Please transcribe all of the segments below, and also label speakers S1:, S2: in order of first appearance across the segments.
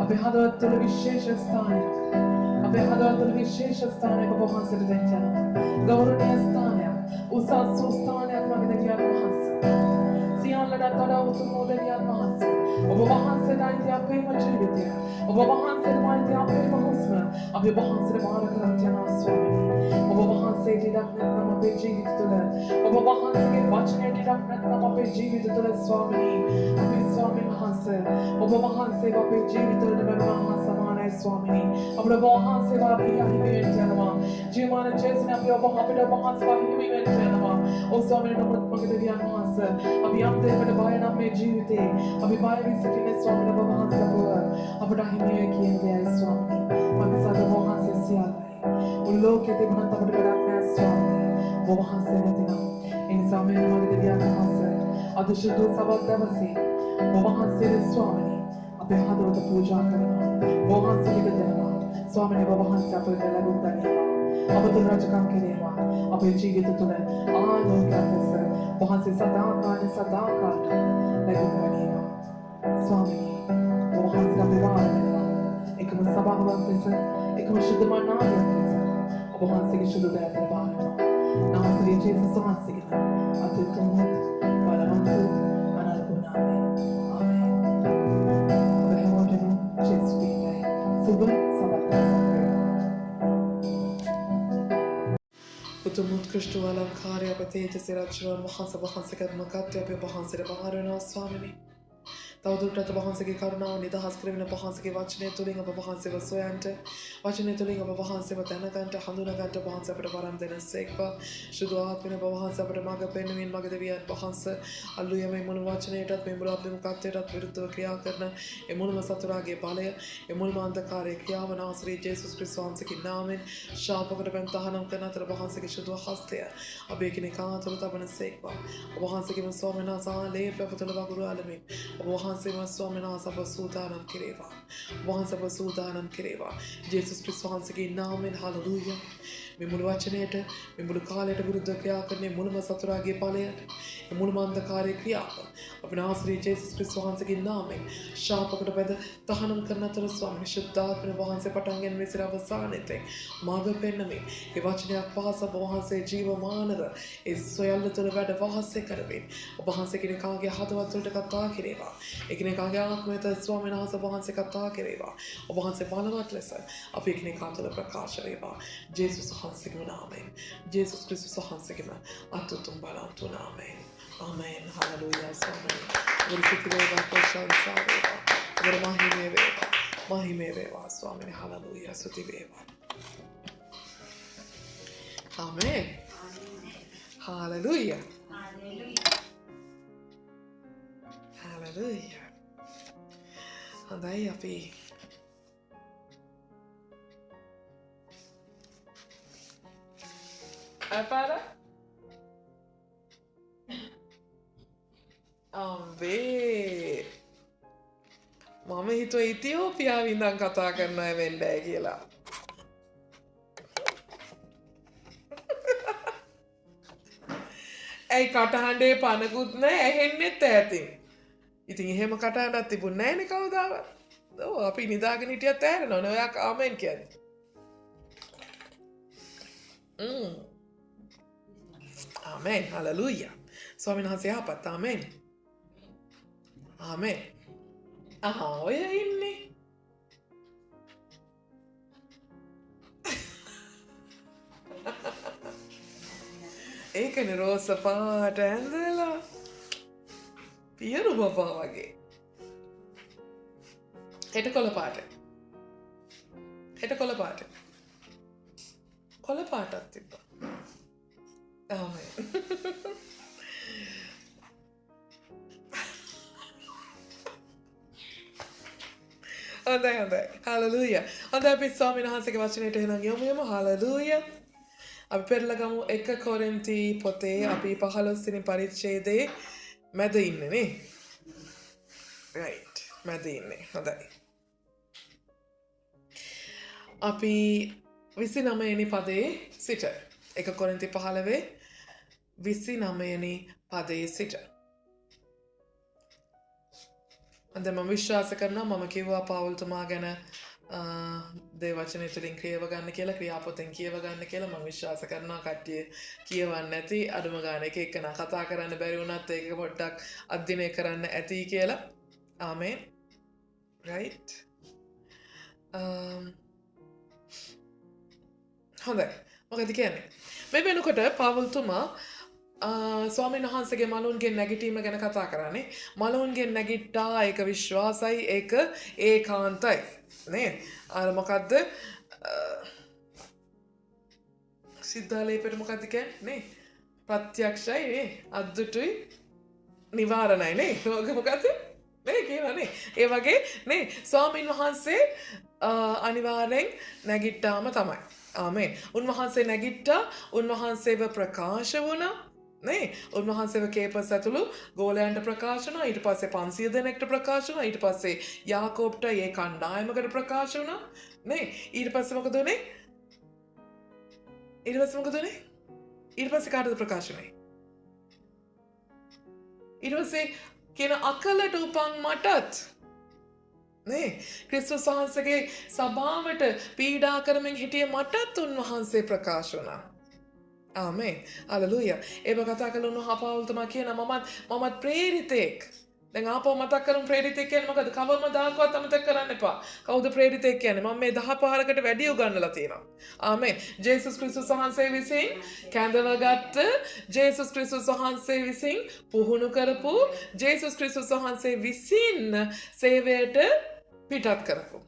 S1: අපේ හදවත තුළ විශේෂ ස්ථානයක්. අපේ හදවත තුළ විශේෂ ස්ථානයක් ඔබ වහන්සේට දෙන්න යනවා. ගෞරවනීය ස්ථානයක්. උසස් වූ ස්ථානයක් මගේ දෙවියන් වහන්සේ. සියල්ලට වඩා උතුම් වූ දෙවියන් වහන්සේ. ඔබ වහන්සේට අයිති අපේම ජීවිතය. ඔබ වහන්සේට අයිති අපේම හුස්ම. අපි වහන්සේට මාර කරන් යනවා ස්වාමීනි. ඔබ වහන්සේට ඉඩක් නැත්නම් අපේ ජීවිත තුළ. ඔබ වහන්සේගේ වචනයට ඉඩක් නැත්නම් අපේ ජීවිත තුළ ස්වාමීනි. අපි ස්වාමීන් වහන්සේ ඔබ වහන්සේව අපේ ජීවිත වලට බැලුවා සමානයි ස්වාමීනි. අපේ වහන්සේව අපි අහිමි වෙන්න යනවා. ජීවමාන ජේසුස් අපි ඔබ අපිට වහන්සේව අහිමි වෙන්න යනවා. ඔව් ස්වාමීනි නමුත් මගේ දෙවියන් වහන්සේ අපි යම් දෙයකට බය නම් මේ ජීවිතේ අපි බය වී සිටින ස්වාමීනි ඔබ වහන්සේව අපිට අහිමි වේ කියන දෙයයි ස්වාමීනි. මම සාද වහන්සේ සියල්ලයි. උල්ලෝකයේ තිබුණත් අපිට වැඩක් නැහැ ස්වාමීනි. ඔබ වහන්සේ නැතිනම් ඒ නිසා මගේ දෙවියන් වහන්සේ අද ශුද්ධ සබත් දවසේ ඔබ වහන්සේ ස්වාමීනි අපේ හදවත පූජා කරනවා. ඔබ වහන්සේට දෙනවා. ස්වාමීනි ඔබ වහන්සේ අපට ලැබුම් දනේවා. අපට රජකම් කෙරේවා. අපේ ජීවිත තුළ ආලෝකයක් ලෙස වහන්සේ සදාකාල ලැබුම් දනේවා. ස්වාමීනි ඔබ වහන්සේ අපේ වාරනවා. එකම සභාවක් ලෙස එකම ශුද්ධ මනාවක් ලෙස ඔබ වහන්සේගේ ශුද්ධ දෑත ලබනවා. නාසරේ ජේසුස් වහන්සේගේ අත්‍යන්ත බලවත් අනර්ගුණ නාමයෙන් උතුම් උත්කෘෂ්ඨ අලංකාරය අප තේජස රජුන් වහන්සේ වහන්සේගේ මගත් අපේ වහන්සේට බහර වෙනවා ස්වාමීනි. තවදුරටත් වහන්සේගේ කරුණාව නිදහස් කරගෙන වහන්සේගේ වචනය තුළින් ඔබ වහන්සේව සොයන්ට වචනය තුළින් ඔබ වහන්සේව දැනගන්ට හඳුනගන්ට වහන්සේ අපට වරම් දෙනසේක්වා. සුදු ආත්මෙන් ඔබ වහන්සේ අපට මඟ පෙන්වීම මඟ දෙවියන් වහන්සේ අල්ලුය මේ මුළු වචනයටත් මේ මුළු අභිමුඛත්වයටත් විරුද්ධව ක්‍රියා කරන ඒ මුළුම සතුරාගේ බලය ඒ මුළුම අන්ධකාරයේ ක්‍රියාව නාසරේ ජේසුස් ක්‍රිස්තුස් වහන්සේගේ නාමයෙන් ශාපකට පෙන් තහනම් කරන අතර වහන්සේගේ සුදු හස්තය අප එකිනෙකා අතර තබනසේක්වා. ඔබ වහන්සේගේම ස්වාමීන් වහන්සේ ලේ ප්‍රපතල වගුරු අලමින් ඔබ වහන්සේම ස්වාමීන් වහන්සේ අප සූදානම් කෙරේවා. වහන්සේ අප සූදානම් කෙරේවා. ජේසුස් ක්‍රිස්තුස් වහන්සේගේ නාමයෙන් හලෙලූයා. මේ මුළු වචනයට මේ මුළු කාලයට විරුද්ධව ක්‍රියා කරන මුළුම සතුරාගේ බලයට මේ මුළුම අන්ධකාරයේ ක්‍රියාව අපේ නාසරේ ජේසුස් ක්‍රිස්තුස් වහන්සේගේ නාමයෙන් ශාපකට බෙද තහනම් කරන අතර ස්වාමීන් ශුද්ධාත්ම වහන්සේ පටන් ගැනීම සිට අවසානයේ මාර්ග පෙන්වමින් ඒ වචනයක් පාස ඔබ වහන්සේ ජීවමානව ඒ සොයල්ල තුළ වැඩ වාසය කරමින් ඔබ වහන්සේ කෙනෙකුගේ හදවත් වලට කතා කෙරේවා. එකිනෙකාගේ ආත්මයට ස්වාමීන් වහන්සේ ඔබ වහන්සේ කතා කෙරේවා. ඔබ වහන්සේ බලවත් ලෙස අපේ කෙනෙකා තුළ ප්‍රකාශ වේවා. ජේසුස් වහන්සේගේ නාමයෙන් ජේසුස් ක්‍රිස්තුස් වහන්සේගේ අතුතුම් බලවත් නාමයෙන් ආමෙන්. හලෙලූයා. ස්වාමීනි වරිසිත වේවා ප්‍රශංසා වේවා වරමහිමේ වේවා මහිමේ වේවා ස්වාමීනි. හලෙලූයා. ස්තුති වේවා. ආමෙන්. හලෙලූයා. හලෙලූයා. හොඳයි අපි para අම්බේ මම හිතුවා ඉතියෝපියාව ඉඳන් කතා කරන අය වෙන්න බෑ කියලා. ඇයි කටහඬේ පනකුත් නෑ ඇහෙන්නෙත් ඈතින්. ඉතින් එහෙම කටහඬක් තිබුණ නෑනේ කවදාවත්. ඔව් අපි නිදාගෙන හිටියත් ඇහෙනවනේ. ඔයා ආමෙන් කියන්නේ. ආමෙන්. හලෙලූයා. ස්වාමීන් වහන්සේ යහපත්. ආමෙන්. ආමෙන්. ඔය ඉන්නේ. ඒකනේ රෝස පාට ඇඳලා පියරු බබා වගේ. හෙට කොළ පාට. හෙට කොළ පාට. කොළ පාටක් තිබ්බා. ආමෙන්. හොඳයි හොඳයි. හලෙලූයා. හොඳයි අපි ස්වාමීන් වහන්සේගේ වචනයට එහෙනම් යමු. හලෙලූයා. අපි පෙරලගමු 1 කොරින්ති පොතේ අපි 15 වෙනි පරිච්ඡේදයේ මැද ඉන්නේ නේ. right. මැද ඉන්නේ. හොඳයි. අපි 29 වෙනි පදයේ සිට 1 කොරින්ති 15 29 වෙනි පදයේ සිට අද මම විශ්වාස කරනවා මම කිව්වා පාවුල්තුමා ගැන දේ වචනය තුළින් ක්‍රියව ගන්න කියලා ක්‍රියාපොතෙන් කියව ගන්න කියලා මම විශ්වාස කරනවා කට්ටිය කියවන්න ඇති අඩුම ගාන එක එක්කන කතා කරන්න බැරි වුණත් ඒක පොඩ්ඩක් අධ්‍යයනය කරන්න ඇති කියලා ආමේන් right හොඳයි මොකද කියන්නේ මේ වෙනකොට පාවුල්තුමා ස්වාමීන් වහන්සේගේ මලුන්ගෙන් නැගිටීම ගැන කතා කරන්නේ මලුන්ගෙන් නැගිට්ටා ඒක විශ්වාසයි ඒක ඒකාන්තයි නේ අර මොකද්ද සිද්ධාලේපෙට මොකද්ද කියන්නේ නේ ප්‍රත්‍යක්ෂයි නේ අද්දුටුයි නිවාරණයි නේ මොකද්ද නේ කියනනේ ඒ වගේ නේ ස්වාමීන් වහන්සේ අනිවාර්යෙන් නැගිට්ටාම තමයි ආමේන් උන්වහන්සේ නැගිට්ටා උන්වහන්සේව ප්‍රකාශ වුණා නේ උන්වහන්සේව කේපස් ඇතුළු ගෝලයන්ට ප්‍රකාශ වුණා ඊට පස්සේ 500 දෙනෙක්ට ප්‍රකාශ වුණා ඊට පස්සේ යාකෝබ්ට ඒ කණ්ඩායමකට ප්‍රකාශ වුණා නේ ඊට පස්සේ මොකද උනේ ඊට පස්සේ කාටද ප්‍රකාශ වුනේ ඊට පස්සේ කියන අකලට උපන් මටත් නේ ක්‍රිස්තුස් වහන්සේගේ සභාවට පීඩා කරමින් හිටිය මටත් උන්වහන්සේ ප්‍රකාශ වුණා ආමේන් හලෙලූයා ඒක කතා කළොත් පාවුල්තුමා කියන මමත් ප්‍රේරිතෙක් දැන් ආපහු මතක් කරමු ප්‍රේරිතෙක් කියන්නේ මොකද කවමදාකවත් අමතක කරන්න එපා කවුද ප්‍රේරිතෙක් කියන්නේ මම මේ 10 පාරකට වැඩි උගන්වලා තියෙනවා ආමේන් ජේසුස් ක්‍රිස්තුස් වහන්සේ විසින් කැඳවගත්ත ජේසුස් ක්‍රිස්තුස් වහන්සේ විසින් පුහුණු කරපු ජේසුස් ක්‍රිස්තුස් වහන්සේ විසින් සේවයට පිටත් කරපු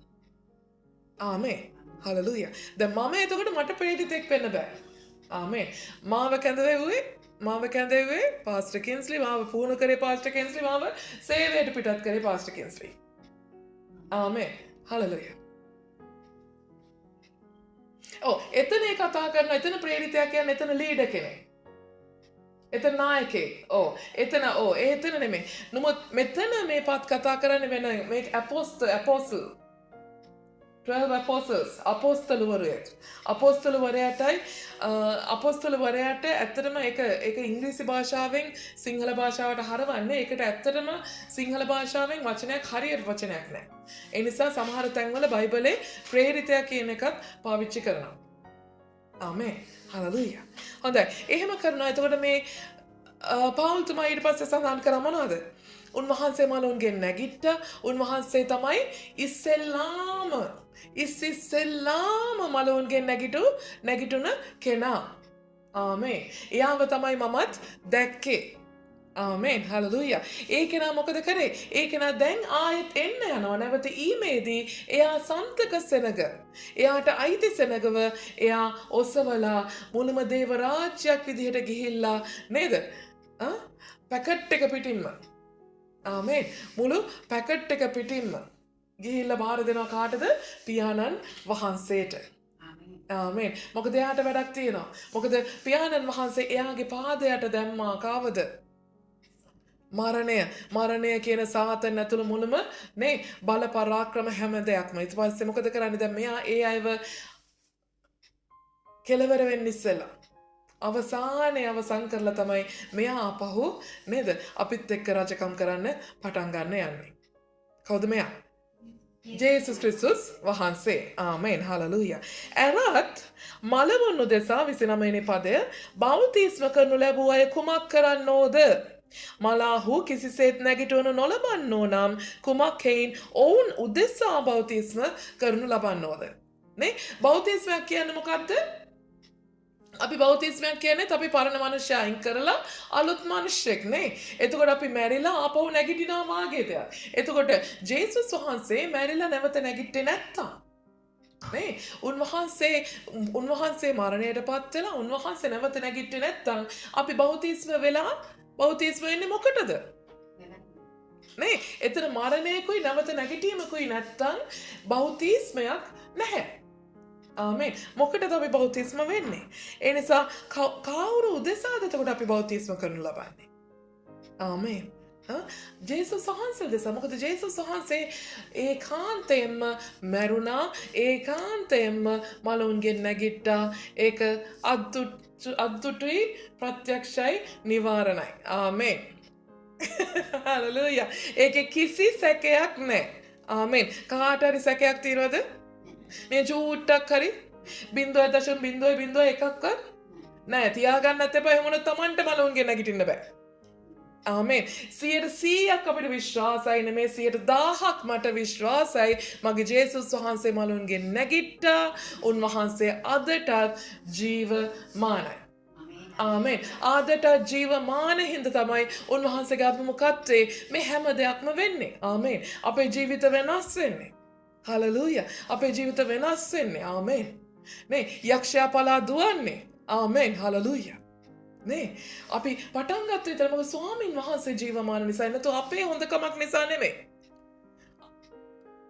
S1: ආමේන් හලෙලූයා දැන් මම එතකොට මට ප්‍රේරිතෙක් වෙන්න බෑ ආමේන් මාව කැඳෙව්වේ පාස්ටර් කින්ස්ලි මාව පුහුණු කරේ පාස්ටර් කින්ස්ලි මාව සේවයට පිටත් කරේ පාස්ටර් කින්ස්ලි ආමේන් හලෙලූයා එතන කතා කරන එතන ප්‍රේරිතයා කියන්නේ එතන ලීඩර් කෙනෙක් එතන නායකයෙක් එතන නෙමෙයි නමුත් මෙතන මේ පත් කතා කරන්නේ වෙන මේ අපෝස්තල් 12 apostles අපෝස්තලවරයාට ඇත්තටම ඒක ඉංග්‍රීසි භාෂාවෙන් සිංහල භාෂාවට හරවන්නේ ඒකට ඇත්තටම සිංහල භාෂාවෙන් වචනයක් හරියට වචනයක් නැහැ. ඒ නිසා සමහර තැන්වල බයිබලේ ප්‍රේරිතයා කියන එකත් පාවිච්චි කරනවා. ආමේන්. හලෙලූයා. හොඳයි. එහෙම කරනවා. එතකොට මේ පාවුල්තුමා ඊට පස්සේ සඳහන් කරා මොනවද? උන්වහන්සේ මලුන්ගෙන් නැගිට්ට උන්වහන්සේ තමයි ඉස්සෙල්ලාම මලුන්ගෙන් නැගිටුන කෙනා ආමේන් එයාව තමයි මමත් දැක්කේ ආමේන් හලෙලූයා ඒ කෙනා මොකද කරේ ඒ කෙනා දැන් ආයෙත් එන්න යනවා නැවත ඊමේදී එයා සන්තක සෙනග එයාට අයිති සෙනගව එයා ඔසවලා මුළුම දේව රාජ්‍යයක් විදිහට ගිහිල්ලා නේද පැකට් එක පිටින්ම ආමේන් මුළු පැකට් එක පිටින්ම ගිහිල්ලා බාර දෙනවා කාටද පියාණන් වහන්සේට ආමේන් මොකද එයාට වැඩක් තියෙනවා මොකද පියාණන් වහන්සේ එයාගේ පාදයට දැම්මා කාවද මරණය කියන සාතන් ඇතුළු මුළුම නේ බල පරාක්‍රම හැම දෙයක්ම ඊට පස්සේ මොකද කරන්නේ දැන් මෙයා ඒ අයව කෙලවර වෙන්න ඉස්සෙල්ලා අවසන් කරලා තමයි මෙයා ආපහු නේද අපිත් එක්ක රජකම් කරන්න පටන් ගන්න යන්නේ කවුද මෙයා ජේසුස් ක්‍රිස්තුස් වහන්සේ ආමේන් හලෙලූයා එනත් මලවුන් උදෙසා 29 වෙනි පදය බෞතිස්ම කරනු ලැබූ අය කුමක් කරන්නෝද මලාහු කිසිසේත් නැගිටවනු නොලබන්නෝ නම් කුමක් හේයින් ඔවුන් උදෙසා බෞතිස්ම කරනු ලබන්නෝද නේ බෞතිස්මයක් කියන්නේ මොකද්ද අපි බෞතිස්මයක් කියන්නේ අපි පරණ මනුෂ්‍යයා අයින් කරලා අලුත් මිනිහෙක් නේ. එතකොට අපි මැරිලා ආපහු නැගිටිනවා වාගේ දෙයක්. එතකොට ජේසුස් වහන්සේ මැරිලා නැවත නැගිට්ටේ නැත්තම් නේ උන්වහන්සේ මරණයටපත් වෙලා උන්වහන්සේ නැවත නැගිට්ටේ නැත්තම් අපි බෞතිස්ම වෙන්නේ මොකටද? නේ එතන මරණයකුයි නැවත නැගිටීමකුයි නැත්තම් බෞතිස්මයක් නැහැ. ආමේන් මොකටද අපි බෞතිස්ම වෙන්නේ ඒ නිසා කවුරු උදෙසාද එතකොට අපි බෞතිස්ම කරනු ලබන්නේ ආමේන් ජේසුස් වහන්සේ උදෙසා මොකද ජේසුස් වහන්සේ ඒකාන්තයෙන්ම මැරුණා ඒකාන්තයෙන්ම මලුන්ගෙන් නැගිට්ටා ඒක අද්දුටුයි ප්‍රත්‍යක්ෂයි නිවාරණයි ආමේන් හලලූයා. ඒකේ කිසි සැකයක් නැහැ. ආමෙන්. කාට හරි සැකයක් තියෙනවද? මේ චූට්ටක් හරි 0.001 එකක්වත් නෑ. තියාගන්නත් එපා. එහෙම වුණොත් Tamanට මලුන්ගේ නැගිටින්න බෑ. ආමෙන්. 100ක් අපිට විශ්වාසයි නෙමේ 100,000ක් මට විශ්වාසයි මගේ ජේසුස් වහන්සේ මලුන්ගේ නැගිට්ටා. උන්වහන්සේ අදටත් ජීවමානයි. ආමෙන්. ආදට ජීවමාන හින්ද තමයි උන්වහන්සේගේ අභිමුඛත්වයේ මේ හැම දෙයක්ම වෙන්නේ. ආමෙන්. අපේ ජීවිත වෙනස් වෙන්නේ. හලලූයා. අපේ ජීවිත වෙනස් වෙන්නේ. ආමෙන්. නේ යක්ෂයා පලා දුවන්නේ. ආමෙන්. හලලූයා. නේ අපි පටන් ගත්ත විතර මොකද ස්වාමින් වහන්සේ ජීවමාන නිසා නැතු අපේ හොඳකමක් නිසා නෙමෙයි.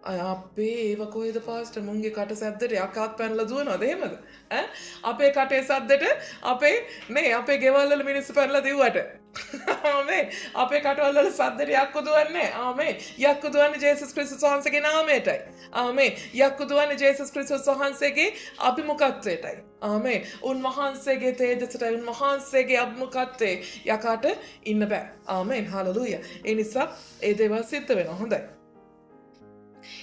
S1: අපේ ඒව කොහෙද පාස්ටර් මුන්ගේ කට සද්දට යකාත් පැනලා දුවනවද එහෙමද? අපේ කටේ සද්දට අපේ ගෙවල් වල මිනිස්සු පැනලා දිව්වට. ආමෙන්. අපේ කටවල් වල සද්දට යක්කු දුවන්නේ. ආමෙන්. යක්කු දුවන්නේ ජේසුස් ක්‍රිස්තුස් වහන්සේගේ නාමයටයි. ආමෙන්. යක්කු දුවන්නේ ජේසුස් ක්‍රිස්තුස් වහන්සේගේ අභිමුඛත්වයටයි. ආමෙන්. උන්වහන්සේගේ තේජසටයි උන්වහන්සේගේ අභිමුඛත්වයේ යකාට ඉන්න බෑ. ආමෙන්. හලෙලූයා. ඒ නිසා ඒ දේවල් සිද්ධ වෙනවා. හොඳයි.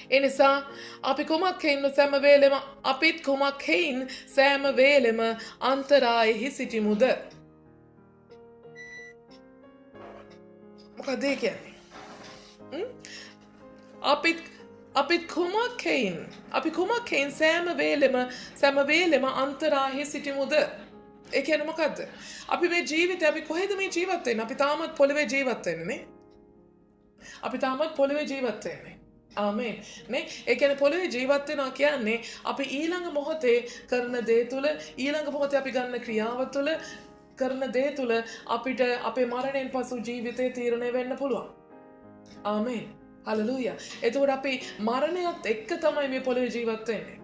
S1: එනිසා අපි කුමක් හේින්ම සෑම වේලෙම අපිත් කුමක් හේින් සෑම වේලෙම අන්තරායෙහි සිටිමුද? මොකද ඒ කියන්නේ? අපිත් කුමක් හේින් සෑම වේලෙම අන්තරායෙහි සිටිමුද? ඒ කියන්නේ මොකද්ද? අපි මේ ජීවිතේ අපි කොහෙද මේ ජීවත් වෙන්නේ? අපි තාමත් පොළවේ ජීවත් වෙන්නේ නේ? අපි තාමත් පොළවේ ජීවත් වෙන්නේ. ආමෙන්. නේ ඒ කියන්නේ පොළවේ ජීවත් වෙනවා කියන්නේ අපි ඊළඟ මොහොතේ කරන දේ තුල ඊළඟ මොහොතේ අපි ගන්න ක්‍රියාව තුල කරන දේ තුල අපිට අපේ මරණයෙන් පසු ජීවිතේ තීරණය වෙන්න පුළුවන්. ආමෙන්. හලෙලූයා. එතකොට අපි මරණයත් එක්ක තමයි මේ පොළවේ ජීවත් වෙන්නේ.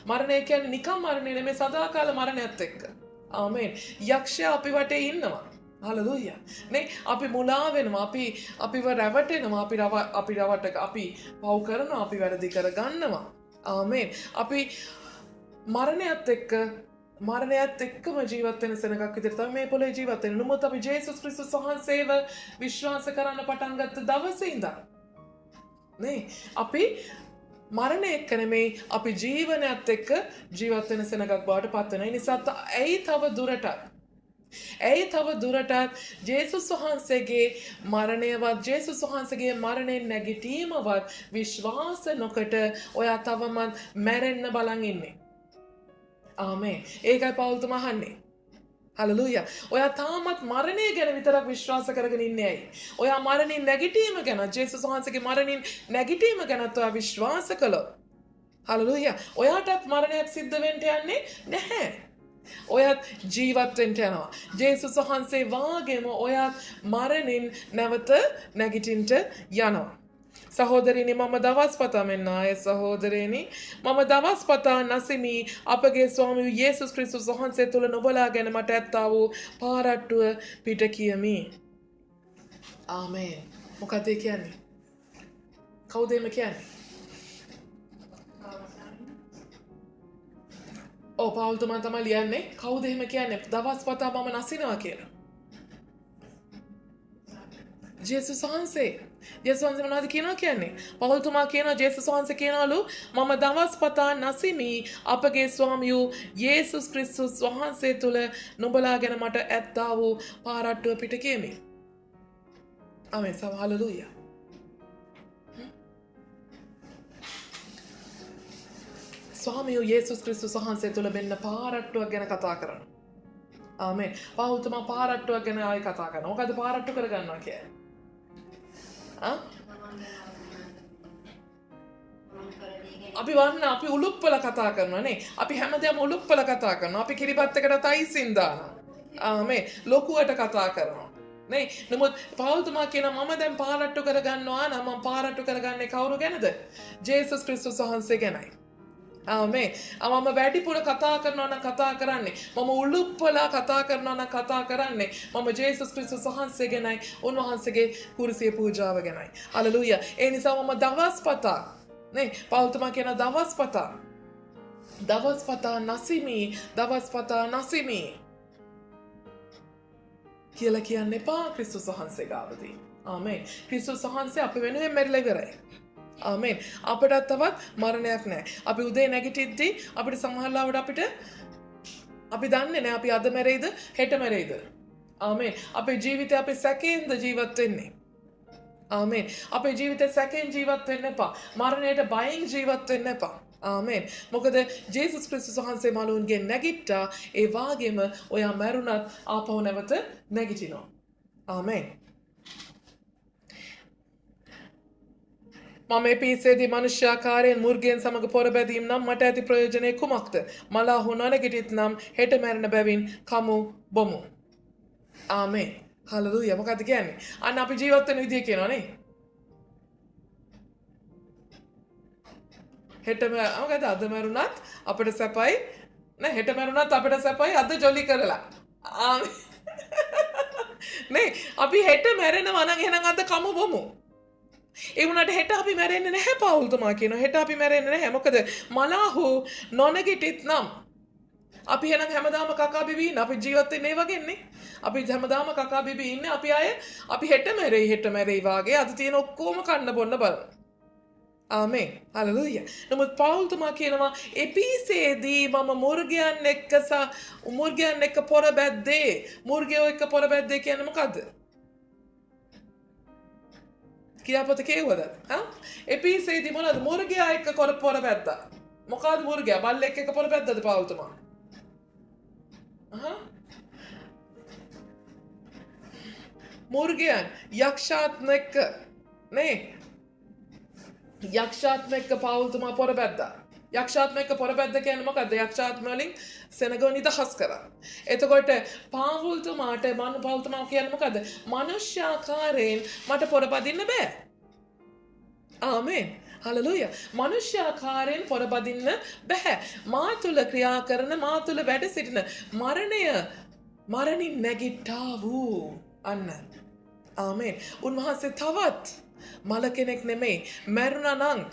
S1: මරණය කියන්නේ නිකම් මරණය නෙමෙයි සදාකාල මරණයත් එක්ක. ආමෙන්. යක්ෂයා අපි වටේ ඉන්නවා. හලෙලූයා. නේ අපි මුලා වෙනවා අපිව රැවටෙනවා අපි පව් කරනවා අපි වැරදි කරගන්නවා. ආමෙන්. අපි මරණයත් එක්කම ජීවත් වෙන සෙනඟක් විදිහට තමයි මේ පොළේ ජීවත් වෙන්නේ. නමුත් අපි ජේසුස් ක්‍රිස්තුස් වහන්සේව විශ්වාස කරන්න පටන් ගත්ත දවසේ ඉඳන් නේ අපි මරණය එක්ක නෙමෙයි අපි ජීවනයත් එක්ක ජීවත් වෙන සෙනඟක් බවට පත් වෙනවා. ඒ නිසා ඇයි තව දුරටත් ජේසුස් වහන්සේගේ මරණයවත් ජේසුස් වහන්සේගේ මරණයෙන් නැගිටීමවත් විශ්වාස නොකොට ඔයා තවමත් මැරෙන්න බලන් ඉන්නේ. ආමෙන්. ඒකයි පවුල්තුමා අහන්නේ. හලෙලූයා. ඔයා තාමත් මරණය ගැන විතරක් විශ්වාස කරගෙන ඉන්නේ ඇයි? ඔයා මරණින් නැගිටීම ගැන ජේසුස් වහන්සේගේ මරණින් නැගිටීම ගැනත් ඔයා විශ්වාස කළොත් හලෙලූයා. ඔයාටත් මරණයක් සිද්ධ වෙන්න යන්නේ නැහැ. ඔයත් ජීවත් වෙන්න යනවා. ජේසුස් වහන්සේ වාගේම ඔයත් මරණින් නැවත නැගිටින්න යනවා. සහෝදරයනි මම දවස් පතා මෙන්න ආය සහෝදරයනි මම දවස් පතා නැසිමි අපගේ ස්වාමී යේසුස් ක්‍රිස්තුස් වහන්සේ තුල නොබලා ගැන මට ඇත්තා වූ පාරට්ටුව පිට කියමි. ආමෙන්. මොකද ඒ කියන්නේ? කවුද එම කියන්නේ? පවුල්තුමා තමයි ලියන්නේ. කවුද එහෙම කියන්නේ? දවස් පතා මම නැසිනවා කියලා. ජේසුස් වහන්සේ. ජේසුස් වහන්සේ මොනවද කියනවා කියන්නේ? පවුල්තුමා කියනවා ජේසුස් වහන්සේ කියනවලු මම දවස් පතා නැසිමි අපගේ ස්වාමියෝ යේසුස් ක්‍රිස්තුස් වහන්සේ තුල නුඹලා ගැන මට ඇත්තා වූ පාරට්ටුව පිට කියමි. ආමෙන්. හලෙලූයා. ස්වාමියෝ යේසුස් ක්‍රිස්තුස් වහන්සේ තුල වෙන්න පාරට්ටුවක් ගැන කතා කරනවා. ආමෙන්. පවුල්තුමා පාරට්ටුවක් ගැන ආයි කතා කරනවා. මොකද පාරට්ටු කරගන්නවා කියන්නේ? අපි උලුප්පල කතා කරනවා නේ. අපි හැමදේම උලුප්පල කතා කරනවා. අපි කිරිබත් එකට තයිසින් දානවා. ආමෙන්. ලොකුවට කතා කරනවා. නේ. නමුත් පවුල්තුමා කියනවා මම දැන් පාරට්ටු කරගන්නවා නම් මම පාරට්ටු කරගන්නේ කවුරු ගැනද? ජේසුස් ක්‍රිස්තුස් වහන්සේ ගැනයි. ආමෙන්. මම වැඩිපුර කතා කරනවා නම් කතා කරන්නේ මම උලුප්පලා කතා කරනවා නම් කතා කරන්නේ මම ජේසුස් ක්‍රිස්තුස් වහන්සේ ගැනයි උන්වහන්සේගේ කුරුසිය පූජාව ගැනයි. හලෙලූයා. ඒ නිසා මම දවස් පතා නේ පවුල්තුමා කියන දවස් පතා නැසිමි කියලා කියන්න එපා ක්‍රිස්තුස් වහන්සේ ගාවදී. ආමේන්. ක්‍රිස්තුස් වහන්සේ අප වෙනුවෙන් මැරිලා ඉවරයි. ආමේන්. අපට තවත් මරණයක් නැහැ. අපි උදේ නැගිටිද්දී අපිට සමහරවිට අපිට අපි දන්නේ නැහැ අපි අද මැරෙයිද හෙට මැරෙයිද. ආමේන්. අපේ ජීවිතේ අපි සැකයෙන්ද ජීවත් වෙන්නේ. ආමේන්. අපේ ජීවිතේ සැකයෙන් ජීවත් වෙන්න එපා. මරණයට බයෙන් ජීවත් වෙන්න එපා. ආමේන්. මොකද ජේසුස් ක්‍රිස්තුස් වහන්සේ මළුන්ගෙන් නැගිට්ටා. ඒ වාගේම ඔයා මැරුණත් ආපහු නැවත නැගිටිනවා. ආමේන්. මම එපිසේදී මනුෂ්‍යාකාරයෙන් මුර්ගයන් සමග පොරබැදීම් නම් මට ඇති ප්‍රයෝජනය කුමක්ද? මලාහු නොනැගිටිත් නම් හෙට මැරෙන බැවින් කමු බොමු. ආමේන්. හලෙලූයා. මොකද්ද කියන්නේ? අන්න අපි ජීවත් වෙන විදිය කියනවා නේ. හෙට මොකද අද මැරුණත් අපිට සැපයි නෑ හෙට මැරුණත් අපිට සැපයි අද ජොලි කරලා. ආමේන්. නේ අපි හෙට මැරෙනවා නම් එහෙනම් අද කමු බොමු. ඒ වුණාට හෙට අපි මැරෙන්නේ නැහැ පවුල්තුමා කියනවා. හෙට අපි මැරෙන්නේ නැහැ. මොකද මලාහු නොනැගිටිත් නම් අපි එහෙනම් හැමදාම කකා බිබී ඉන්න. අපි ජීවත් වෙන්නේ ඒ වගේනේ. අපි හැමදාම කකා බිබී ඉන්නේ. අපි හෙට මැරෙයි වාගේ අද තියෙන ඔක්කොම කන්න බොන්න බලමු. ආමේන්. හලෙලූයා. නමුත් පවුල්තුමා කියනවා එපිසේදී මම මුර්ගයන් එක්ක පොරබැද්දේ. මුර්ගයෝ එක්ක පොරබැද්දේ කියන්නේ මොකද්ද? කියාපොත කියවද? එපිසේදී මොනවද මුර්ගයා එක්ක පොරබැද්දා? මොකද්ද මුර්ගයා? බල්ලෙක් එක්ක පොරබැද්දද පවුල්තුමා? මුර්ගයන් යක්ෂාත්ම එක්ක නේ යක්ෂාත්ම එක්ක පවුල්තුමා පොරබැද්දා. යක්ෂාත්ම එක්ක පොරබැද්ද කියන්නේ මොකද්ද? යක්ෂාත්ම වලින් සෙනගව නිදහස් කරා. එතකොට පවුල්තුමාට පවුල්තුමා කියන්නේ මොකද්ද? මනුෂ්‍යාකාරයෙන් මට පොරබදින්න බෑ. ආමේන්. හලෙලූයා. මනුෂ්‍යාකාරයෙන් පොරබදින්න බෑ. මා තුල ක්‍රියා කරන මා තුල වැඩ සිටින මරණින් නැගිට්ටා වූ අන්න. ආමේන්. උන්වහන්සේ තවත් මල කෙනෙක් නෙමෙයි. මැරුණා නම්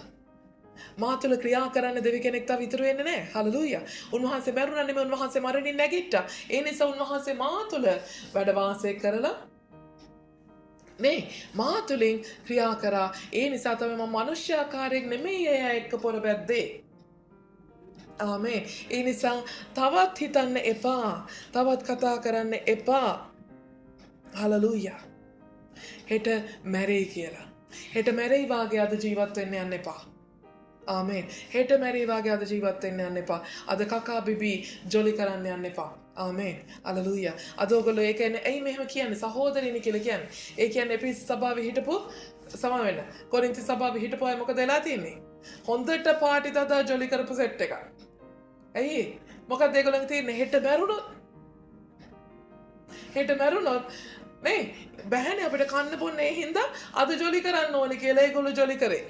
S1: මා තුළ ක්‍රියා කරන්න දෙවි කෙනෙක් තව ඉතුරු වෙන්නේ නැහැ. හලෙලූයා. උන්වහන්සේ මැරුණා නෙමෙයි උන්වහන්සේ මරණින් නැගිට්ටා. ඒ නිසා උන්වහන්සේ මා තුළ වැඩ වාසය කරලා මා තුළින් ක්‍රියා කරා. ඒ නිසා තමයි මම මනුෂ්‍යාකාරයෙක් නෙමෙයි එය එක්ක පොරබැද්දේ. ආමේන්. ඒ නිසා තවත් හිතන්න එපා. තවත් කතා කරන්න එපා. හලෙලූයා. හෙට මැරෙයි කියලා. හෙට මැරෙයි වාගේ අද ජීවත් වෙන්න යන්න එපා. ආමේන්. හෙට මැරෙයි වාගේ අද ජීවත් වෙන්න යන්න එපා. අද කකා බිබී ජොලි කරන්න යන්න එපා. ආමේන්. හලෙලූයා. අද ඔයගොල්ලෝ ඒ කියන්නේ ඇයි මෙහෙම කියන්නේ සහෝදරිනි කියලා කියන්නේ. ඒ කියන්නේ එපිස් සභාවේ හිටපු සම වෙන. කොරින්ති සභාවේ හිටපු අය මොකද වෙලා තියෙන්නේ? හොඳට පාටි දදා ජොලි කරපු සෙට් එකක්. ඇයි? මොකද ඒගොල්ලන් තියෙන්නේ හෙට මැරුණොත් නේ බෑනේ අපිට කන්න බොන්නේ ඒ හින්දා අද ජොලි කරන්න ඕනේ කියලා ඒගොල්ලෝ ජොලි කරේ.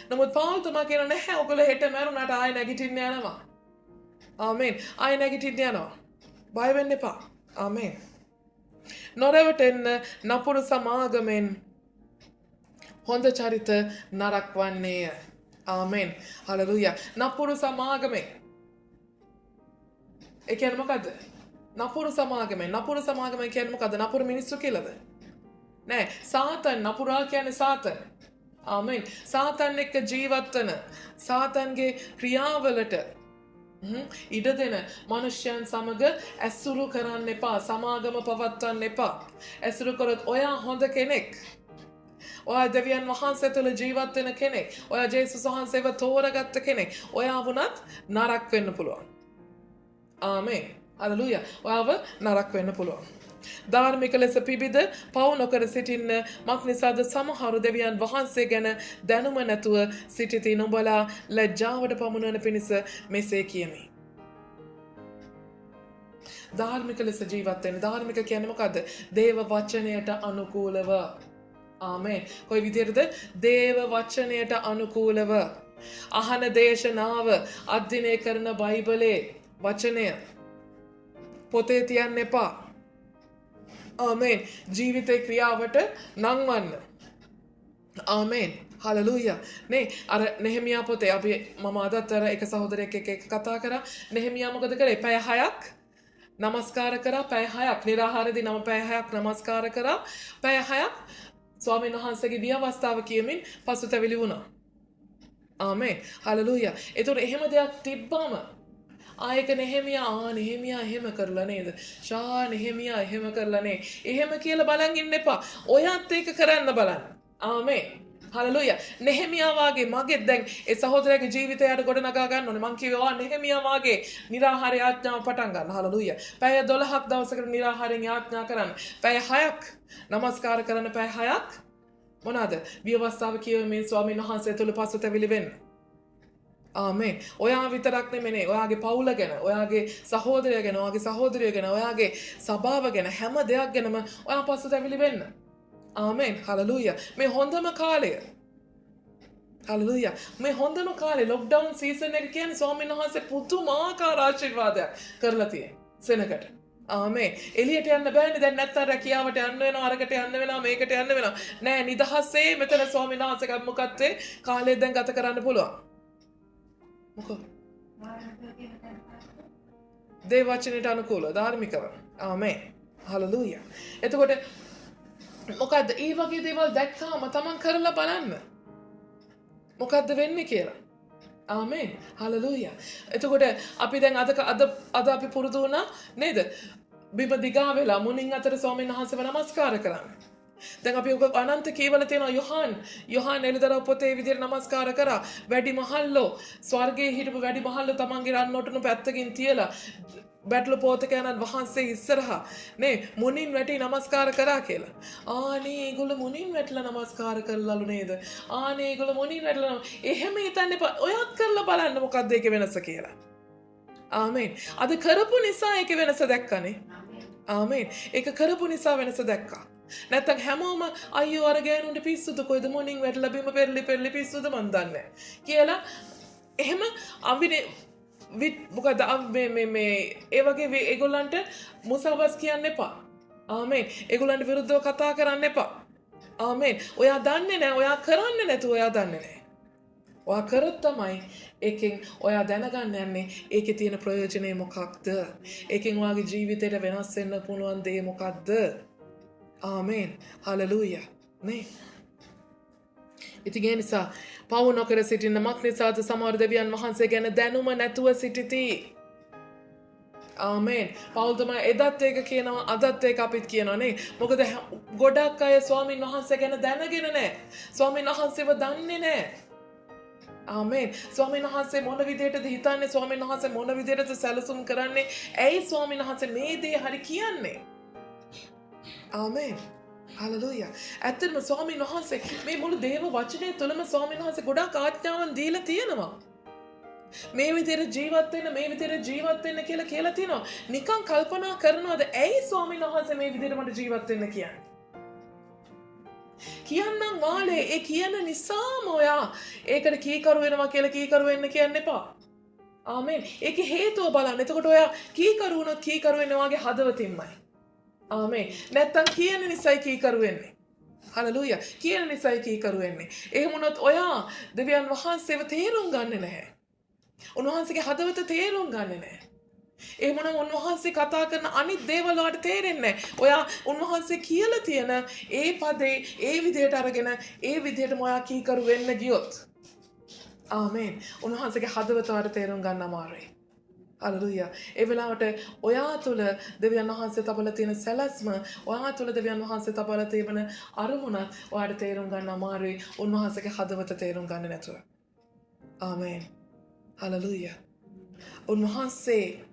S1: නමුත් පවුල්තුමා කියනවා නැහැ ඔයගොල්ලෝ හෙට මැරුණාට ආයෙ නැගිටින්න යනවා. ආමේන්. ආයෙ නැගිටින්න යනවා. බය වෙන්න එපා. ආමේන්. නොරවටෙන්න නපුරු සමාගමෙන් හොඳ චරිත නරක වන්නේය. ආමේන්. හලෙලූයා. නපුරු සමාගමෙන් ඒ කියන්නේ මොකද්ද? නපුරු සමාගමෙන් කියන්නේ මොකද්ද? නපුරු මිනිස්සු කියලාද? නෑ. සාතන් නපුරා කියන්නේ සාතන්. ආමේන්. සාතන් එක්ක ජීවත් වෙන සාතන්ගේ ක්‍රියාවලට ඉඩ දෙන මනුෂ්‍යයන් සමග ඇසුරු කරන්න එපා. සමාගම පවත්වන්න එපා. ඇසුරු කරොත් ඔයා හොඳ කෙනෙක්. ඔයා දෙවියන් වහන්සේ තුළ ජීවත් වෙන කෙනෙක්. ඔයා ජේසුස් වහන්සේව තෝරගත්ත කෙනෙක්. ඔයා වුණත් නරක වෙන්න පුළුවන්. ආමේන්. හලෙලූයා. ඔයාව නරක වෙන්න පුළුවන්. ධාර්මික ලෙස පිබිද පව් නොකර සිටින්න මක් නිසාද සමහරු දෙවියන් වහන්සේ ගැන දැනුම නැතුව සිටිති. නුඹලා ලැජ්ජාවට පමුණවන පිණිස මෙසේ කියමි. ධාර්මික ලෙස ජීවත් වෙන්න. ධාර්මික කියන්නේ මොකද්ද? දේව වචනයට අනුකූලව. ආමේන්. කොයි විදිහටද? දේව වචනයට අනුකූලව. අහන දේශනාව අධ්‍යයනය කරන බයිබලයේ වචනය පොතේ තියන්න එපා. ආමේන්. ජීවිතේ ක්‍රියාවට නංවන්න. ආමේන්. හලෙලූයා. නේ අර නෙහෙමියා පොතේ අපි මම අදත් අර එක සහෝදරයෙක් එක්ක කතා කරා. නෙහෙමියා මොකද කරේ? පැය 6ක් නමස්කාර කරා. පැය 6ක් නිරාහාරදී පැය 6ක් නමස්කාර කරා. පැය 6ක් ස්වාමීන් වහන්සේගේ ව්‍යවස්ථාව කියමින් පසුතැවිලි වුණා. ආමේන්. හලෙලූයා. ඒතර එහෙම දෙයක් තිබ්බම ආයක නෙහෙමියා එහෙම කරලා නේද? නෙහෙමියා එහෙම කරලා නේ. එහෙම කියලා බලන් ඉන්න එපා. ඔයත් ඒක කරන්න බලන්න. ආමේන්. හලෙලූයා. නෙහෙමියා වාගේ මගේ දැන් ඒ සහෝදරයාගේ ජීවිතයට ගොඩ නගා ගන්න ඕනේ. මං කිව්වා නෙහෙමියා වාගේ නිරාහාරය ආඥාව පටන් ගන්න. හලෙලූයා. පැය 12ක් දවසකට නිරාහාරයෙන් යාඥා කරන්න. පැය 6ක් නමස්කාර කරන්න. පැය 6ක් මොනවාද? ව්‍යවස්ථාව කියවමින් ස්වාමීන් වහන්සේ තුල පසුතැවිලි වෙන්න. ආමේන්. ඔයා විතරක් නෙමෙයි. ඔයාගේ පවුල ගැන, ඔයාගේ සහෝදරය ගැන, ඔයාගේ සහෝදරිය ගැන, ඔයාගේ සභාව ගැන හැම දෙයක් ගැනම ඔයා පසුතැවිලි වෙන්න. ආමේන්. හලෙලූයා. මේ හොඳම කාලය. හලෙලූයා. මේ හොඳම කාලේ ලොක්ඩවුන් සීසන් එක කියන්නේ ස්වාමීන් වහන්සේ පුදුමාකාර ආශිර්වාදයක් කරලා තියෙන සෙනකට. ආමේන්. එළියට යන්න බෑනේ දැන් නැත්තම් රැකියාවට යන්න වෙනවා අරකට යන්න වෙනවා මේකට යන්න වෙනවා. නෑ නිදහසේ මෙතන ස්වාමීන් වහන්සේ මොකක්ද කාලේ දැන් ගත කරන්න පුළුවන්. මොකෝ? දේව වචනයට අනුකූලව ධාර්මිකව. ආමේන්. හලෙලූයා. එතකොට මොකද්ද ඒ වගේ දේවල් දැක්කාම තමන් කරලා බලන්න. මොකද්ද වෙන්නේ කියලා. ආමේන්. හලෙලූයා. එතකොට අපි දැන් අද අපි පුරුදු වුණා නේද? බිම දිගා වෙලා මුණින් අතර ස්වාමීන් වහන්සේව නමස්කාර කරන්න. දැන් අපි ඔක අනන්ත කීවල තියෙනවා යොහාන් එළිදරව් පොතේ විදිහට නමස්කාර කරා. වැඩි මහල්ලෝ ස්වර්ගයේ හිටපු වැඩි මහල්ලෝ තමන්ගේ රන්නොටුන පැත්තකින් තියලා බැටළු පෝතකයන්න් වහන්සේ ඉස්සරහා නේ මුණින් වැටි නමස්කාර කරා කියලා. ආනේ ඒගොල්ලෝ මුණින් වැටලා නමස්කාර කරලාලු නේද? ආනේ ඒගොල්ලෝ මුණින් වැටලා එහෙම හිතන්න එපා. ඔයත් කරලා බලන්න මොකක්ද ඒකේ වෙනස කියලා. ආමේන්. අද කරපු නිසා ඒකේ වෙනස දැක්කනේ. ආමේන්. ඒක කරපු නිසා වෙනස දැක්කා. නැත්තම් හැමෝම අයියෝ අර ගෑනුන්ට පිස්සුද කොයිද මුණින් වැටලා බිම පෙරලි පිස්සුද මන් දන්නේ කියලා එහෙම අවිනේ මොකද මේ ඒ වගේ ඒගොල්ලන්ට මුසාවස් කියන්න එපා. ආමේන්. ඒගොල්ලන්ට විරුද්ධව කතා කරන්න එපා. ආමේන්. ඔයා දන්නේ නැහැ. ඔයා කරන්නේ නැතුව ඔයා දන්නේ නැහැ. ඔයා කරොත් තමයි ඒකෙන් ඔයා දැනගන්න යන්නේ ඒකේ තියෙන ප්‍රයෝජනය මොකක්ද? ඒකෙන් ඔයාගේ ජීවිතේට වෙනස් වෙන්න පුළුවන් දේ මොකක්ද? ආමේන්. හලෙලූයා. නේ. ඉතින් ඒ නිසා පවු නොකර සිටින්න මක් නිසාද සමහර දෙවියන් වහන්සේ ගැන දැනුම නැතුව සිටිති. ආමේන්. පවුල් තමයි එදත් ඒක කියනවා අදත් ඒක අපිත් කියනවා නේ. මොකද ගොඩක් අය ස්වාමින් වහන්සේ ගැන දැනගෙන නැහැ. ස්වාමින් වහන්සේව දන්නේ නැහැ. ආමේන්. ස්වාමීන් වහන්සේ මොන විදිහටද හිතන්නේ? ස්වාමීන් වහන්සේ මොන විදිහටද සැලසුම් කරන්නේ? ඇයි ස්වාමීන් වහන්සේ මේ දේ හරි කියන්නේ? ආමේන්. හලෙලූයා. ඇත්තටම ස්වාමීන් වහන්සේ මේ මුළු දේව වචනය තුළම ස්වාමීන් වහන්සේ ගොඩක් ආඥාවන් දීලා තියෙනවා. මේ විදිහට ජීවත් වෙන්න කියලා තියෙනවා. නිකන් කල්පනා කරනවාද ඇයි ස්වාමීන් වහන්සේ මේ විදිහට මට ජීවත් වෙන්න කියන්නේ? කියන්නම් වාලේ ඒ කියන නිසාම ඔයා ඒකට කීකරු වෙනවා කියලා කීකරු වෙන්න කියන්න එපා. ආමේන්. ඒකේ හේතුව බලන්න. එතකොට ඔයා කීකරු වුණොත් කීකරු වෙන්නේ වාගේ හදවතින්මයි. ආමේන්. නැත්තම් කියන නිසයි කීකරු වෙන්නේ. හලෙලූයා. කියන නිසයි කීකරු වෙන්නේ. එහෙම වුණොත් ඔයා දෙවියන් වහන්සේව තේරුම් ගන්නෙ නැහැ. උන්වහන්සේගේ හදවත තේරුම් ගන්නෙ නැහැ. එහෙම නම් උන්වහන්සේ කතා කරන අනිත් දේවල් වලට තේරෙන්නේ නැහැ. ඔයා උන්වහන්සේ කියලා තියෙන ඒ පදේ ඒ විදිහට අරගෙන ඒ විදිහටම ඔයා කීකරු වෙන්න ගියොත් ආමේන්. උන්වහන්සේගේ හදවත වලට තේරුම් ගන්න අමාරුයි. හලෙලූයා. ඒ වෙලාවට ඔයා තුළ දෙවියන් වහන්සේ තබලා තියෙන සැලැස්ම, ඔයා තුළ දෙවියන් වහන්සේ තබලා තියෙන අරමුණ ඔයාට තේරුම් ගන්න අමාරුයි. උන්වහන්සේගේ හදවත තේරුම් ගන්න නැතුව. ආමේන්. හලෙලූයා. උන්වහන්සේ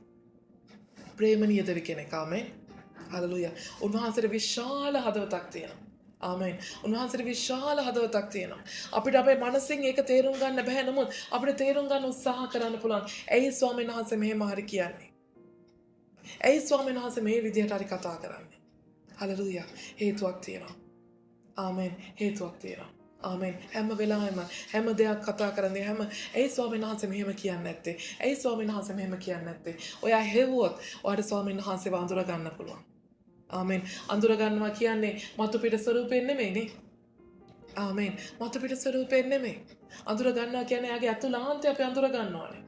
S1: ප්‍රේමණීය දෙවි කෙනෙක්. ආමේන්. හලෙලූයා. උන්වහන්සේට විශාල හදවතක් තියෙනවා. ආමේන්. උන්වහන්සේට විශාල හදවතක් තියෙනවා. අපිට අපේ මනසින් ඒක තේරුම් ගන්න බැහැ. නමුත් අපිට තේරුම් ගන්න උත්සාහ කරන්න පුළුවන්. ඇයි ස්වාමීන් වහන්සේ මෙහෙම හරි කියන්නේ? ඇයි ස්වාමීන් වහන්සේ මේ විදිහට හරි කතා කරන්නේ? හලෙලූයා. හේතුවක් තියෙනවා. ආමේන්. හේතුවක් තියෙනවා. ආමේන්. හැම වෙලාවෙම හැම දෙයක් කතා කරන්නේ ඇයි ස්වාමීන් වහන්සේ මෙහෙම කියන්නේ නැත්තේ? ඇයි ස්වාමීන් වහන්සේ මෙහෙම කියන්නේ නැත්තේ? ඔයා හෙව්වොත් ඔයාට ස්වාමීන් වහන්සේව අඳුර ගන්න පුළුවන්. ආමේන්. අඳුර ගන්නවා කියන්නේ මතු පිට ස්වරූපයෙන් නෙමෙයිනේ. ආමේන්. මතු පිට ස්වරූපයෙන් නෙමෙයි. අඳුර ගන්නවා කියන්නේ එයාගේ අතුලාන්තය අපි අඳුර ගන්නවානේ.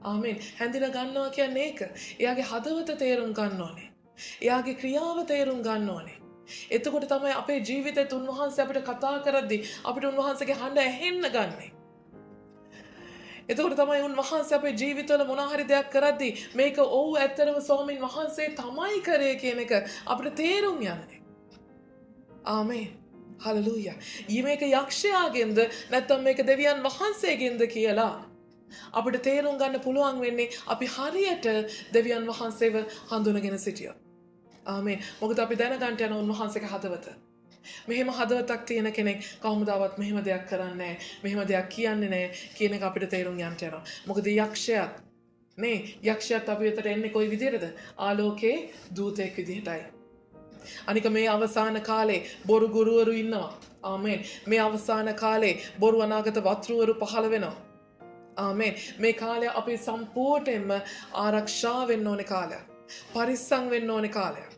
S1: ආමේන්. හැඳින ගන්නවා කියන්නේ ඒක. එයාගේ හදවත තේරුම් ගන්න ඕනේ. එයාගේ ක්‍රියාව තේරුම් ගන්න ඕනේ. එතකොට තමයි අපේ ජීවිතේ උන්වහන්සේ අපිට කතා කරද්දී අපිට උන්වහන්සේගේ හඬ ඇහෙන්න ගන්නෙ. එතකොට තමයි උන්වහන්සේ අපේ ජීවිතවල මොනවා හරි දෙයක් කරද්දී මේක ඔව් ඇත්තටම ස්වාමින් වහන්සේ තමයි කරේ කියන එක අපිට තේරුම් යන්නේ. ආමේන්. හලෙලූයා. මේක යක්ෂයාගෙන්ද නැත්නම් මේක දෙවියන් වහන්සේගෙන්ද කියලා අපිට තේරුම් ගන්න පුළුවන් වෙන්නේ අපි හරියට දෙවියන් වහන්සේව හඳුනගෙන සිටියොත්. ආමේන්. මොකද අපි දැනගන්න යන උන්වහන්සේගේ හදවත. මෙහෙම හදවතක් තියෙන කෙනෙක් කවමදාවත් මෙහෙම දෙයක් කරන්නේ නැහැ. මෙහෙම දෙයක් කියන්නේ නැහැ කියන එක අපිට තේරුම් ගන්න යනවා. මොකද යක්ෂයාත් අපි වෙතට එන්නේ කොයි විදිහටද? ආලෝකයේ දූතයෙක් විදිහටයි. අනික මේ අවසාන කාලේ බොරු ගුරුවරු ඉන්නවා. ආමේන්. මේ අවසාන කාලේ බොරු අනාගත වතුරුවරු පහළ වෙනවා. ආමේන්. මේ කාලය අපි සම්පූර්ණයෙන්ම ආරක්ෂා වෙන්න ඕනේ කාලයක්. පරිස්සම් වෙන්න ඕනේ කාලයක්.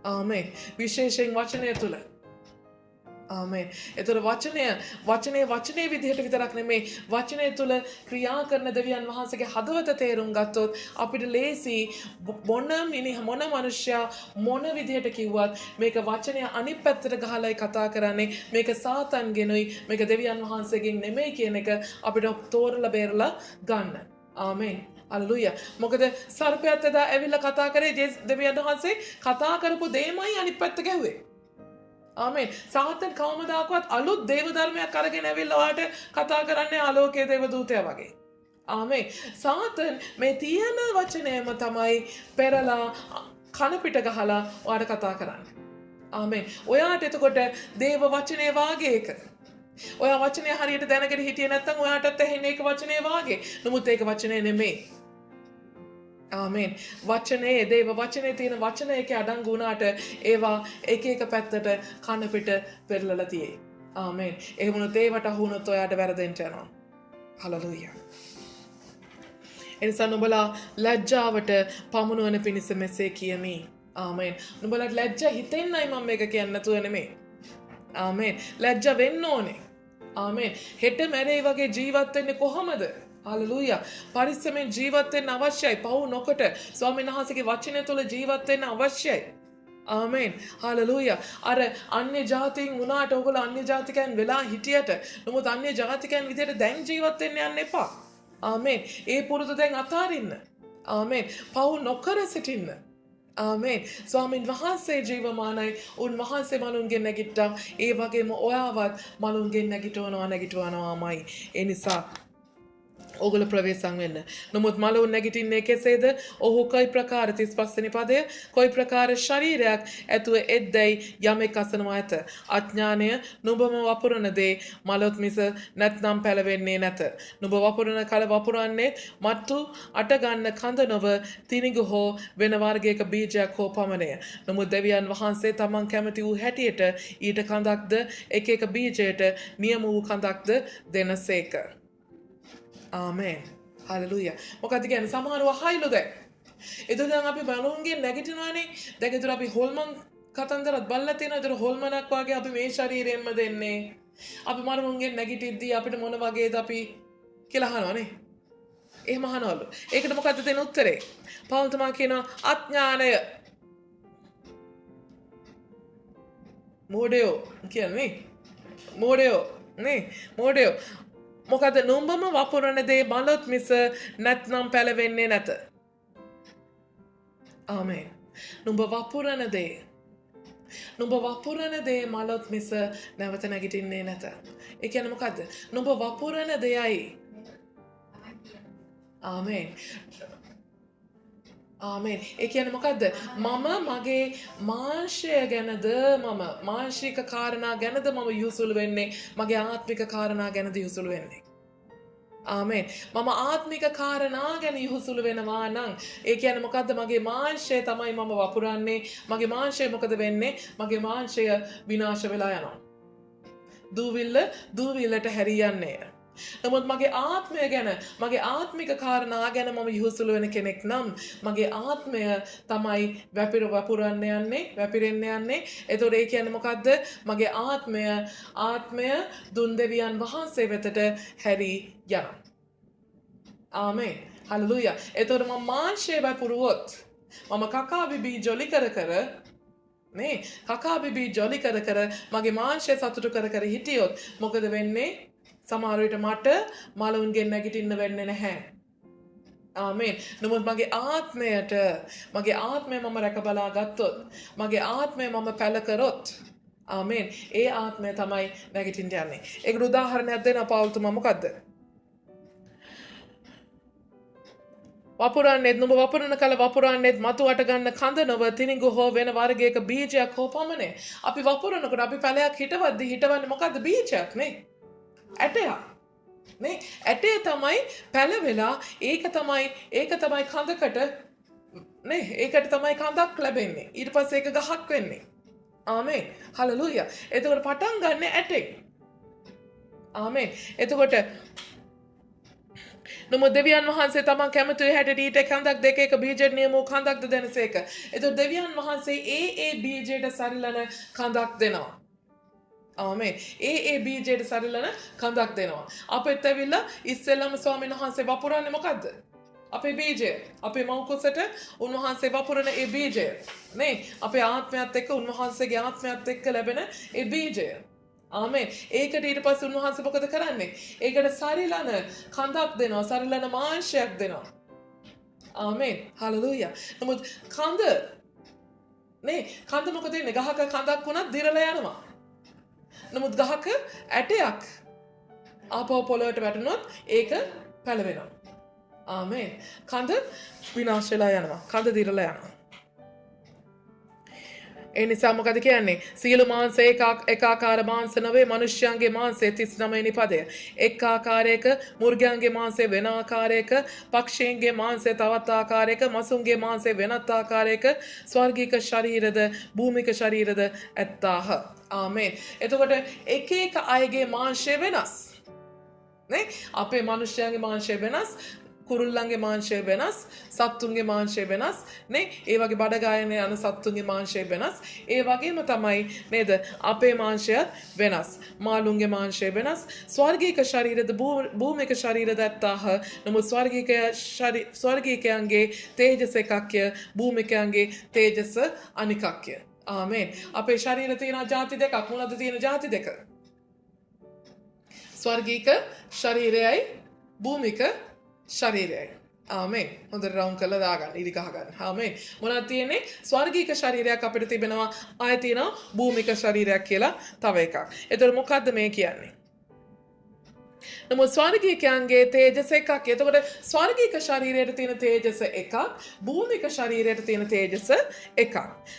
S1: ආමේන්. විශේෂයෙන් වචනය තුල. ආමේන්. ඒතර වචනේ විදිහට විතරක් නෙමෙයි වචනය තුල ක්‍රියා කරන දෙවියන් වහන්සේගේ හදවත තේරුම් ගත්තොත් අපිට ලේසි මොන මනුෂ්‍යයා මොන විදිහට කිව්වත් මේක වචනය අනිත් පැත්තට ගහලායි කතා කරන්නේ මේක සාතන්ගෙනුයි මේක දෙවියන් වහන්සේගෙන් නෙමෙයි කියන එක අපිට තෝරලා බේරලා ගන්න. ආමේන්. හලෙලූයා. මොකද සර්පයාත් එදා ඇවිල්ලා කතා කරේ දෙවියන් වහන්සේ කතා කරපු දෙයමයි අනිත් පැත්ත ගැහුවේ. ආමේන්. සාතන් කවමදාකවත් අලුත් දේව ධර්මයක් අරගෙන ඇවිල්ලා ඔයාට කතා කරන්නේ ආලෝකයේ දේව දූතයා වගේ. ආමේන්. සාතන් මේ තියෙන වචනයම තමයි පෙරලා කන පිට ගහලා ඔයාට කතා කරන්නේ. ආමේන්. ඔයාට එතකොට දේව වචනේ වාගේ එක. ඔයා වචනේ හරියට දැනගෙන හිටියේ නැත්නම් ඔයාටත් ඇහෙන්නේ ඒක වචනේ වාගේ. නමුත් ඒක වචනේ නෙමෙයි. ආමේන්. වචනේ දේව වචනේ තියෙන වචන එකේ අඩංගු වුණාට ඒවා එක පැත්තට කන පිට පෙරලලා තියෙයි. ආමේන්. එහෙම වුණොත් ඒවට අහු වුණොත් ඔයාට වැරදෙන්න යනවා. හලෙලූයා. එනිසා නුඹලා ලැජ්ජාවට පමුණුවන පිණිස මෙසේ කියමි. ආමේන්. නුඹලට ලැජ්ජ හිතෙන්නයි මම මේක කියන්නේ නැතුව නෙමෙයි. ආමේන්. ලැජ්ජ වෙන්න ඕනේ. ආමේන්. හෙට මැරෙයි වගේ ජීවත් වෙන්නේ කොහමද? හලෙලූයා. පරිස්සමෙන් ජීවත් වෙන්න අවශ්‍යයි. පව් නොකොට ස්වාමීන් වහන්සේගේ වචනය තුළ ජීවත් වෙන්න අවශ්‍යයි. ආමේන්. හලෙලූයා. අර අන්‍ය ජාතීන් වුණාට ඔයගොල්ලෝ අන්‍ය ජාතිකයන් වෙලා හිටියට නමුත් අන්‍ය ජාතිකයන් විදිහට දැන් ජීවත් වෙන්න යන්න එපා. ආමේන්. ඒ පුරුදු දැන් අතාරින්න. ආමේන්. පව් නොකර සිටින්න. ආමේන්. ස්වාමීන් වහන්සේ ජීවමානයි. උන්වහන්සේ මලුන්ගෙන් නැගිට්ටා. ඒ වගේම ඔයාවත් මලුන්ගෙන් නැගිටවනවාමයි. ඒ නිසා ඔගොල්ලෝ ප්‍රවේශම් වෙන්න. නමුත් මලවුන් නැගිටින්නේ කෙසේද? ඔහු කොයි ප්‍රකාර 35 වෙනි පදය කොයි ප්‍රකාර ශරීරයක් ඇතුව එද්දැයි යමෙක් අසනවා ඇත. අඥානය නුඹම වපුරන දේ මලොත් මිස නැත්නම් පැලවෙන්නේ නැත. නුඹ වපුරන කල වපුරන්නේ මත්තු අට ගන්න කඳ නොව තිනිගු හෝ වෙන වර්ගයක බීජයක් හෝ පමණය. නමුත් දෙවියන් වහන්සේ තමන් කැමති වූ හැටියට ඊට කඳක්ද එක බීජයට නියම වූ කඳක්ද දෙනසේක. ආමේන්. හලෙලූයා. මොකද කියන්නේ සමහරව හයිලු දැන්. එතකොට දැන් අපි බලුන්ගෙන් නැගිටිනවානේ. දැන් ඒතර අපි හොල්මන් කතන්දරත් බලලා තියෙනවා. ඒතර හොල්මනක් වගේ අපි මේ ශරීරයෙන්ම දෙන්නේ. අපි මරුන්ගෙන් නැගිටිද්දී අපිට මොන වගේද අපි කියලා අහනවානේ. එහෙම අහනවලු. ඒකට මොකද්ද දෙන උත්තරේ? පවුල් තමා කියනවා අඥානය. මෝඩයෝ කියන්නේ මෝඩයෝ නේ මෝඩයෝ මොකද නුඹම වපුරන දේ මලොත් මිස නැත්නම් පැලවෙන්නේ නැත. ආමේන්. නුඹ වපුරන දේ මලොත් මිස නැවත නැගිටින්නේ නැත. ඒ කියන්නේ මොකද්ද? නුඹ වපුරන දෙයයි. ආමේන්. ආමේන්. ඒ කියන්නේ මොකද්ද? මම මගේ මාංශය ගැනද මාංශික කාරණා ගැනද මම යොසුළු වෙන්නේ. මගේ ආත්මික කාරණා ගැනද යොසුළු වෙන්නේ. ආමේන්. මම ආත්මික කාරණා ගැන යොසුළු වෙනවා නම් ඒ කියන්නේ මොකද්ද? මගේ මාංශය තමයි මම වපුරන්නේ. මගේ මාංශය මොකද වෙන්නේ? මගේ මාංශය විනාශ වෙලා යනවා. දූවිල්ලට හැරියන්නේ. නමුත් මගේ ආත්මය ගැන මගේ ආත්මික කාරණා ගැන මම යොසුළු වෙන කෙනෙක් නම් මගේ ආත්මය තමයි වපුරන්න යන්නේ. එතකොට ඒ කියන්නේ මොකද්ද? මගේ ආත්මය දුන් දෙවියන් වහන්සේ වෙතට හැරී යනවා. ආමේන්. හලෙලූයා. එතකොට මම මාංශය වපුරුවොත් මම කකා බිබී ජොලි කර නේ කකා බිබී ජොලි කර කර මගේ මාංශය සතුටු කර කර හිටියොත් මොකද වෙන්නේ? සමහර විට මට මලවුන්ගෙන් නැගිටින්න වෙන්නේ නැහැ. ආමේන්. නමුත් මගේ ආත්මය මම රැක බලා ගත්තොත්, මගේ ආත්මය මම පැල කරොත්, ආමේන්. ඒ ආත්මය තමයි නැගිටින්න යන්නේ. ඒකට උදාහරණයක් දෙන්න පවුල්තුමා මොකද්ද? වපුරන්නේත් නුඹ වපුරන කල වපුරන්නේත් මතු අට ගන්න කඳ නොව තිරිඟු හෝ වෙන වර්ගයක බීජයක් හෝ පමණේ. අපි වපුරනකොට අපි පැලයක් හිටවන්නේ මොකද්ද? බීජයක් නේ. ඇටයක්. නේ ඇටේ තමයි පැල වෙලා ඒක තමයි කඳකට නේ ඒකට තමයි කඳක් ලැබෙන්නේ. ඊට පස්සේ ඒක ගහක් වෙන්නේ. ආමේන්. හලෙලූයා. එතකොට පටන් ගන්න ඇටෙන්. ආමේන්. එතකොට නමුත් දෙවියන් වහන්සේ තමන් කැමති හැටියට ඊට කඳක් දෙක එක බීජෙට නියමෝ කඳක්ද දෙනසේක. එතකොට දෙවියන් වහන්සේ ඒ බීජයට සරිලන කඳක් දෙනවා. ආමේන්. ඒ බීජයට සරිලන කඳක් දෙනවා. අපිට ඇවිල්ලා ඉස්සෙල්ලාම ස්වාමීන් වහන්සේ වපුරන්නේ මොකද්ද? අපේ බීජය. අපේ මව් කුසට උන්වහන්සේ වපුරන ඒ බීජය. නේ අපේ ආත්මයත් එක්ක උන්වහන්සේගේ ආත්මයත් එක්ක ලැබෙන ඒ බීජය. ආමේන්. ඒකට ඊට පස්සේ උන්වහන්සේ මොකද කරන්නේ? ඒකට සරිලන කඳක් දෙනවා, සරිලන මාංශයක් දෙනවා. ආමේන්. හලෙලූයා. නමුත් කඳ මොකද වෙන්නේ? ගහක කඳක් වුණත් දිරලා යනවා. නමුත් ගහක ඇටයක් ආපහු පොළොවට වැටුනොත් ඒක පැලවෙනවා. ආමේන්. කඳ විනාශ වෙලා යනවා. කඳ දිරලා යනවා. ඒ නිසා මොකද කියන්නේ? සියලු මාංශ ඒකාකාර මාංශ නොවේ. මනුෂ්‍යයන්ගේ මාංශය 39 වෙනි පදය. එක් ආකාරයක, මුර්ගයන්ගේ මාංශය වෙන ආකාරයක, පක්ෂීන්ගේ මාංශය තවත් ආකාරයක, මසුන්ගේ මාංශය වෙනත් ආකාරයක, ස්වර්ගික ශරීරද භූමික ශරීරද ඇත්තාහ. ආමේන්. එතකොට එක අයගේ මාංශය වෙනස්. නේ? අපේ මනුෂ්‍යයන්ගේ මාංශය වෙනස්, කුරුල්ලන්ගේ මාංශය වෙනස්, සත්තුන්ගේ මාංශය වෙනස්, නේ? ඒ වගේ බඩ ගායන යන සත්තුන්ගේ මාංශය වෙනස්. ඒ වගේම තමයි නේද? අපේ මාංශයත් වෙනස්. මාළුන්ගේ මාංශය වෙනස්. ස්වර්ගික ශරීරද භූමික ශරීරද ඇත්තාහ. නමුත් ස්වර්ගිකයන්ගේ තේජස එකක්ය, භූමිකයන්ගේ තේජස අනිකක්ය. ආමේන්. අපේ ශරීර තියෙන ಜಾති දෙකක්. මොනවද තියෙන ಜಾති දෙක? ස්වර්ගික ශරීරයයි භූමික ශරීරයයි. ආමේන්. හොඳට රවුන්ඩ් කරලා දාගන්න. ඉලි ගහ ගන්න. ආමේන්. මොනවද තියෙන්නේ? ස්වර්ගික ශරීරයක් අපිට තිබෙනවා. ආයෙ තියෙනවා භූමික ශරීරයක් කියලා තව එකක්. එතකොට මොකද්ද මේ කියන්නේ? නමුත් ස්වර්ගිකයන්ගේ තේජස එකක්. එතකොට ස්වර්ගික ශරීරයට තියෙන තේජස එකක්, භූමික ශරීරයට තියෙන තේජස එකක්.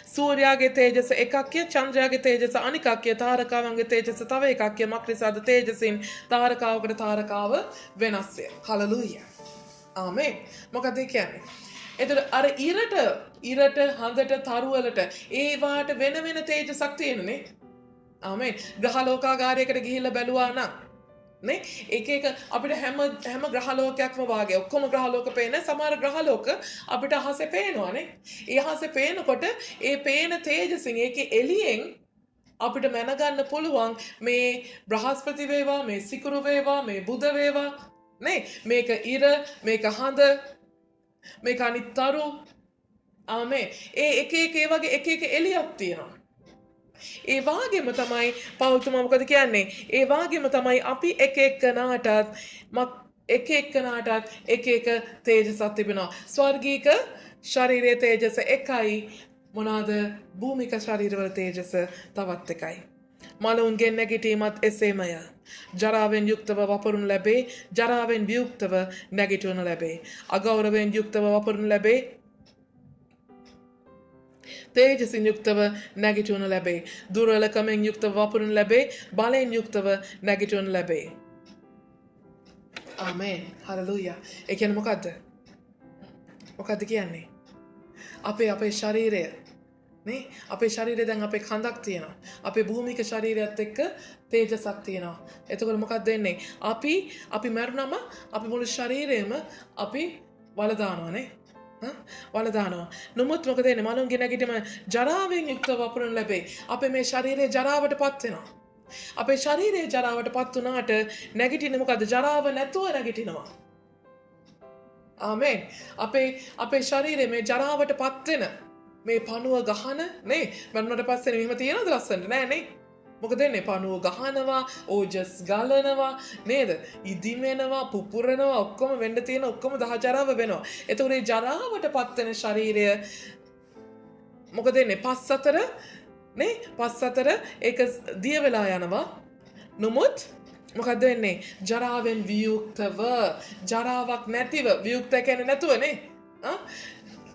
S1: සූර්යාගේ තේජස එකක්ය, චන්ද්‍රයාගේ තේජස අනිකක්ය, තාරකාවන්ගේ තේජස තව එකක්ය. මක්නිසාද තේජසින් තාරකාවකට තාරකාව වෙනස්ය. හලෙලූයා. ආමේන්. මොකද කියන්නේ? එතකොට අර ඉරට හඳට තරුවලට ඒවාට වෙන තේජසක් තියෙනනේ. ආමේන්. ග්‍රහලෝකාගාරයකට ගිහිල්ලා බැලුවා නම් නේ එක අපිට හැම ග්‍රහලෝකයක්ම වාගේ ඔක්කොම ග්‍රහලෝක පේන්නේ. සමහර ග්‍රහලෝක අපිට අහසේ පේනවානේ. ඒ අහසේ පේනකොට ඒ පේන තේජසින් ඒකේ එළියෙන් අපිට මැනගන්න පුළුවන් මේ බ්‍රහස්පති වේවා, මේ සිකුරු වේවා, මේ බුධ වේවා නේ. මේක ඉර, මේක හඳ, මේක අනිත්තරු. ආමේ. ඒ එක වගේ එක එළියක් තියෙනවා. ඒ වාගේම තමයි පෞල්තුමා මොකද කියන්නේ? ඒ වාගේම තමයි අපි එක එක්කනාටත් එක තේජසක් තිබෙනවා. ස්වර්ගීක ශරීරයේ තේජස එකයි. මොනවාද? භූමික ශරීරවල තේජස තවත් එකයි. මලවුන්ගෙන් නැගිටීමත් එසේමය. ජරාවෙන් යුක්තව වපුරනු ලැබේ. ජරාවෙන් වියුක්තව නැගිටවනු ලැබේ. අගෞරවයෙන් යුක්තව වපුරනු ලැබේ. තේජසින් යුක්තව නැගිටවනු ලැබේ. දුර්වලකමෙන් යුක්තව වපුරනු ලැබේ. බලයෙන් යුක්තව නැගිටවනු ලැබේ. ආමේන්. හලෙලූයා. ඒ කියන්නේ මොකද්ද? මොකද්ද කියන්නේ? අපේ ශරීරය නේ? අපේ ශරීරය දැන් අපේ කඳක් තියෙනවා. අපේ භූමික ශරීරයත් එක්ක තේජසක් තියෙනවා. එතකොට මොකක්ද වෙන්නේ? අපි මැරුණම අපි මුළු ශරීරයම අපි වල දානවා නේ? වල දානවා. නමුත් මොකද වෙන්නේ? මලුන්ගේ නැගිටීම ජරාවෙන් යුක්තව වපුරනු ලැබේ. අපේ මේ ශරීරය ජරාවටපත් වෙනවා. අපේ ශරීරය ජරාවටපත් වුණාට නැගිටින්නේ මොකද්ද? ජරාව නැතුව නැගිටිනවා. ආමේන්. අපේ ශරීරය මේ ජරාවටපත් වෙන මේ පණුව ගහන නේ මරණට පස්සේ මෙහෙම තියෙනවද ලස්සනට නෑ නේ. මොකද එන්නේ පණුව ගහනවා ඕජස් ගලනවා නේද ඉදිමෙනවා පුපුරනවා ඔක්කොම වෙන්න තියෙන ඔක්කොම දහජරාව වෙනවා. එතකොට මේ ජරාවට පත්වෙන ශරීරය මොකද එන්නේ පස් අතර නේ පස් අතර ඒක දිය වෙලා යනවා. නමුත් මොකද වෙන්නේ ජරාවෙන් වියුක්තව ජරාවක් නැතිව වියුක්ත කියන්නේ නැතුව නේ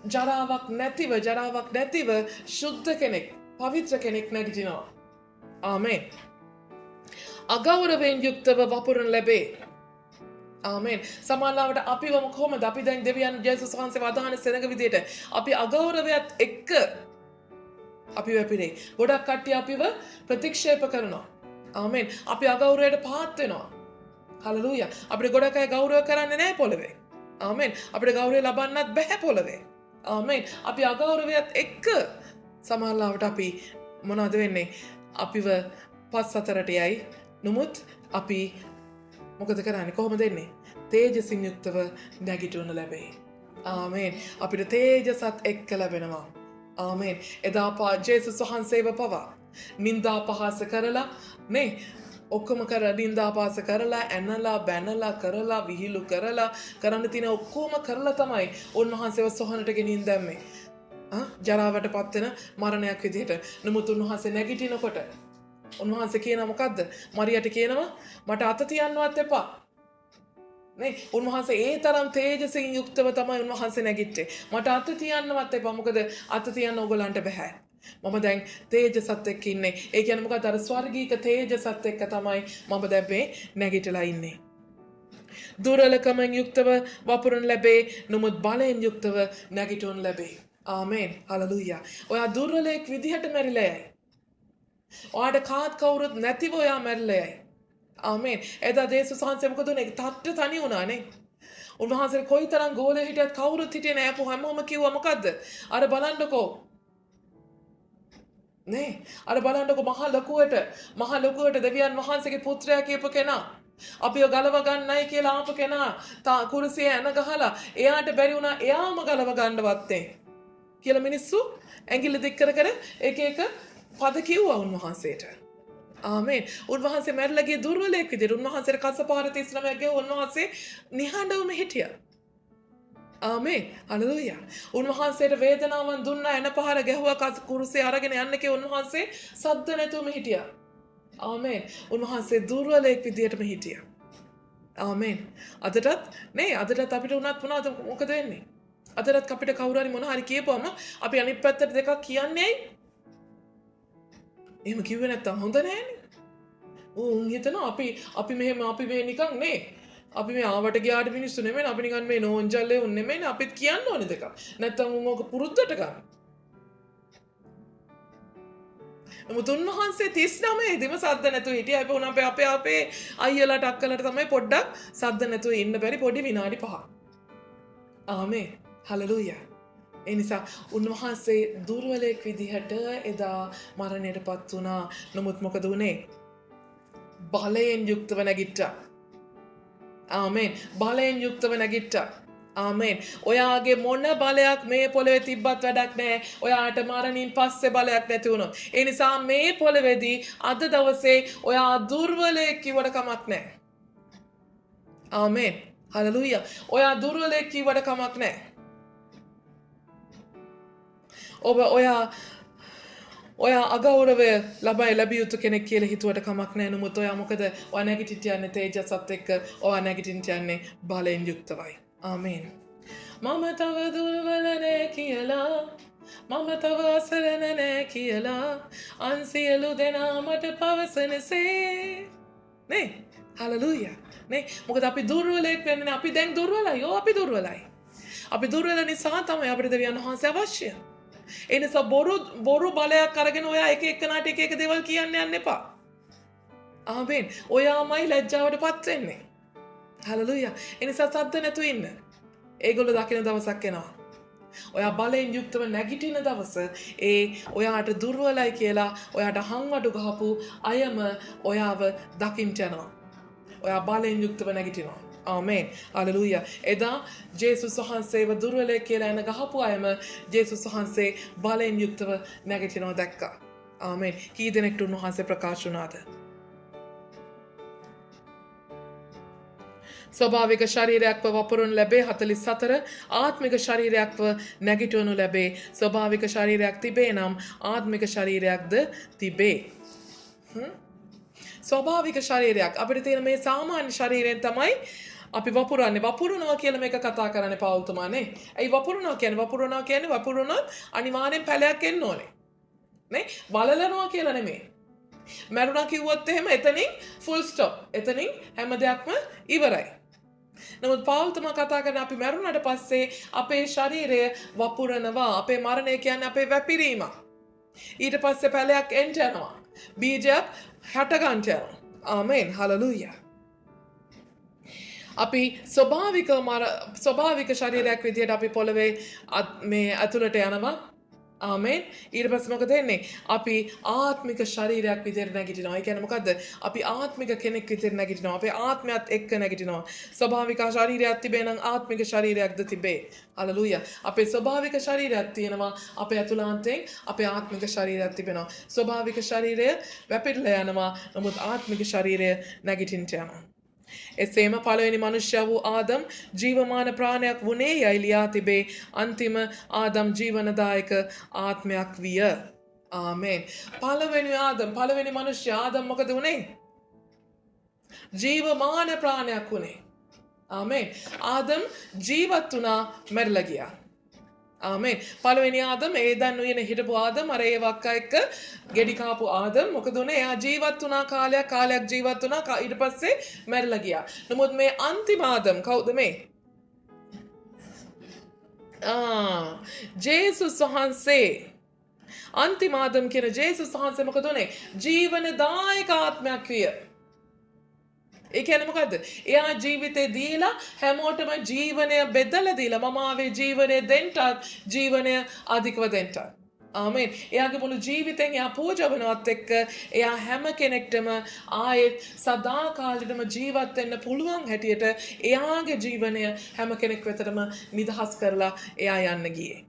S1: ජරාවක් නැතිව ශුද්ධ කෙනෙක් පවිත්‍ර කෙනෙක් නැගිටිනවා. ආමෙන්. අගෞරවයෙන් යුක්තව වපුරන ලැබේ. ආමෙන්. සමහරවිට අපිවම කොහොමද අපි දැන් දෙවියන් යේසුස් වහන්සේ වදාහන සෙනඟ විදියට අපි අගෞරවයත් එක්ක අපි වැපිරේ. ගොඩක් කට්ටිය අපිව ප්‍රතික්ෂේප කරනවා. ආමෙන්. අපි අගෞරවයට පාත් වෙනවා. හලෙලූයා. අපිට ගොඩක් අය ගෞරව කරන්නේ නැහැ පොළවේ. ආමෙන්. අපිට ගෞරවය ලබන්නත් බෑ පොළවේ. ආමෙන්. අපි අගෞරවයත් එක්ක සමහරවිට අපි මොනවද වෙන්නේ? අපිව පස් අතරට යයි. නමුත් අපි මොකද කරන්නේ? කොහොමද එන්නේ? තේජසින් යුක්තව නැගිටින්න ලැබේ. ආමෙන්. අපිට තේජසත් එක්ක ලැබෙනවා. ආමෙන්. එදා ජේසුස් වහන්සේව පවා නින්දා පහස කරලා නේ ඔක්කොම නින්දා පහස කරලා ඇනලා බැනලා කරලා විහිළු කරලා කරන්න තියෙන ඔක්කොම කරලා තමයි උන්වහන්සේව සොහනට ගෙනින් දැම්මේ. ජරාවට පත්වෙන මරණයක් විදිහට. නමුත් උන්වහන්සේ නැගිටිනකොට උන්වහන්සේ කියනවා මොකද්ද? මරියට කියනවා මට අත තියන්නවත් එපා. නේ උන්වහන්සේ ඒ තරම් තේජසින් යුක්තව තමයි උන්වහන්සේ නැගිට්ටේ. මට අත තියන්නවත් එපා. මොකද අත තියන්න ඕගලන්ට බෑ. මම දැන් තේජසත් එක්ක ඉන්නේ. ඒ කියන්නේ මොකද අර ස්වර්ගීක තේජසත් එක්ක තමයි මම දැන් මේ නැගිටලා ඉන්නේ. දුර්වලකමෙන් යුක්තව වපුරන ලැබේ. නමුත් බලයෙන් යුක්තව නැගිටුන් ලැබේ. ආමෙන්. හලෙලූයා. ඔයා දුර්වලෙක් විදිහට මැරිලා යයි. ඔයාට කාත් කවුරුත් නැතිව ඔයා මැරිලා යයි. ආමෙන්. එදා ජේසුස් වහන්සේ මොකද උනේ? තට්ට තනි වුණානේ. උන්වහන්සේ කොයිතරම් ගෝලෙ හිටියත් කවුරුත් හිටියේ නෑ. හැමෝම කිව්වා මොකද්ද? අර බලන්නකෝ. නේ අර බලන්නකෝ මහා ලොකුවට දෙවියන් වහන්සේගේ පුත්‍රයා කියපු කෙනා අපිව ගලව ගන්නයි කියලා ආපු කෙනා කුරුසියේ ඇන ගහලා එයාට බැරි වුණා එයාම ගලව ගන්නවත් කියලා මිනිස්සු ඇඟිල්ල දික් කර එක පද කිව්වා උන්වහන්සේට. ආමෙන්. උන්වහන්සේ මැරිලා ගිය දුර්වලයෙක් විදිහට උන්වහන්සේට කසපාර 39ක් ගෙව උන්වහන්සේ නිහඬවම හිටියා. ආමෙන්. හලෙලූයා. උන්වහන්සේට වේදනාවන් දුන්නා එන පහර ගැහුවා කුරුසේ අරගෙන යන්න කිය උන්වහන්සේ සද්ද නැතුවම හිටියා. ආමෙන්. උන්වහන්සේ දුර්වලයෙක් විදිහටම හිටියා. ආමෙන්. අදටත් අපිට උනත් මොකද වෙන්නේ? අදටත් අපිට කවුරු හරි මොන හරි කියපුවම අපි අනිත් පැත්තට දෙකක් කියන්නේ ඇයි? එහෙම කිව්වේ නැත්තම් හොඳ නෑනේ. උන් හිතනවා අපි මේ නිකන් නේ. අපි මේ ආවට ගියාට මිනිස්සු නෙමෙයි අපි නිකන් මේ නෝන්ජල්ලේ උන් නෙමෙයි අපිත් කියන්න ඕනේ දෙකක්. නැත්තම් උන් ඕක පුරුද්දට ගන්න. නමුත් උන්වහන්සේ 39 දිම සද්ද නැතුව හිටියා. අපි උන් අපේ අයියලාට අක්කලාට තමයි පොඩ්ඩක් සද්ද නැතුව ඉන්න බැරි පොඩි විනාඩි 5ක්. ආමෙන්. හලෙලූයා. ඒ නිසා උන්වහන්සේ දුර්වලයෙක් විදිහට එදා මරණයටපත් වුණා. නමුත් මොකද උනේ? බලයෙන් යුක්තව නැගිට්ටා. ආමෙන්. බලයෙන් යුක්තව නැගිට්ටා. ආමෙන්. ඔයාගේ මොන බලයක් මේ පොළවේ තිබ්බත් වැඩක් නැහැ. ඔයාට මරණින් පස්සේ බලයක් නැති වුණොත්. ඒ නිසා මේ පොළවේදී අද දවසේ ඔයා දුර්වලයෙක් කිව්වට කමක් නැහැ. ආමෙන්. හලෙලූයා. ඔයා දුර්වලයෙක් කිව්වට කමක් නැහැ. ඔයා අගෞරවය ලැබිය යුතු කෙනෙක් කියලා හිතුවට කමක් නැහැ. නමුත් ඔයා මොකද? ඔයා නැගිටින්න යන්නේ තේජසත් එක්ක. ඔයා නැගිටින්න යන්නේ බලයෙන් යුක්තවයි. ආමෙන්. මම තව දුර්වල නැහැ කියලා. මම තව අසරණ නැහැ කියලා. අන් සියලු දෙනා මට පවසනසේ. නේ? හලෙලූයා. නේ? මොකද අපි දුර්වලෙක් වෙන්නේ අපි දැන් දුර්වලයි. අපි දුර්වලයි. අපි දුර්වල නිසා තමයි අපිට දෙවියන් වහන්සේ අවශ්‍ය. ඒ නිසා බොරු බලයක් අරගෙන ඔයා එක දේවල් කියන්න යන්න එපා. ආමෙන්. ඔයාමයි ලැජ්ජාවට පත් වෙන්නේ. හලෙලූයා. ඒ නිසා සද්ද නැතුව ඉන්න. ඒගොල්ලෝ දකින දවසක් එනවා. ඔයා බලයෙන් යුක්තව නැගිටින දවස ඔයාට දුර්වලයි කියලා ඔයාට හංවඩු ගහපු අයම ඔයාව දකින්න යනවා. ඔයා බලයෙන් යුක්තව නැගිටිනවා. ආමේන්. හලෙලූයා. එදා ජේසුස් වහන්සේව දුර්වලයෙක් කියලා එන ගහපු අයම ජේසුස් වහන්සේ බලෙන් යුක්තව නැගිටිනවා දැක්කා. ආමේන්. කී දෙනෙක්ට උන්වහන්සේ ප්‍රකාශ වුණාද? ස්වභාවික ශරීරයක්ව වපුරනු ලැබේ 44. ආත්මික ශරීරයක්ව නැගිටවනු ලැබේ. ස්වභාවික ශරීරයක් තිබේ නම් ආත්මික ශරීරයක්ද තිබේ. ස්වභාවික ශරීරයක් අපිට තියෙන මේ සාමාන්‍ය ශරීරයෙන් තමයි අපි වපුරන්නේ. වපුරනවා කියලා මේක කතා කරන්නේ පෞල්තුමානේ. ඇයි වපුරනවා කියන්නේ වපුරනොත් අනිවාර්යෙන් පැලයක් එන්න ඕනේ. නේ? වලලනවා කියලා නෙමෙයි. මරුණා කිව්වොත් එහෙම එතනින් ෆුල් ස්ටොප්. එතනින් හැම දෙයක්ම ඉවරයි. නමුත් පෞල්තුමා කතා කරන අපි මරුණාට පස්සේ අපේ ශරීරය වපුරනවා. අපේ මරණය කියන්නේ අපේ වැපිරීම. ඊට පස්සේ පැලයක් එන්න යනවා. බීජයක් හැට ගන්න යනවා. ආමේන්. හලෙලූයා. අපි ස්වභාවික ශරීරයක් විදියට අපි පොළවේ මේ ඇතුළට යනවා. ආමේන්. ඊට පස්සේ මොකද වෙන්නේ? අපි ආත්මික ශරීරයක් විදියට නැගිටිනවා. ඒ කියන්නේ මොකද්ද? අපි ආත්මික කෙනෙක් විදියට නැගිටිනවා. අපේ ආත්මයත් එක්ක නැගිටිනවා. ස්වභාවික ශරීරයක් තිබේ නම් ආත්මික ශරීරයක්ද තිබේ. හලෙලූයා. අපේ ස්වභාවික ශරීරයක් තියෙනවා. අපේ ඇතුළාන්තයෙන් අපේ ආත්මික ශරීරයක් තිබෙනවා. ස්වභාවික ශරීරය වැපිරලා යනවා. නමුත් ආත්මික ශරීරය නැගිටින්න යනවා. එසේම පළවෙනි මනුෂ්‍ය වූ ආදම් ජීවමාන ප්‍රාණයක් වුණේ යයි ලියා තිබේ. අන්තිම ආදම් ජීවනදායක ආත්මයක් විය. ආමේන්. පළවෙනි මනුෂ්‍ය ආදම් මොකද වුණේ? ජීවමාන ප්‍රාණයක් වුණේ. ආමේන්. ආදම් ජීවත් වුණා, මැරිලා ගියා. ආමේන්. පළවෙනි ආදම් ඒදන් උයන හිටපු ආදම් අර ඒ වක්ක එක්ක ගෙඩි කාපු ආදම් මොකද උනේ? එයා ජීවත් වුණා කාලයක් ජීවත් වුණා, ඊට පස්සේ මැරිලා ගියා. නමුත් මේ අන්තිම ආදම් කවුද මේ? ජේසුස් වහන්සේ. අන්තිම ආදම් කියන ජේසුස් වහන්සේ මොකද උනේ? ජීවනදායක ආත්මයක් විය. ඒ කියන්නේ මොකද්ද? එයා ජීවිතේ දීලා හැමෝටම ජීවනය බෙදලා දීලා මම ආවේ ජීවනය දෙන්නත් ජීවනය අධිකව දෙන්නත්. ආමේන්. එයාගේ මුළු ජීවිතෙන් එයා පූජවනවත් එක්ක එයා හැම කෙනෙක්ටම ආයෙත් සදාකාලෙටම ජීවත් වෙන්න පුළුවන් හැටියට එයාගේ ජීවනය හැම කෙනෙක් වෙතටම නිදහස් කරලා එයා යන්න ගියේ.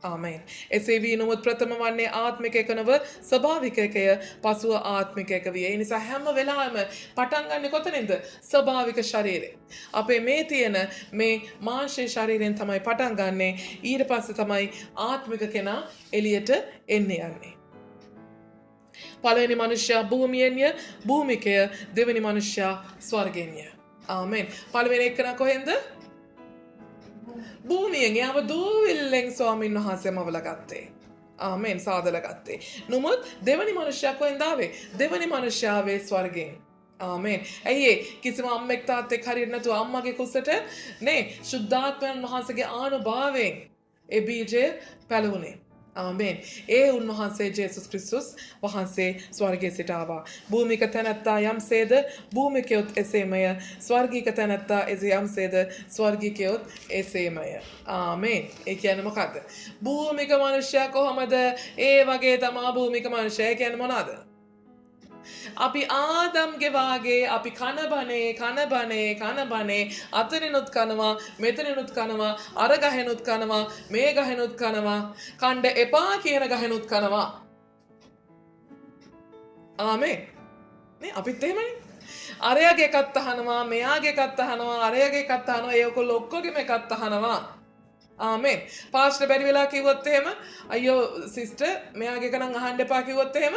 S1: ආමේන්. එසේ වී නමුත් ප්‍රථම වන්නේ ආත්මික එක නොව ස්වභාවික එකය, පසුව ආත්මික එක විය. ඒ නිසා හැම වෙලාවෙම පටන් ගන්න කොතනින්ද? ස්වභාවික ශරීරය. අපේ මේ තියෙන මේ මාංශයේ ශරීරයෙන් තමයි පටන් ගන්නෙ. ඊට පස්සේ තමයි ආත්මික කෙනා එළියට එන්නේ යන්නේ. පළවෙනි මනුෂ්‍යයා භූමියෙන්ය, භූමිකය. දෙවෙනි මනුෂ්‍යයා ස්වර්ගෙන්ය. ආමේන්. පළවෙනි එකන කොහෙන්ද? භූමියෙන්. එයාව දූවිල්ලෙන් ස්වාමීන් වහන්සේ මවලා ගත්තේ. ආමේන්. සාදලා ගත්තේ. නමුත් දෙවනි මනුෂ්‍යයා කොහෙන්ද ආවේ? දෙවනි මනුෂ්‍යයා ආවේ ස්වර්ගෙන්. ආමේන්. ඇයි කිසිම අම්මෙක් තාත්තෙක් හරියට නැතුව අම්මගේ කුසට නේ සුද්ධාත්මයන් වහන්සේගේ ආනුභාවයෙන් ඒ බීජය පැලුණේ. ආමේන්. ඒ උන්වහන්සේ ජේසුස් ක්‍රිස්තුස් වහන්සේ ස්වර්ගයේ සිට ආවා. භූමික තැනැත්තා යම්සේද භූමිකයොත් එසේමය. ස්වර්ගීක තැනැත්තා යම්සේද ස්වර්ගීකයොත් එසේමය. ආමේන්. ඒ කියන්නේ මොකද්ද? භූමික මනුෂ්‍යයා කොහමද? ඒ වගේ තමා භූමික මනුෂ්‍යයා. ඒ කියන්නේ මොනවාද? අපි ආදම්ගේ වාගේ අපි කනබනේ අතරිනුත් කනවා, මෙතනිනුත් කනවා, අර ගහෙනුත් කනවා, මේ ගහෙනුත් කනවා, කණ්ඩ එපා කියන ගහෙනුත් කනවා. ආමේන්. නේ අපිත් එහෙමනේ. අරයාගේ එකත් අහනවා, මෙයාගේ එකත් අහනවා, අරයාගේ එකත් අහනවා, ඒ ඔක්කොල්ලෝ ඔක්කොගෙම එකත් අහනවා. ආමේන්. පාස්ටර් බැරි වෙලා කිව්වොත් එහෙම අයියෝ සිස්ටර් මෙයාගේ එක නම් අහන්න එපා කිව්වොත් එහෙම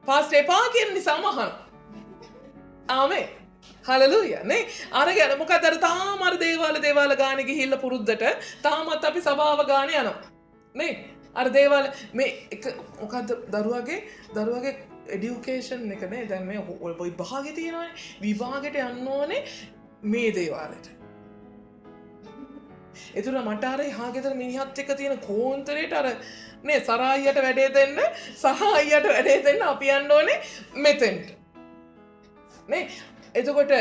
S1: පාස්ටර් එපා කියන නිසාම අහනවා. ආමේන්. හලෙලූයා නේ. අරගෙන මොකද අර තාම අර දේවාල ගානේ ගිහිල්ලා පුරුද්දට තාමත් අපි සභාව ගානේ යනවා. නේ. අර දේවාල මේ එක මොකද්ද දරුවගේ එඩියුකේෂන් එක නේ. දැන් මේ විභාගෙ තියෙනවානේ. විභාගෙට යන්න ඕනේ මේ දේවාලෙට. එතුර මට අර එහා ගෙදර මිනිහත් එක්ක තියෙන කෝන්තරේට අර නේ සරායියට වැඩේ දෙන්න අපි යන්න ඕනේ මෙතෙන්ට. නේ එතකොට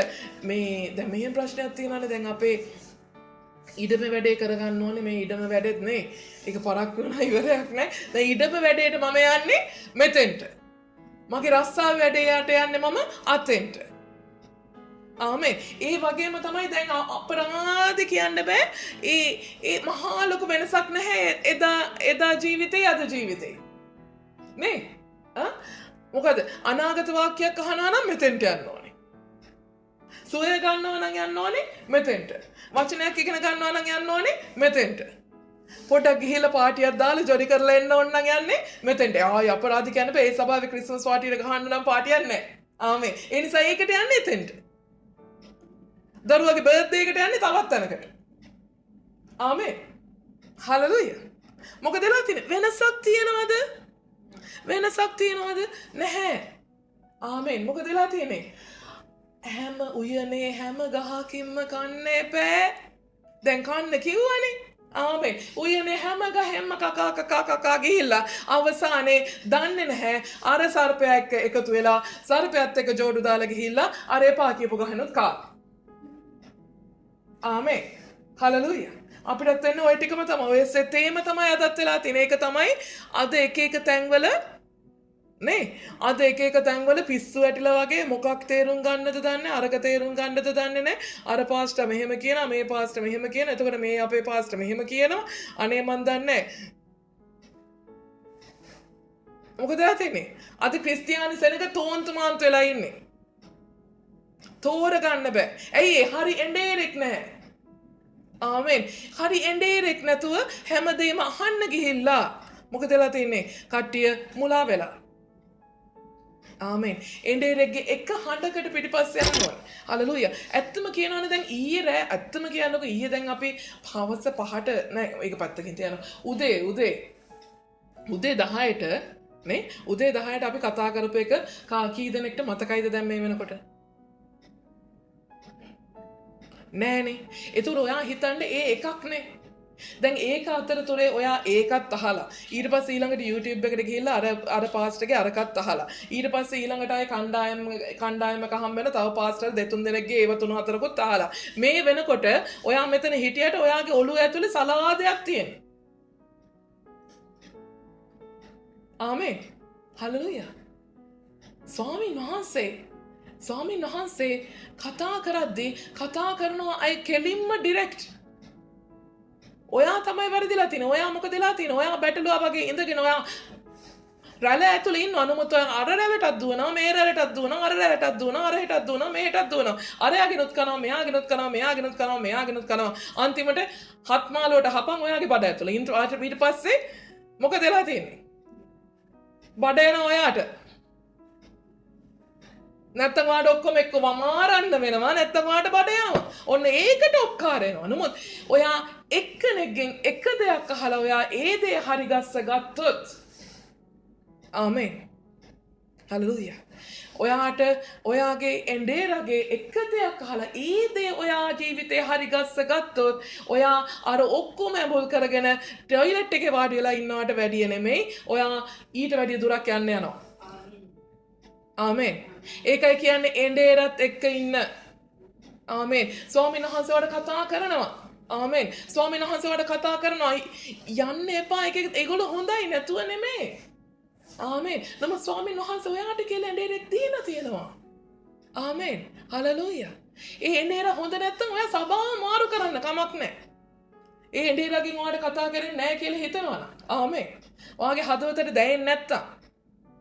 S1: මේ දැන් මෙහෙම ප්‍රශ්නයක් තියෙනවානේ. දැන් අපේ ඉඩම වැඩේ කරගන්න ඕනේ. මේ ඉඩම වැඩෙත් නේ ඒක පරක් වෙනා ඉවරයක් නෑ. දැන් ඉඩම වැඩේට මම යන්නේ මෙතෙන්ට. මගේ රස්සාව වැඩේ යට යන්නේ මම අතෙන්ට. ආමෙන්. ඒ වගේම තමයි දැන් අපරාධ කියන්න බෑ. ඒ මහා ලොකු වෙනසක් නැහැ එදා ජීවිතේ අද ජීවිතේ. නේ? මොකද අනාගත වාක්‍යයක් අහනවා නම් මෙතෙන්ට යන්න ඕනේ. සුවය ගන්නවා නම් යන්න ඕනේ මෙතෙන්ට. වචනයක් ඉගෙන ගන්නවා නම් යන්න ඕනේ මෙතෙන්ට. පොඩක් ගිහිල්ලා පාටියක් දාලා ජොලි කරලා එන්න ඕන නම් යන්නේ මෙතෙන්ට. ආයි අපරාධ කියන්නේ ඒ සභාවේ ක්‍රිස්මස් පාටියට ගහන්න නම් පාටියක් නැහැ. ආමේ. ඒ නිසා ඒකට යන්නේ එතෙන්ට. දරුවගේ බර්ත්ඩේ එකට යන්නේ තවත් තැනකට. ආමේ. හලෙලූයා. මොකද වෙලා තියෙන්නේ? වෙනසක් තියනවද? වෙනසක් තියනවද? නැහැ. ආමෙන්. මොකද වෙලා තියෙන්නේ? හැම උයනේ හැම ගහකින්ම කන්න එපෑ. දැන් කන්න කිව්වනේ. ආමෙන්. උයනේ හැම ගහෙන්ම කකා ගිහිල්ලා අවසානයේ දන්නේ නැහැ අර සර්පයා එක්ක එකතු වෙලා සර්පයාත් එක්ක ජෝඩු දාලා ගිහිල්ලා අර එපා කියපු ගහනොත් කා. ආමෙන්. හලෙලූයා. අපිටත් වෙන්නේ ওই ටිකම තමයි. ඔය සෙතේම තමයි අදත් වෙලා තියෙන්නේ. ඒක තමයි අද එක එක තැන්වල නේ අද එක තැන්වල පිස්සු ඇටිලා වගේ මොකක් තේරුම් ගන්නද දන්නේ අරක තේරුම් ගන්නද දන්නේ නැහැ අර පාස්ටර් මෙහෙම කියනවා මේ පාස්ටර් මෙහෙම කියනවා එතකොට මේ අපේ පාස්ටර් මෙහෙම කියනවා අනේ මන් දන්නේ මොකද ඇතිනේ අද ක්‍රිස්තියානි සෙනඟ තෝන්තු මාන්තු වෙලා ඉන්නේ තෝර ගන්න බෑ ඇයි හරි එඬේරෙක් නැහැ ආමෙන් හරි එඬේරෙක් නැතුව හැමදේම අහන්න ගිහිල්ලා මොකද වෙලා තින්නේ කට්ටිය මුලා වෙලා ආමෙන්. එඬේරෙක්ගේ එක හඬකට පිටිපස්සේ යනවා. හලෙලූයා. ඇත්තම කියනවනේ දැන් ඊයේ රෑ ඇත්තම කියනකො ඊයේ දැන් අපි හවස 5ට නෑ ඒක පැත්තකින් තියනවා. උදේ 10ට නේ උදේ 10ට අපි කතා කරපු එක කී දෙනෙක්ට මතකයිද දැන් මේ වෙනකොට? නෑනේ. ඒතර ඔයා හිතන්නේ ඒ එකක්නේ. දැන් ඒක අතරතුරේ ඔයා ඒකත් අහලා ඊට පස්සේ ඊළඟට YouTube එකට ගිහිල්ලා අර පාස්ටර්ගේ අරකත් අහලා ඊට පස්සේ ඊළඟට ආයේ කණ්ඩායමක හම් වෙන තව පාස්ටර් දෙතුන් දෙනෙක්ගේ ඒව තුන හතරකුත් අහලා මේ වෙනකොට ඔයා මෙතන හිටියට ඔයාගේ ඔළුව ඇතුලේ සලාදයක් තියෙනවා ආමෙන් හලෙලූයා ස්වාමීන් වහන්සේ කතා කරද්දී කතා කරනවා අය කෙලින්ම ඩිරෙක්ට් ඔයා තමයි වැරදිලා තියෙන්නේ. ඔයා මොකද වෙලා තියෙන්නේ? ඔයා බැටළුවා වගේ ඉඳගෙන ඔයා රැළ ඇතුලේ ඉන්න අනුමත අර රැළටත් දුවනවා, මේ රැළටත් දුවනවා, අර රැළටත් දුවනවා, අර හෙටත් දුවනවා, මෙහෙටත් දුවනවා. අරයාගෙනුත් කනවා, මෙයාගෙනුත් කනවා, මෙයාගෙනුත් කනවා, මෙයාගෙනුත් කනවා. අන්තිමට හත් මාළුවට හපන් ඔයාගේ බඩ ඇතුලේ. ඊට පස්සේ මොකද වෙලා තියෙන්නේ? බඩ එන ඔයාට. නැත්තම් වාට ඔක්කොම එක්ක වමාරන්න වෙනවා නැත්තම් වාට බඩ යනවා. ඔන්න ඒකට ඔක්කාර වෙනවා. නමුත් ඔයා එක්කෙනෙක්ගෙන් එක දෙයක් අහලා ඔයා ඒ දේ හරි ගස්ස ගත්තොත් ආමෙන්. හලෙලූයා. ඔයාට ඔයාගේ එඬේරගේ එක දෙයක් අහලා ඒ දේ ඔයා ජීවිතේ හරි ගස්ස ගත්තොත් ඔයා අර ඔක්කොම ඇඹුල් කරගෙන ටොයිලට් එකේ වාඩි වෙලා ඉන්නවට වැඩිය නෙමෙයි. ඔයා ඊට වැඩිය දුරක් යන්න යනවා. ආමෙන්. ඒකයි කියන්නේ එඬේරත් එක්ක ඉන්න. ආමෙන්. ස්වාමීන් වහන්සේවට කතා කරනවා. ආමෙන්. ස්වාමීන් වහන්සේවට කතා කරනවා. යන්න එපා. ඒගොල්ලෝ හොඳයි නැතුව නෙමෙයි. ආමෙන්. නම ස්වාමීන් වහන්සේ ඔයාට කියලා එඬේරෙක් දීලා තියෙනවා. ආමෙන්. හලෙලූයා. ඒ එඬේර හොඳ නැත්තම් ඔයා සභාව මාරු කරන්න කමක් නැහැ. ඒ එඬේරගෙන් ඔයාට කතා කරන්නේ නැහැ කියලා හිතනවනම්. ආමෙන්. ඔයාගේ හදවතට දැනෙන්නේ නැත්තම්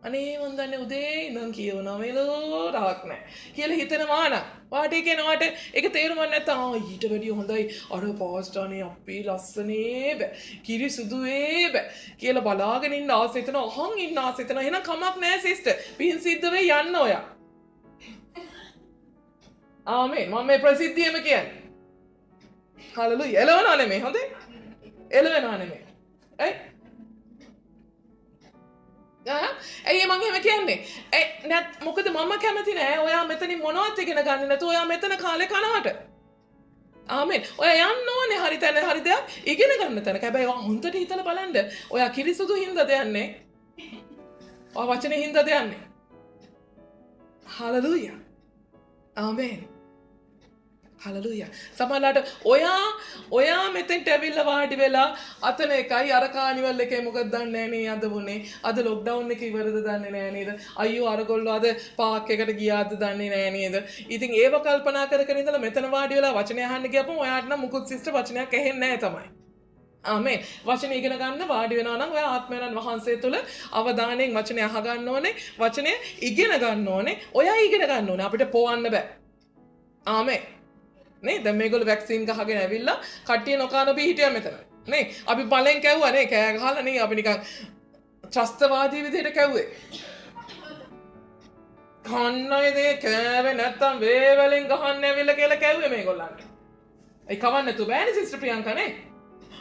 S1: අනේ මන් දන්නේ උදේ ඉඳන් කියවනවා මෙලෝ රාක් නැහැ කියලා හිතනවා නම් වාට ඒක නවාට ඒක තේරුම් ගන්න නැත්නම් ඊට වැඩිය හොඳයි අර පාස්ටර්නේ අපේ ලස්සනේ බෑ කිරි සුදුවේ බෑ කියලා බලාගෙන ඉන්න ආස හිතන අහන් ඉන්න ආස හිතන එහෙනම් කමක් නැහැ සිස්ටර් පින් සිද්ධ වෙයි යන්න ඔයා ආමෙන් මම මේ ප්‍රසිද්ධියම කියන්නේ හලෙලූයා එළවනවා නෙමෙයි හොඳේ එළවෙනවා නෙමෙයි ඇයි මං එහෙම කියන්නේ නැත් මොකද මම කැමති නෑ ඔයා මෙතනින් මොනවත් ඉගෙන ගන්න නැතුව ඔයා මෙතන කාලේ කනවට ආමෙන් ඔයා යන්න ඕනේ හරි තැන හරි දෙයක් ඉගෙන ගන්න තැනක හැබැයි ඔයා හොඳට හිතලා බලන්න ඔයා කිරිසුදු හින්දාද යන්නේ ඔයා වචනේ හින්දාද යන්නේ හලෙලූයා ආමෙන් හලලුයා. සමහරලාට ඔයා මෙතෙන්ට ඇවිල්ලා වාඩි වෙලා අතන එකයි අර කානිවල් එකේ මොකද දන්නේ නැහැ නේ අද වුනේ. අද ලොක්ඩවුන් එක ඉවරද දන්නේ නැහැ නේද? අයියෝ අරගොල්ලෝ අද පාක් එකට ගියාද දන්නේ නැහැ නේද? ඉතින් ඒව කල්පනා කර කර ඉඳලා මෙතන වාඩි වෙලා වචනය අහන්න ගියපම ඔයාට නම් මුකුත් සිස්ටර් වචනයක් ඇහෙන්නේ නැහැ තමයි. ආමේන්. වචනේ ඉගෙන ගන්න වාඩි වෙනවා නම් ඔයා ආත්මයන් වහන්සේ තුළ අවධානයෙන් වචනේ අහගන්න ඕනේ. වචනේ ඉගෙන ගන්න ඕනේ. ඔයා ඉගෙන ගන්න ඕනේ. අපිට පොවන්න බෑ. ආමේන්. නේ දැන් මේගොල්ලෝ වැක්සින් ගහගෙන ඇවිල්ලා කට්ටිය නොකාන පිහිටියා මෙතන නේ අපි බලෙන් කැව්වා නේ කෑ ගහලා නේ අපි නිකන් ත්‍රස්තවාදී විදිහට කැව්වේ කන්නයි දේ කෑවේ නැත්තම් වේවලෙන් ගහන්න ඇවිල්ලා කියලා කැව්වේ මේගොල්ලන්ට ඒ කවන්න නැතු බෑනේ සිස්ටර් ප්‍රියංකා නේ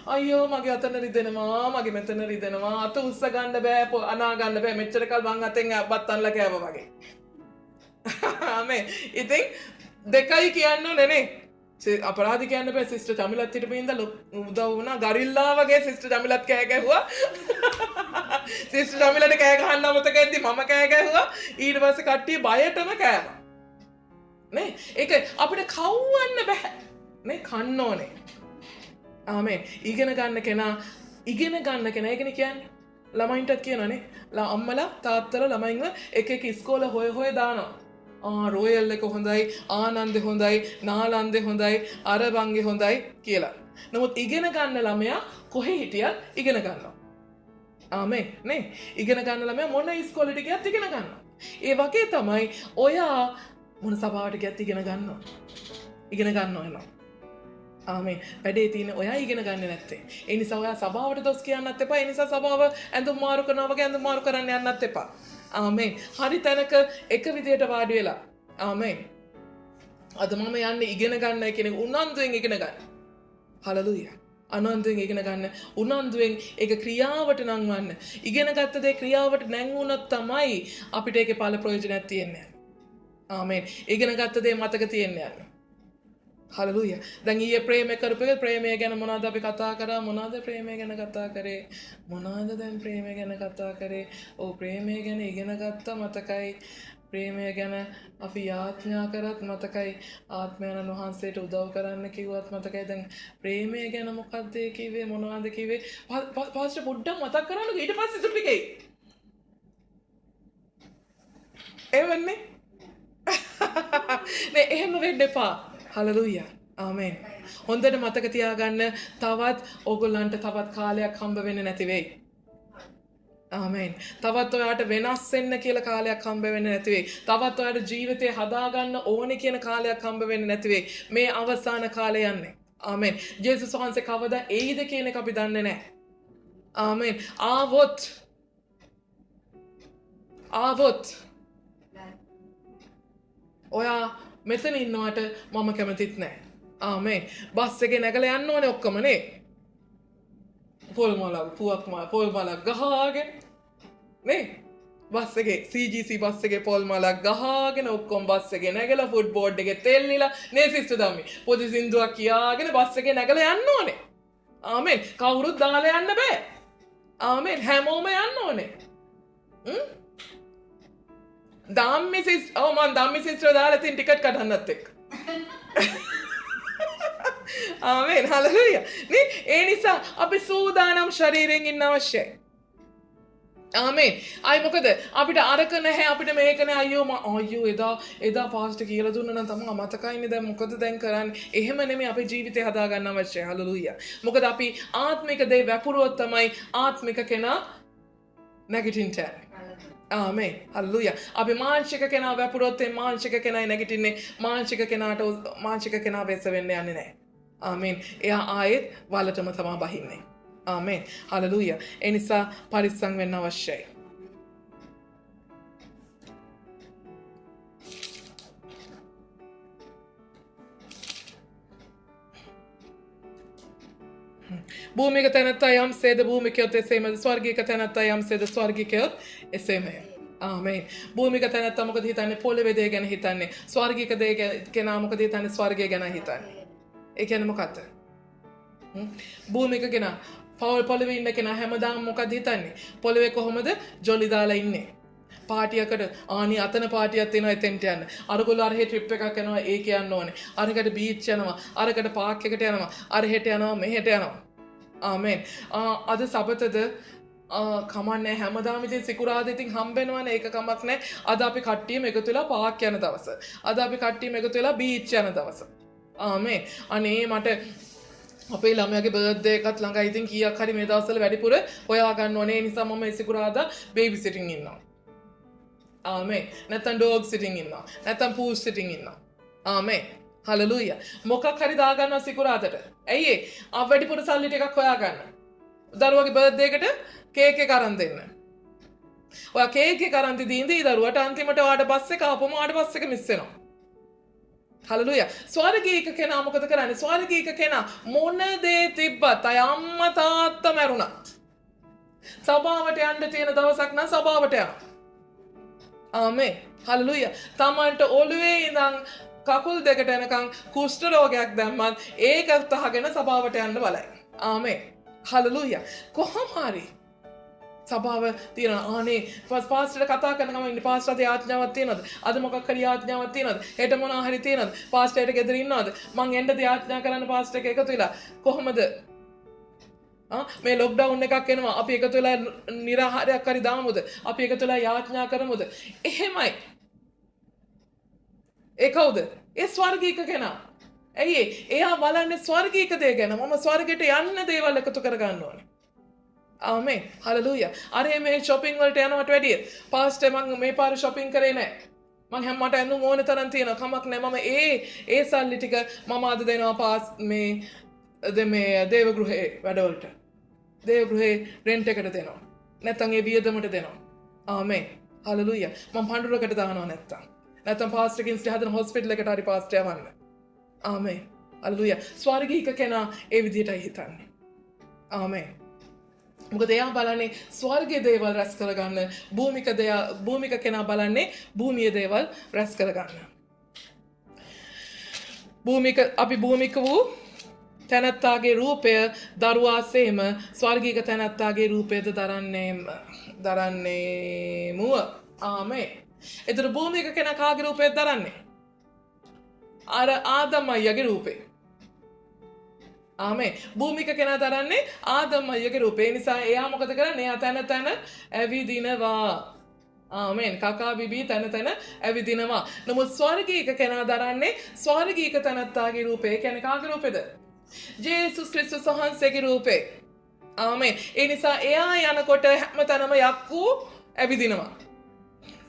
S1: අයියෝ මගේ අතන රිදෙනවා මගේ මෙතන රිදෙනවා අත උස්ස ගන්න බෑ අනා ගන්න බෑ මෙච්චර කල් මං අතෙන් බත් අන්ලා කෑවා වගේ ආමේ ඉතින් දෙකයි කියන්න ඕනේ නේ අපරාධ කියන්න බෑ සිස්ටර් චමිලත් හිටපු ඉඳලා උදව් වුණා ගරිල්ලා වගේ සිස්ටර් චමිලත් කෑ ගැහුවා සිස්ටර් චමිලට කෑ ගහන්න අමතකෙද්දි මම කෑ ගැහුවා ඊට පස්සේ කට්ටිය බයටම කෑවා නේ ඒක අපිට කවුවන්න බෑ නේ කන්න ඕනේ ආමෙන් ඉගෙන ගන්න කෙනා ඒකනේ කියන්නේ ළමයින්ටත් කියනවානේ අම්මලා තාත්තලා ළමයින්ව එක එක ඉස්කෝල හොය දානවා රෝයල් එක හොඳයි ආනන්ද හොඳයි නාලන්ද හොඳයි අරබංගේ හොඳයි කියලා. නමුත් ඉගෙන ගන්න ළමයා කොහේ හිටියත් ඉගෙන ගන්නවා. ආමේ නේ ඉගෙන ගන්න ළමයා මොන ඉස්කෝලේට ගියත් ඉගෙන ගන්නවා. ඒ වගේ තමයි ඔයා මොන සභාවට ගියත් ඉගෙන ගන්නවා. ඉගෙන ගන්නවා එනවා. ආමේ වැඩේ තියෙන ඔයා ඉගෙන ගන්න නැත්තේ. ඒ නිසා ඔයා සභාවට දොස් කියන්නත් එපා. ඒ නිසා සභාව ඇඳුම් මාරු කරනවා වගේ ඇඳුම් මාරු කරන්න යන්නත් එපා. ආමේන්. හරි තැනක එක විදියට වාඩි වෙලා. ආමේන්. අද මම යන්නේ ඉගෙන ගන්නයි කියන උනන්දුවෙන් ඉගෙන ගන්න. හලලුයා. අනන්දුවෙන් ඉගෙන ගන්න. උනන්දුවෙන් ඒක ක්‍රියාවට නංවන්න. ඉගෙන ගත්ත දේ ක්‍රියාවට නැංවුණොත් තමයි අපිට ඒකේ ඵල ප්‍රයෝජනයක් තියෙන්නේ. ආමේන්. ඉගෙන ගත්ත දේ මතක තියෙන්නේ. හලලුයා. දැන් ඊයේ ප්‍රේමය කරපු එක ප්‍රේමය ගැන මොනවද අපි කතා කරා මොනවද ප්‍රේමය ගැන කතා කරේ මොනවද දැන් ප්‍රේමය ගැන කතා කරේ ඔව් ප්‍රේමය ගැන ඉගෙන ගත්තා මතකයි ප්‍රේමය ගැන අපි යාඥා කරත් මතකයි ආත්මයන් වහන්සේට උදව් කරන්න කිව්වත් මතකයි දැන් ප්‍රේමය ගැන මොකක්ද කිව්වේ මොනවද කිව්වේ පාස්ටර් පොඩ්ඩක් මතක් කරන්නකෝ ඊට පස්සේ සුපිකේ එවන්නේ නේ එහෙම වෙන්න එපා හලලුයා ආමෙන් හොඳට මතක තියාගන්න තවත් ඕගොල්ලන්ට තවත් කාලයක් හම්බ වෙන්නේ නැති වෙයි ආමෙන් තවත් ඔයාට වෙනස් වෙන්න කියලා කාලයක් හම්බ වෙන්නේ නැති වෙයි තවත් ඔයාට ජීවිතේ හදාගන්න ඕනේ කියන කාලයක් හම්බ වෙන්නේ නැති වෙයි මේ අවසාන කාලේ යන්නේ ආමෙන් ජේසුස් වහන්සේ කවදා එයිද කියන එක අපි දන්නේ නැහැ ආමෙන් ආවොත් ඔයා මෙතන ඉන්නවට මම කැමතිත් නෑ. ආමේන්. බස් එකේ නැගලා යන්න ඕනේ ඔක්කොම නේ. පොල් මලක් ගහගෙන නේ. බස් එකේ CGC බස් එකේ පොල් මලක් ගහගෙන ඔක්කොම බස් එකේ නැගලා ෆුඩ් බෝඩ් එකේ තෙල්ලිලා නේ සිස්ටර් දම්මි. පොඩි සින්දුවක් කියාගෙන බස් එකේ නැගලා යන්න ඕනේ. ආමේන්. කවුරුත් දාලා යන්න බෑ. ආමේන්. හැමෝම යන්න ඕනේ. මන් දම්මි සිස්ටර් දාලා තින් ටිකට් කඩන්නත් එක්ක. ආමේන් හලෙලුයා. නේ ඒ නිසා අපි සූදානම් ශරීරයෙන් ඉන්න අවශ්‍යයි. ආමේන්. අය මොකද අපිට අරක නැහැ අපිට මේක නැහැ අයියෝ එදා පාස්ටර් කියලා දුන්නා නම් තමයි මතකයිනේ දැන් මොකද දැන් කරන්නේ. එහෙම නෙමෙයි අපේ ජීවිතේ හදා ගන්න අවශ්‍යයි. හලෙලුයා. මොකද අපි ආත්මික දේ වැපුරුවොත් තමයි ආත්මික කෙනා නැගිටින්නේ. ආමේන් හල්ලුයා අපි මානසික කෙනා වැපුරොත් මානසික කෙනයි නැගිටින්නේ මානසික කෙනා වෙස වෙන්න යන්නේ නැහැ ආමේන් එයා ආයෙත් වලටම තමයි බහින්නේ ආමේන් හල්ලුයා ඒ නිසා පරිස්සම් වෙන්න අවශ්‍යයි භූමික තැනැත්තා යම්සේද භූමිකයොත් එසේමද ස්වර්ගීක තැනැත්තා යම්සේද ස්වර්ගිකයොත් එසේමය. ආමේන්. භූමික තැනැත්තා මොකද හිතන්නේ පොළවේ දේ ගැන හිතන්නේ. ස්වර්ගීක දේ කෙනා මොකද හිතන්නේ ස්වර්ගය ගැන හිතන්නේ. ඒ කියන්නේ මොකක්ද? භූමික කෙනා පොළවේ ඉන්න කෙනා හැමදාම මොකද හිතන්නේ? පොළවේ කොහොමද ජොලි දාලා ඉන්නේ? පාටියකට ආනි අතන පාටියක් තියෙනවා එතෙන්ට යන්න. අරගොල්ලෝ අර හෙ ට්‍රිප් එකක් යනවා ඒක යන්න ඕනේ. අරකට බීච් යනවා. අරකට පාක් එකට යනවා. අර හෙට යනවා මෙහෙට යනවා. ආමෙන්. අද සබතද කමන්නේ හැමදාම ඉතින් සිකුරාදා ඉතින් හම්බෙනවනේ ඒක කමක් නැහැ. අද අපි කට්ටියම එකතු වෙලා පාක් යන දවස. අද අපි කට්ටියම එකතු වෙලා බීච් යන දවස. ආමෙන්. අනේ මට අපේ ළමයාගේ බර්ත්ඩේ එකත් ළඟයි. ඉතින් කීයක් හරි මේ දවස්වල වැඩිපුර හොයා ගන්න ඕනේ. ඒ නිසා මම සිකුරාදා බේබි සිටින් ඉන්නවා. ආමෙන්. නැත්තම් ඩොග් සිටින් ඉන්නවා. නැත්තම් පූස් සිටින් ඉන්නවා. ආමෙන්. හලෙලූයා. මොකක් හරි දාගන්නවා සිකුරාදට. ඇයි ඒ? වැඩිපුර සල්ලි ටිකක් හොයා ගන්න. දරුවගේ බර්ත්ඩේ එකට කේක් එක අරන් දෙන්න. ඔයා කේක් එක අරන් දීදී දරුවට අන්තිමට ඔයාට බස් එක ආපුවම ඔයාට බස් එක මිස් වෙනවා. හලෙලූයා. ස්වර්ගීක කෙනා මොකද කරන්නේ? ස්වර්ගීක කෙනා මොන දේ තිබ්බත් අය අම්මා තාත්තා මැරුණත් සභාවට යන්න තියෙන දවසක් නම් සභාවට යනවා. ආමෙන්. හලෙලූයා. තමන්ට ඔළුවේ ඉඳන් කකුල් දෙකට එනකන් කුෂ්ඨ රෝගයක් දැම්මත් ඒක තහගෙන සභාවට යන්න බලයි. ආමෙන්. හලෙලූයා. කොහොම හරි සභාව තියෙන ආනේ පාස්ටර්ට කතා කරන ගමන් ඉන්නේ පාස්ටර්ට යාඥාවක් තියෙනවද? අද මොකක් හරි යාඥාවක් තියෙනවද? හෙට මොනවා හරි තියෙනවද? පාස්ටර්ට ගෙදර ඉන්නවද? මං එන්නද යාඥා කරන්න පාස්ටර් එක එකතු වෙලා කොහොමද? මේ ලොක්ඩවුන් එකක් එනවා අපි එකතු වෙලා නිරාහාරයක් හරි දාමුද? අපි එකතු වෙලා යාඥා කරමුද? එහෙමයි. ඒ කවුද? ඒ ස්වර්ගීක කෙනා. ඇයි එයා බලන්නේ ස්වර්ගීක දේ ගැන. මම ස්වර්ගයට යන්න දේවල් එකතු කර ගන්න ඕනේ. ආමෙන්. හලෙලූයා. අර මේ shopping වලට යනවට වැඩිය පාස්ටර් මම මේ පාර shopping කරේ නැහැ. මං හැම මට ඇඳුම් ඕන තරම් තියෙනවා. කමක් නැහැ. මම ඒ සල්ලි ටික මම අද දෙනවා මේ දේවගෘහේ වැඩවලට. දේවගෘහේ රෙන්ට් එකට දෙනවා. නැත්නම් ඒ වියදමට දෙනවා. ආමෙන්. හලෙලූයා. මම පඬුරකට දානවා නැත්නම්. නැත්නම් පාස්ටර් කින්ස්ටි හදන හොස්පිටල් එකට හරි පාස්ටර් යවන්න. ආමෙන්. හලෙලූයා. ස්වර්ගීක කෙනා ඒ විදිහටයි හිතන්නේ. ආමෙන්. මොකද එයා බලන්නේ ස්වර්ගයේ දේවල් රැස් කරගන්න. භූමික කෙනා බලන්නේ භූමියේ දේවල් රැස් කරගන්න. අපි භූමික වූ තැනැත්තාගේ රූපය දරුවාසේම ස්වර්ගීක තැනැත්තාගේ රූපයද දරන්නේමුව. ආමෙන්. එතකොට භූමික කෙනා කාගේ රූපයද දරන්නේ? අර ආදම් අයියාගේ රූපේ. ආමෙන්. භූමික කෙනා දරන්නේ ආදම් අයියාගේ රූපේ. ඒ නිසා එයා මොකද කරන්නේ? එයා තන ඇවිදිනවා. ආමෙන්. කකා බිබී තන ඇවිදිනවා. නමුත් ස්වර්ගීක කෙනා දරන්නේ ස්වර්ගීක තනත්තාගේ රූපේ. ඒ කියන්නේ කාගේ රූපේද? ජේසුස් ක්‍රිස්තුස් වහන්සේගේ රූපේ. ආමෙන්. ඒ නිසා එයා යනකොට හැමතැනම යක්කු ඇවිදිනවා.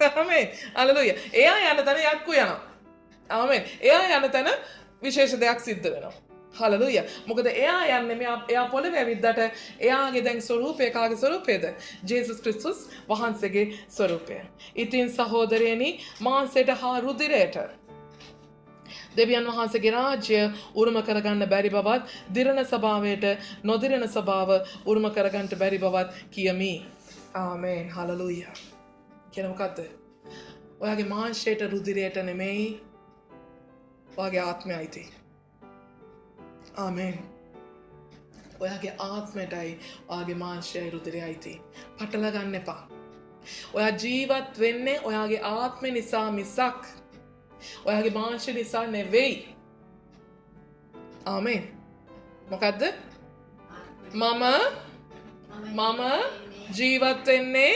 S1: ආමෙන්. හලෙලූයා. එයා යන තැන යක්කු යනවා. ආමෙන්. එයා යන තැන විශේෂ දෙයක් සිද්ධ වෙනවා. හලෙලූයා. මොකද එයා යන්නේ එයා පොළවේ ඇවිද්දට එයාගේ දැන් ස්වරූපය කාගේ ස්වරූපයද? ජේසුස් ක්‍රිස්තුස් වහන්සේගේ ස්වරූපය. ඉතින් සහෝදරයනි මාංශයට හා රුධිරයට දෙවියන් වහන්සේගේ රාජ්‍ය උරුම කරගන්න බැරි බවත් දිරණ ස්වභාවයට නොදිරණ ස්වභාව උරුම කරගන්න බැරි බවත් කියමි. ආමෙන්. හලෙලූයා. කියන මොකද්ද? ඔයාගේ මාංශයට රුධිරයට නෙමෙයි ඔයාගේ ආත්මයයි තියෙන්නේ. ආමෙන්. ඔයාගේ ආත්මයටයි ඔයාගේ මාංශයයි රුධිරයයි තියෙන්නේ. පටල ගන්න එපා. ඔයා ජීවත් වෙන්නේ ඔයාගේ ආත්මය නිසා මිසක් ඔයාගේ මාංශ නිසා නෙවෙයි. ආමෙන්. මොකද්ද? මම ජීවත් වෙන්නේ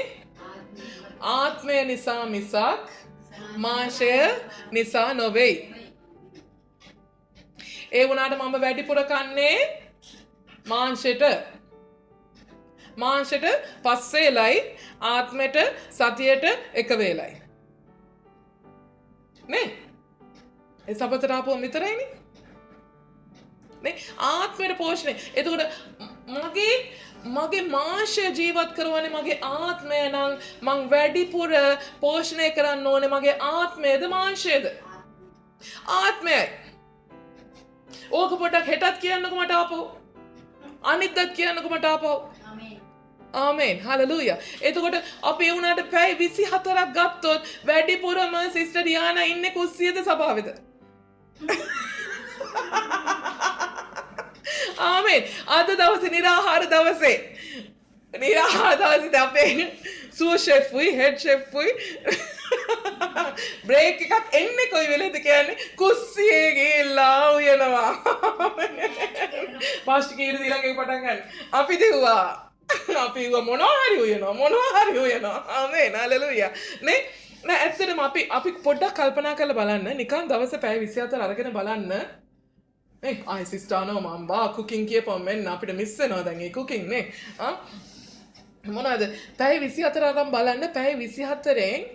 S1: ආත්මය නිසා මිසක් මාංශය නිසා නොවෙයි. ඒ වුණාට මම වැඩිපුර කන්නේ මාංශයට පස්සේලයි ආත්මයට සතියට එක වේලයි. නේ? ඒ සබතට ආපුවම විතරයිනේ. නේ? ආත්මයට පෝෂණය. එතකොට මගේ මාංශය ජීවත් කරවන්නේ මගේ ආත්මය නම් මං වැඩිපුර පෝෂණය කරන්න ඕනේ මගේ ආත්මයද මාංශයද? ආත්මයයි. ඕක පොඩක් හෙටත් කියන්නකො මට ආපහු. අනිද්දත් කියන්නකො මට ආපහු. ආමෙන්. හලෙලූයා. එතකොට අපි වුණාට පැය 24ක් ගත්තොත් වැඩිපුරම සිස්ටර් ඩියානා ඉන්නේ කුස්සියද සභාවේද? ආමෙන්. අද දවසේ නිරාහාර දවසේ අපේ සූ ෂෙෆ්ුයි හෙඩ් ෂෙෆ්ුයි බ්‍රේක් එකක් එන්නේ කොයි වෙලේද කියන්නේ කුස්සියේ ගිහිල්ලා උයනවා පාස්ට් කීර ඊළඟ එක පටන් ගන්න අපි දෙව්වා අපි මොනවා හරි උයනවා ආමේන් හලෙලූයා නේ නෑ ඇත්තටම අපි පොඩ්ඩක් කල්පනා කරලා බලන්න නිකන් දවසේ පැය 24 අරගෙන බලන්න ආයි සිස්ටානෝ මම බා කුකින් කියපුවම මෙන්න අපිට මිස් වෙනවා දැන් ඒ කුකින් නේ මොනවද පැය 24 අරන් බලන්න පැය 24න්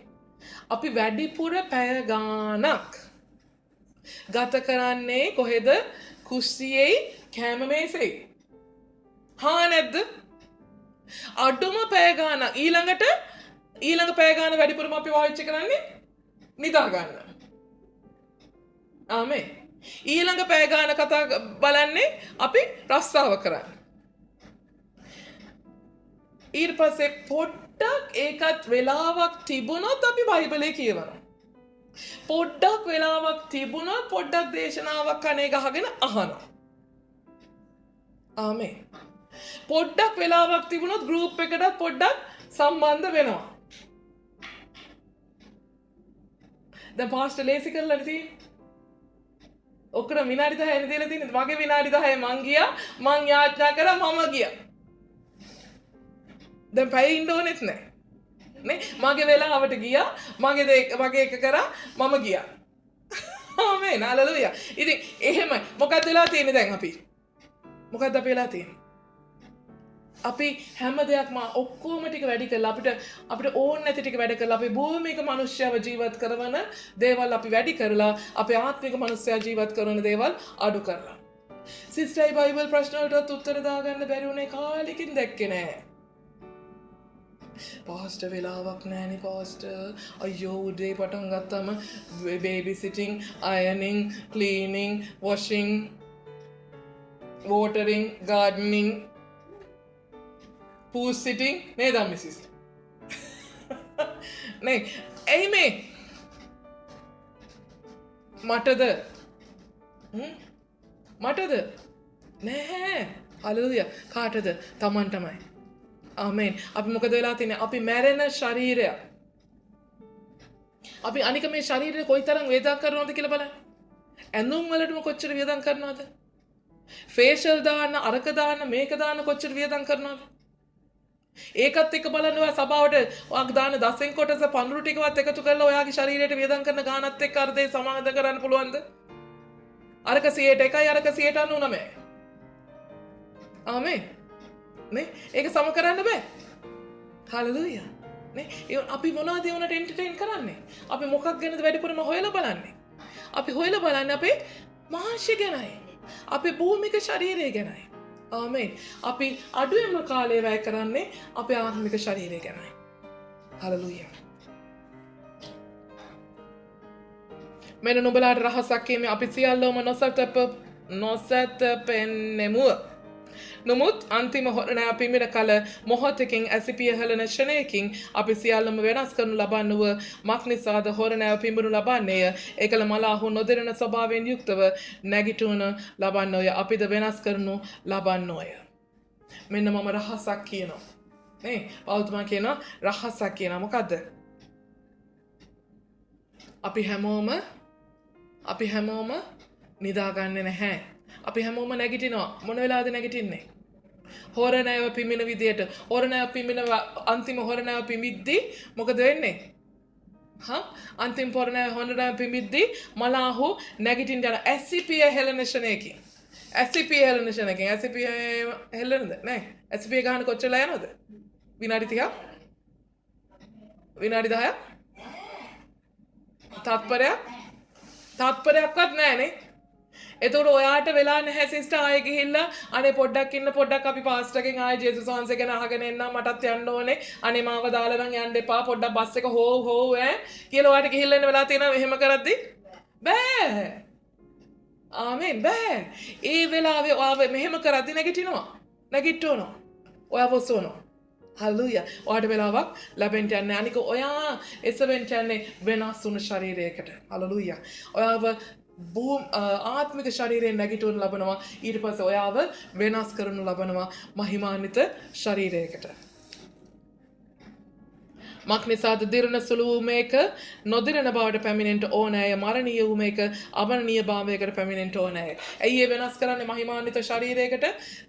S1: අපි වැඩිපුර පැය ගාණක් ගත කරන්නේ කොහෙද කුස්සියේ කැම මේසෙයි හා නැද්ද අඩුම පැය ගාණක් ඊළඟ පැය ගාණ වැඩිපුරම අපි පාවිච්චි කරන්නේ නිදා ගන්න ආමේ ඊළඟ පැය ගාන කතා බලන්නේ අපි රස්සාව කරන්න ඊට පස්සේ පොඩ්ඩක් ඒකත් වෙලාවක් තිබුණොත් අපි බයිබලේ කියවනවා පොඩ්ඩක් වෙලාවක් තිබුණොත් පොඩ්ඩක් දේශනාවක් කනේ ගහගෙන අහනවා ආමේ පොඩ්ඩක් වෙලාවක් තිබුණොත් ගෲප් එකකට පොඩ්ඩක් සම්බන්ධ වෙනවා දැන් පාස්ටර් ලේසි කරලා තියෙන්නේ ඔක්කොම විනාඩි 10 නේ දීලා තියෙන්නේ මගේ විනාඩි 10 මං ගියා මං යාඥා කරා මම ගියා දැන් පැය ඉන්න ඕනෙත් නැහැ නේ මගේ වෙලාවට ගියා මගේ එක කරා මම ගියා ආමේන් හලෙලූයා ඉතින් එහෙමයි මොකක්ද වෙලා තියෙන්නේ දැන් මොකක්ද අපි වෙලා තියෙන්නේ අපි හැම දෙයක්ම ඔක්කොම ටික වැඩි කරලා අපිට ඕන නැති ටික වැඩ කරලා අපි භූමික මිනිස්සුව ජීවත් කරන දේවල් අපි වැඩි කරලා අපේ ආත්මික මිනිස්සුව ජීවත් කරන දේවල් අඩු කරලා සිස්ටර්යි බයිබල් ප්‍රශ්න වලට උත්තර දාගන්න බැරි උනේ කාලෙකින් දැක්කේ නෑ පාස්ටර් වෙලාවක් නෑනේ පාස්ටර් අයියෝ උදේ පටන් ගත්තම බේබි සිටින් අයනින් cleaning washing watering gardening Who's sitting? නේද මිසිස් නේ එයි මේ මටද නැහැ හලෙලූයා කාටද තමන්ටමයි ආමේන් අපි මොකද වෙලා තියන්නේ අපි මැරෙන ශරීරය අපි අනික මේ ශරීරය කොයිතරම් වේදම් කරනවද කියලා බලන්න ඇඳුම් වලටම කොච්චර වේදම් කරනවද ෆේෂල් දාන්න අරක දාන්න මේක දාන්න කොච්චර වේදම් කරනවද ඒකත් එක්ක බලන්න ඔයා සභාවට ඔයාගේ දාන 10න් කොටස පඳුරු ටිකවත් එකතු කරලා ඔයාගේ ශරීරයට වේදම් කරන ගානත් එක්ක අර්ධය සමාන කරන්න පුළුවන්ද? අරක 101යි අරක 99යි. ආමේන්. නේ? ඒක සම කරන්න බෑ. හලෙලූයා. නේ? අපි මොනවද ඒ උනට එන්ටර්ටේන් කරන්නේ? අපි මොකක් ගැනද වැඩිපුරම හොයලා බලන්නේ? අපි හොයලා බලන්නේ අපේ මාංශය ගැනයි. අපේ භූමික ශරීරය ගැනයි. ආමේන්. අපි අඩුවෙන්ම කාලය වැය කරන්නේ අපේ ආත්මික ශරීරය ගැනයි. හලෙලූයා. මෙන්න නුඹලාට රහසක් කියමේ අපි සියල්ලම නොසැතපෙන්නෙමු. නමුත් අන්තිම හොරණෑ පිමිර කල මොහොතකින් ඇසිපිය හලන ෂණයකින් අපි සියල්ලම වෙනස් කරනු ලබන්නුව මක් නිසාද හොරණෑ පිඹුණු ලබන්නේය එකල මලාහු නොදෙරෙන ස්වභාවයෙන් යුක්තව නැගිටුණු ලබන්නෝය අපිද වෙනස් කරනු ලබන්නෝය. මෙන්න මම රහසක් කියනවා. නේ පෞතුමා කියනවා රහසක් කියනවා මොකද්ද? අපි හැමෝම නිදාගන්නේ නැහැ. අපි හැමෝම නැගිටිනවා. මොන වෙලාවද නැගිටින්නේ? හොරණෑව පිමින විදියට. හොරණෑව පිමින අන්තිම හොරණෑව පිමිද්දී මොකද වෙන්නේ? අන්තිම හොරණෑව පිමිද්දී මලාහු නැගිටින්න යන ඇසිපිය හෙලන ෂණයකින්. ඇසිපිය හෙලන ෂණයකින්. ඇසිපිය හෙලනද? නෑ. ඇසිපිය ගහන කොච්චර යනවද? විනාඩි 30ක්? විනාඩි 10ක්? තත්පරයක්වත් නෑනේ. එතකොට ඔයාට වෙලා නැහැ සිස්ටර් ආයෙ ගිහිල්ලා අනේ පොඩ්ඩක් ඉන්න පොඩ්ඩක් අපි පාස්ටර්ගෙන් ආයෙ ජේසුස් වහන්සේ ගැන අහගෙන එන්න මටත් යන්න ඕනේ අනේ මාව දාලා නම් යන්න එපා පොඩ්ඩක් බස් එක හෝ ඈ කියලා ඔයාට ගිහිල්ලා එන්න වෙලා තියෙනවා එහෙම කරද්දි බෑ ආමෙන් බෑ ඒ වෙලාවේ ඔයාව මෙහෙම කරද්දි නැගිටිනවා ඔයාව ඔසවනවා හලෙලූයා ඔයාට වෙලාවක් ලැබෙන්න යන්නේ අනික ඔයා එසවෙන්න යන්නේ වෙනස් වුණු ශරීරයකට හලෙලූයා ඔයාව ආත්මික ශරීරයෙන් නැගිටවනු ලබනවා ඊට පස්සේ ඔයාව වෙනස් කරනු ලබනවා මහිමාන්විත ශරීරයකට මක්නිසාද දිරණ සුළු වූ මේක නොදිරණ බවට පැමිණෙන්ට ඕනෑය මරණීය වූ මේක අමරණීය භාවයකට පැමිණෙන්ට ඕනෑය. ඇයි ඒ වෙනස් කරන්නේ මහිමාන්විත ශරීරයකට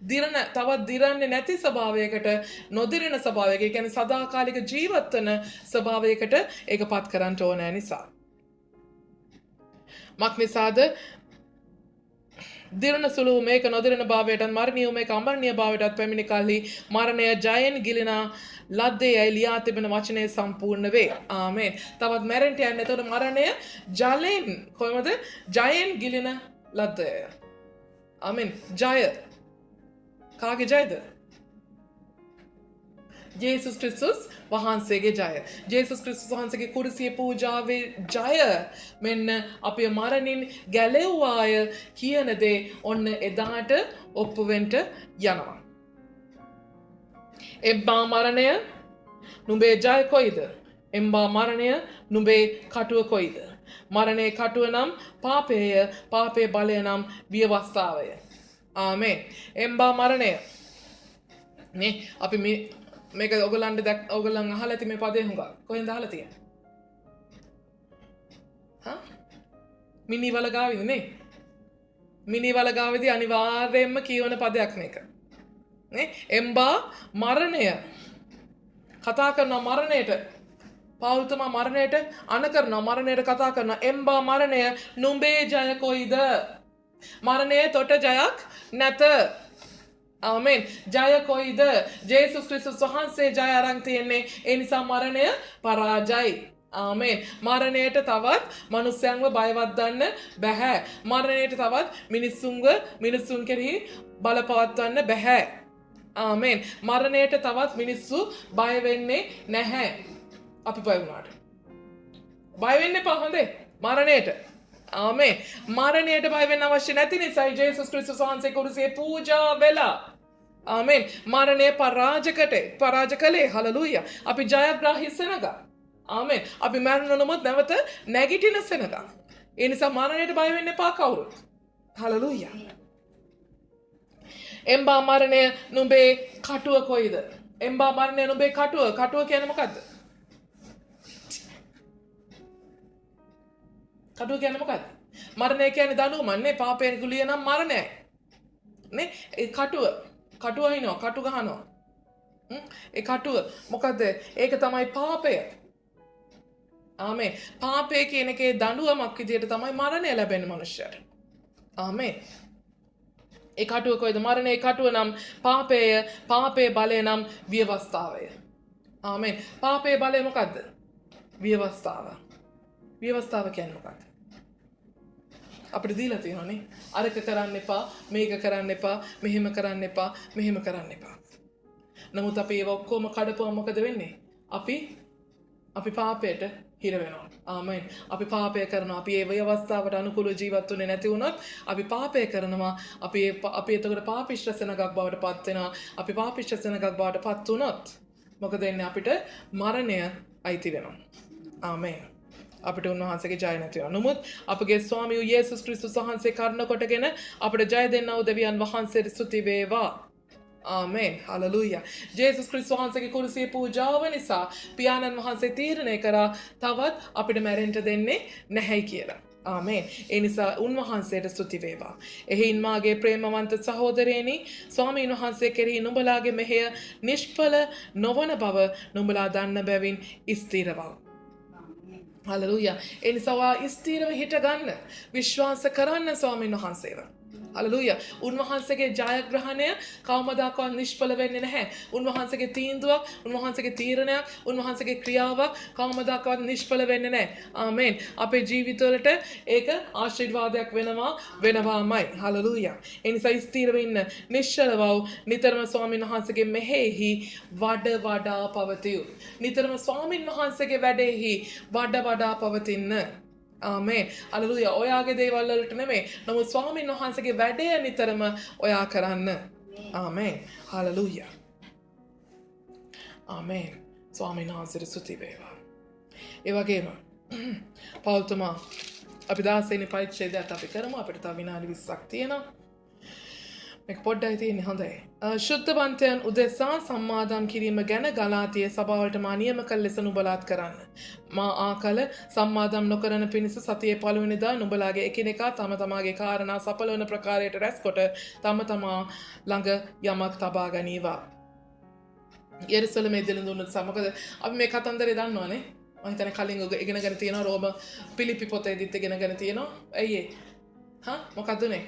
S1: දිරණ තවත් දිරන්නේ නැති ස්වභාවයකට නොදිරණ ස්වභාවයක ඒ කියන්නේ සදාකාලික ජීවත් වන ස්වභාවයකට ඒක පත් කරන්න ඕනෑ නිසා. මක්නිසාද දිරණ සුළු මේක නොදිරණ භාවයටත් මරණීය මේක අමරණීය භාවයටත් පැමිණි කල්හි මරණය ජයෙන් ගිලිනා ලද්දේ යයි ලියා තිබෙන වචනය සම්පූර්ණ වේ. ආමේන්. තවත් මැරෙන්න යන්නේ. එතකොට මරණය ජලෙන් කොහොමද? ජයෙන් ගිලින ලද්දය. ආමේන්. ජය. කාගේ ජයද? ජේසුස් ක්‍රිස්තුස් වහන්සේගේ ජය. ජේසුස් ක්‍රිස්තුස් වහන්සේගේ කුරුසියේ පූජාවේ ජය මෙන්න අපේ මරණින් ගැලෙව්වාය කියන දේ ඔන්න එදාට ඔප්පු වෙන්න යනවා. එම්බා මරණය නුඹේ ජය කොයිද? එම්බා මරණය නුඹේ කටුව කොයිද? මරණේ කටුව නම් පාපේය, පාපේ බලය නම් විවස්ථාවය. ආමේන්. එම්බා මරණය නේ අපි මේක ඔයගලන්ට ඔයගලන් අහලා ඇති මේ පදේ හුඟක්. කොහෙන්ද අහලා තියෙන්නේ? හා? මිනිවල ගාවිද නේ? මිනිවල ගාවේදී අනිවාර්යයෙන්ම කියවන පදයක් මේක. නේ? එම්බා මරණය කතා කරන මරණයට පෞල්තුමා මරණයට අණ කරනවා මරණයට කතා කරනවා එම්බා මරණය නුඹේ ජය කොයිද? මරණයේ තොට ජයක් නැත. ආමෙන්. ජය කොයිද? ජේසුස් ක්‍රිස්තුස් වහන්සේ ජය අරන් තියෙන්නේ. ඒ නිසා මරණය පරාජයයි. ආමෙන්. මරණයට තවත් මිනිස්යන්ව බයවත් ගන්න බෑ. මරණයට තවත් මිනිසුන් කෙරෙහි බලපවත්වන්න බෑ. ආමෙන්. මරණයට තවත් මිනිස්සු බය වෙන්නේ නැහැ. අපි බය වුණාට. බය වෙන්න එපා හොඳේ. මරණයට. ආමෙන්. මරණයට බය වෙන්න අවශ්‍ය නැති නිසා ජේසුස් ක්‍රිස්තුස් වහන්සේ කුරුසියේ පූජා වෙලා ආමෙන්. මරණය පරාජ කළේ. හලෙලූයා. අපි ජයග්‍රාහී සෙනඟ. ආමෙන්. අපි මරණනොත් නැවත නැගිටින සෙනඟ. ඒ නිසා මරණයට බය වෙන්න එපා කවුරුත්. හලෙලූයා. එම්බා මරණය නුඹේ කටුව කොයිද? එම්බා මරණය නුඹේ කටුව. කටුව කියන්නේ මොකද්ද? කටුව කියන්නේ මොකද්ද? මරණය කියන්නේ දඬුවමන්නේ. පාපයෙන් කුලිය නම් මරණයයි. නේ? ඒ කටුව හිනවා, කටු ගහනවා. ඒ කටුව මොකද්ද? ඒක තමයි පාපය. ආමෙන්. පාපය කියන එකේ දඬුවමක් විදියට තමයි මරණය ලැබෙන්නේ මනුෂ්‍යයට. ආමෙන්. ඒ කටුව කොයිද? මරණේ කටුව නම් පාපය, පාපේ බලය නම් විවස්ථාවය. ආමෙන්. පාපේ බලය මොකද්ද? විවස්ථාව. විවස්ථාව කියන්නේ මොකක්ද? අපිට දීලා තියෙනවානේ. අරක කරන්න එපා, මේක කරන්න එපා, මෙහෙම කරන්න එපා, මෙහෙම කරන්න එපා. නමුත් අපි ඒව ඔක්කොම කඩපුවම මොකද වෙන්නේ? අපි පාපයට හිර වෙනවා. ආමෙන්. අපි පාපය කරනවා. අපි ඒ ව්‍යවස්ථාවට අනුකූල ජීවත් වෙන්නේ නැති වුණොත් අපි පාපය කරනවා. අපි එතකොට පාපිෂ්ඨ සෙනඟක් බවට පත් වෙනවා. අපි පාපිෂ්ඨ සෙනඟක් බවට පත් වුණොත් මොකද වෙන්නේ? අපිට මරණය අයිති වෙනවා. ආමෙන්. අපිට උන්වහන්සේගේ ජය නැති වෙනවා. නමුත් අපගේ ස්වාමී වූ යේසුස් ක්‍රිස්තුස් වහන්සේ කරුණ කොටගෙන අපිට ජය දෙන්නා වූ දෙවියන් වහන්සේට ස්තුති වේවා. ආමෙන්. හලෙලූයා. ජේසුස් ක්‍රිස්තුස් වහන්සේගේ කුරුසියේ පූජාව නිසා පියාණන් වහන්සේ තීරණය කරා තවත් අපිට මැරෙන්න දෙන්නේ නැහැයි කියලා. ආමෙන්. ඒ නිසා උන්වහන්සේට ස්තුති වේවා. එහින් මාගේ ප්‍රේමවන්ත සහෝදරයනි ස්වාමීන් වහන්සේ කෙරෙහි නුඹලාගේ මෙහෙය නිෂ්ඵල නොවන බව නුඹලා දන්න බැවින් ස්ථිරව. හලෙලූයා. ඒ නිසා ස්ථිරව හිට ගන්න. විශ්වාස කරන්න ස්වාමීන් වහන්සේව. හලෙලූයා. උන්වහන්සේගේ ජයග්‍රහණය කවමදාකවත් නිෂ්ඵල වෙන්නේ නැහැ. උන්වහන්සේගේ තීන්දුවක්, උන්වහන්සේගේ තීරණයක්, උන්වහන්සේගේ ක්‍රියාවක් කවමදාකවත් නිෂ්ඵල වෙන්නේ නැහැ. ආමෙන්. අපේ ජීවිතවලට ඒක ආශිර්වාදයක් වෙනවාමයි. හලෙලූයා. ඒ නිසා ස්ථිරව ඉන්න, නිශ්චලව නිතරම ස්වාමීන් වහන්සේගේ මෙහෙහි වඩා පවතියු. නිතරම ස්වාමීන් වහන්සේගේ වැඩෙහි වඩා පවතින්න. ආමෙන්. හලෙලූයා. ඔයාගේ දේවල් වලට නෙමෙයි. නමුත් ස්වාමීන් වහන්සේගේ වැඩය නිතරම ඔයා කරන්න. ආමෙන්. හලෙලූයා. ආමෙන්. ස්වාමීන් වහන්සේට ස්තුති වේවා. ඒ වගේම පෞල්තුමා අපි 16 වෙනි පරිච්ඡේදයට අපි කරමු. අපිට තව විනාඩි 20ක් තියෙනවා. මේක පොඩ්ඩයි තියෙන්නේ හොඳයි. ශුද්ධවන්තයන් උදෙසා සම්මාදම් කිරීම ගැන ගලාතියේ සභාවලට මා නියම කළ ලෙස නුඹලාත් කරන්න. මා ආකල සම්මාදම් නොකරන පිණිස සතියේ පළවෙනිදා නුඹලාගේ එකිනෙකා තම තමාගේ කාරණා සඵලවන ප්‍රකාරයට රැස්කොට තම තමා ළඟ යමක් තබා ගනීවා. යෙරුසලමේ දිලිඳුන් සමගද අපි මේ කතන්දරේ දන්නවනේ. මම හිතන්නේ කලින් ඔය ඉගෙනගෙන තියෙනවා රෝම පිලිපි පොතේදීත් ඉගෙනගෙන තියෙනවා. ඇයි ඒ? මොකද්ද උනේ?